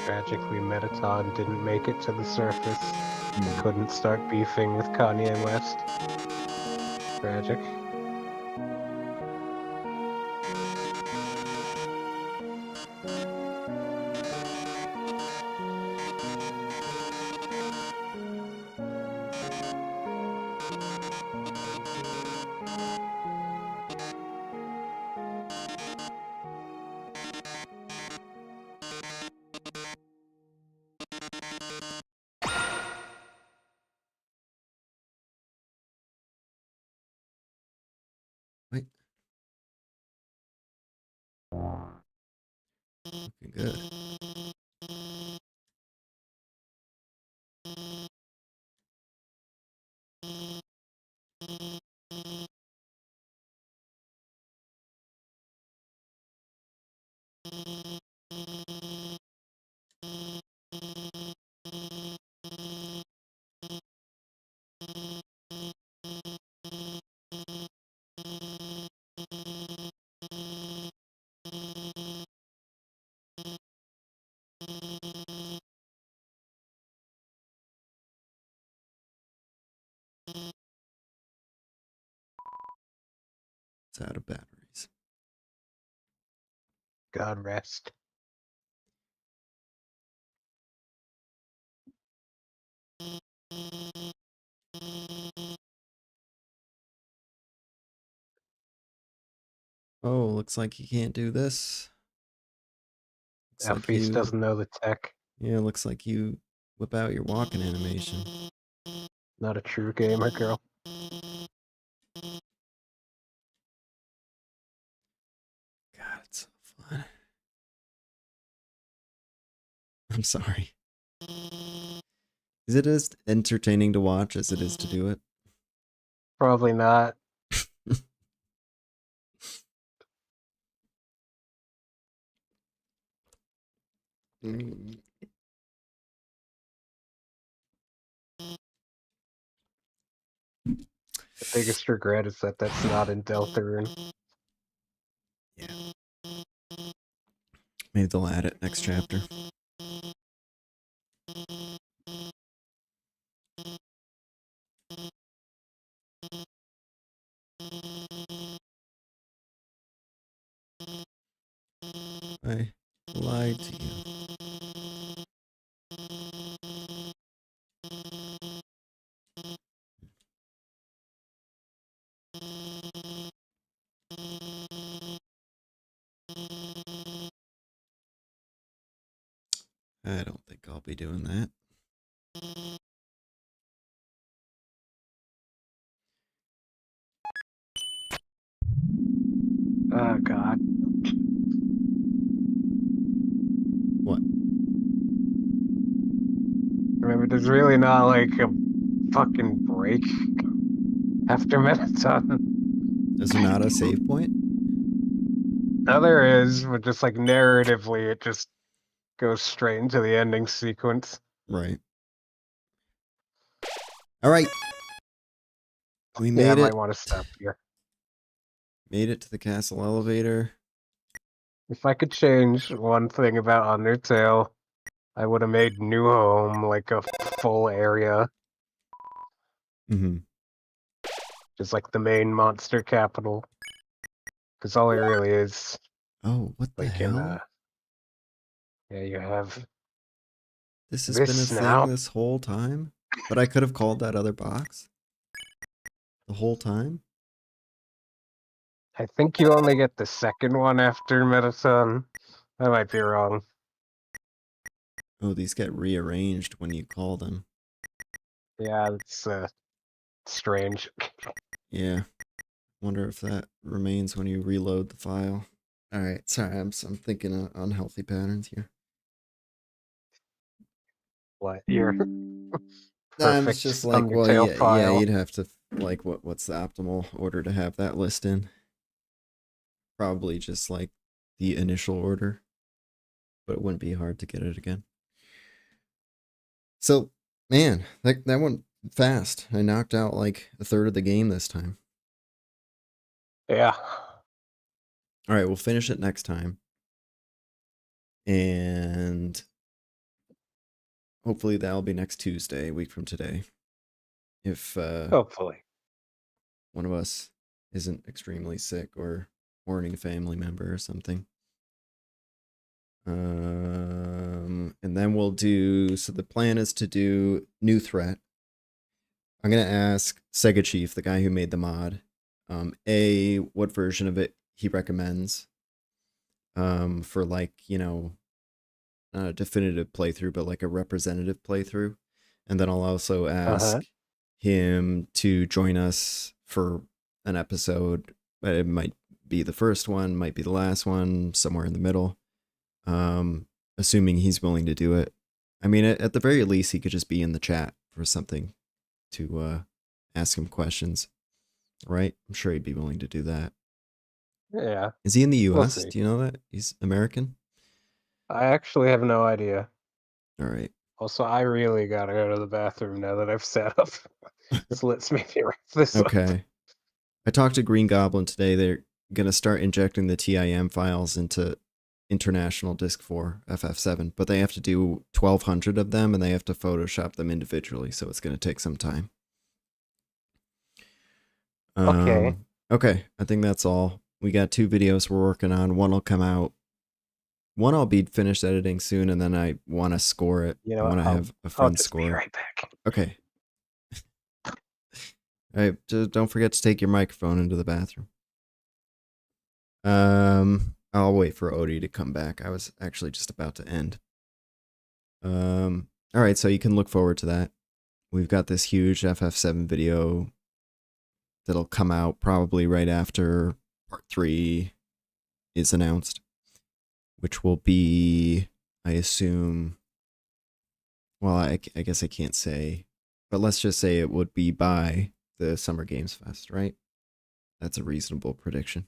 [SPEAKER 2] Tragically, Metaton didn't make it to the surface. Couldn't start beefing with Kanye West. Tragic.
[SPEAKER 1] Wait. Looking good. It's out of batteries.
[SPEAKER 2] God rest.
[SPEAKER 1] Oh, looks like you can't do this. Looks like
[SPEAKER 2] Elfise doesn't know the tech.
[SPEAKER 1] Yeah, looks like you whip out your walking animation.
[SPEAKER 2] Not a true gamer, girl.
[SPEAKER 1] God, it's so fun. I'm sorry. Is it as entertaining to watch as it is to do it?
[SPEAKER 2] Probably not.
[SPEAKER 1] Mm.
[SPEAKER 2] The biggest regret is that that's not in Deltarune.
[SPEAKER 1] Yeah. Maybe they'll add it next chapter. I lied to you. I don't think I'll be doing that.
[SPEAKER 2] Oh, God.
[SPEAKER 1] What?
[SPEAKER 2] Remember, there's really not, like, a fucking break after Metaton.
[SPEAKER 1] Is there not a save point?
[SPEAKER 2] Now there is, but just like narratively, it just goes straight into the ending sequence.
[SPEAKER 1] Right. All right. We
[SPEAKER 2] Yeah, I
[SPEAKER 1] made
[SPEAKER 2] might
[SPEAKER 1] it.
[SPEAKER 2] want to stop here.
[SPEAKER 1] Made it to the castle elevator.
[SPEAKER 2] If I could change one thing about Undertale, I would have made New Home like a full area,
[SPEAKER 1] Mm-hmm.
[SPEAKER 2] just like the main monster capital. Because all it really is,
[SPEAKER 1] Oh, what the
[SPEAKER 2] like
[SPEAKER 1] hell?
[SPEAKER 2] yeah, you have
[SPEAKER 1] This has been a
[SPEAKER 2] this
[SPEAKER 1] thing
[SPEAKER 2] now.
[SPEAKER 1] this whole time? But I could have called that other box the whole time?
[SPEAKER 2] I think you only get the second one after Metaton. I might be wrong.
[SPEAKER 1] Oh, these get rearranged when you call them.
[SPEAKER 2] Yeah, it's strange.
[SPEAKER 1] Yeah. Wonder if that remains when you reload the file. Alright, sorry, I'm thinking of unhealthy patterns here.
[SPEAKER 2] What your
[SPEAKER 1] I was just
[SPEAKER 2] perfect
[SPEAKER 1] like, well,
[SPEAKER 2] Undertale
[SPEAKER 1] yeah,
[SPEAKER 2] file?
[SPEAKER 1] you'd have to, like, what's the optimal order to have that list in? Probably just, like, the initial order. But it wouldn't be hard to get it again. So, man, that went fast. I knocked out, like, a third of the game this time.
[SPEAKER 2] Yeah.
[SPEAKER 1] Alright, we'll finish it next time. And hopefully that'll be next Tuesday, a week from today. If
[SPEAKER 2] Hopefully.
[SPEAKER 1] one of us isn't extremely sick or mourning a family member or something. And then we'll do, so the plan is to do New Threat. I'm going to ask Sega Chief, the guy who made the mod, what version of it he recommends for, like, you know, not a definitive playthrough, but like a representative playthrough. And then I'll also
[SPEAKER 2] Uh-huh.
[SPEAKER 1] ask him to join us for an episode. It might be the first one, might be the last one, somewhere in the middle. Assuming he's willing to do it. I mean, at the very least, he could just be in the chat for something to ask him questions, right? I'm sure he'd be willing to do that.
[SPEAKER 2] Yeah.
[SPEAKER 1] Is he in the
[SPEAKER 2] We'll
[SPEAKER 1] U.S.?
[SPEAKER 2] see.
[SPEAKER 1] Do you know that? He's American?
[SPEAKER 2] I actually have no idea.
[SPEAKER 1] All right.
[SPEAKER 2] Also, I really gotta go to the bathroom now that I've sat up. So let's maybe wrap this up.
[SPEAKER 1] Okay. I talked to Green Goblin today. They're going to start injecting the TIM files into International Disk 4 FF7, but they have to do 1,200 of them and they have to Photoshop them individually, so it's going to take some time.
[SPEAKER 2] Okay.
[SPEAKER 1] Okay, I think that's all. We got 2 videos we're working on. One will come out. One I'll be finished editing soon, and then I want to score it.
[SPEAKER 2] You
[SPEAKER 1] I
[SPEAKER 2] know what?
[SPEAKER 1] want to have a
[SPEAKER 2] I'll
[SPEAKER 1] friend
[SPEAKER 2] just
[SPEAKER 1] score
[SPEAKER 2] be
[SPEAKER 1] it.
[SPEAKER 2] right back.
[SPEAKER 1] Okay. All right, just don't forget to take your microphone into the bathroom. I'll wait for Odie to come back. I was actually just about to end. All right, so you can look forward to that. We've got this huge FF7 video that'll come out probably right after part 3 is announced, which will be, I assume, well, I guess I can't say, but let's just say it would be by the Summer Games Fest, right? That's a reasonable prediction.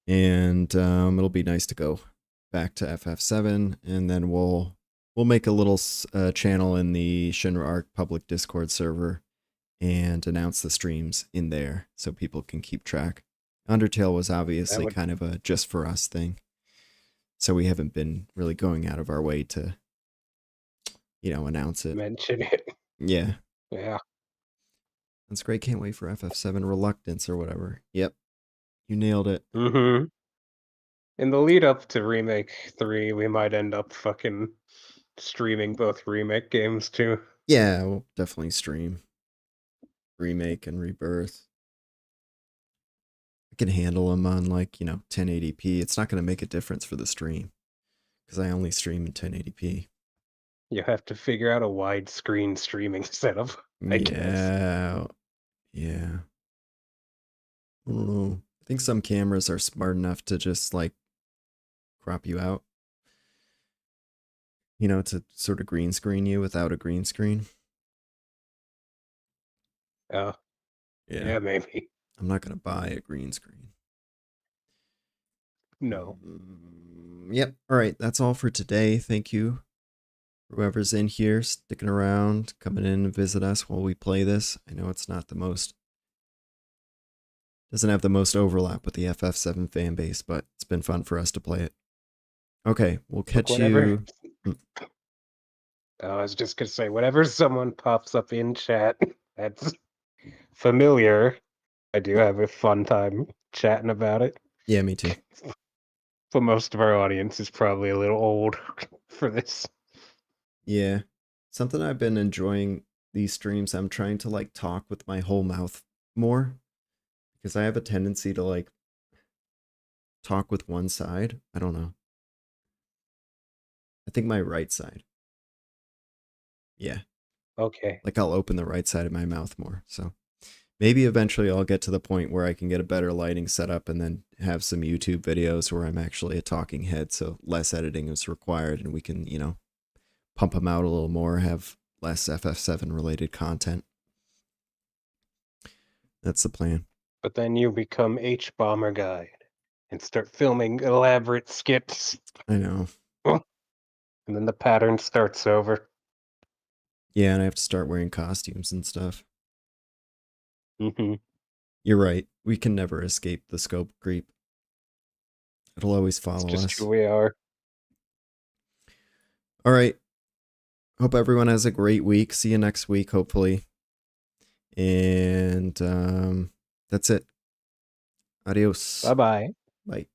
[SPEAKER 1] And it'll be nice to go back to FF7, and then we'll make a little channel in the Shinra Arc public Discord server and announce the streams in there so people can keep track. Undertale was obviously kind of a just for us thing, so we haven't been really going out of our way to, you know, announce it.
[SPEAKER 2] Mention it.
[SPEAKER 1] Yeah.
[SPEAKER 2] Yeah.
[SPEAKER 1] That's great. Can't wait for FF7 Reluctance or whatever. Yep. You nailed it.
[SPEAKER 2] Mm-hmm. In the lead up to Remake 3, we might end up fucking streaming both remake games too.
[SPEAKER 1] Yeah, we'll definitely stream Remake and Rebirth. I can handle them on, like, you know, 1080p. It's not going to make a difference for the stream because I only stream in 1080p.
[SPEAKER 2] You have to figure out a widescreen streaming setup, I guess.
[SPEAKER 1] Yeah. Yeah. I don't know. I think some cameras are smart enough to just, like, crop you out. You know, to sort of green screen you without a green screen.
[SPEAKER 2] Oh, yeah, maybe.
[SPEAKER 1] I'm not gonna buy a green screen.
[SPEAKER 2] No.
[SPEAKER 1] Yep. All right. That's all for today. Thank you, whoever's in here, sticking around, coming in to visit us while we play this. I know it's not the most, doesn't have the most overlap with the FF7 fan base, but it's been fun for us to play it. Okay, we'll catch you.
[SPEAKER 2] I was just gonna say, whenever someone pops up in chat that's familiar, I do have a fun time chatting about it.
[SPEAKER 1] Yeah, me too.
[SPEAKER 2] But most of our audience is probably a little old for this.
[SPEAKER 1] Yeah. Something I've been enjoying these streams, I'm trying to like talk with my whole mouth more because I have a tendency to like talk with one side. I don't know. I think my right side. Yeah.
[SPEAKER 2] Okay.
[SPEAKER 1] Like I'll open the right side of my mouth more. So maybe eventually I'll get to the point where I can get a better lighting setup and then have some YouTube videos where I'm actually a talking head. So less editing is required and we can, pump them out a little more, have less FF7 related content. That's the plan.
[SPEAKER 2] But then you become H Bomber Guide and start filming elaborate skits.
[SPEAKER 1] I know.
[SPEAKER 2] And then the pattern starts over.
[SPEAKER 1] Yeah, and I have to start wearing costumes and stuff.
[SPEAKER 2] Mm-hmm.
[SPEAKER 1] You're right. We can never escape the scope creep. It'll always follow
[SPEAKER 2] It's just
[SPEAKER 1] us.
[SPEAKER 2] who we are.
[SPEAKER 1] All right. Hope everyone has a great week. See you next week, hopefully. And that's it. Adios.
[SPEAKER 2] Bye-bye.
[SPEAKER 1] Bye.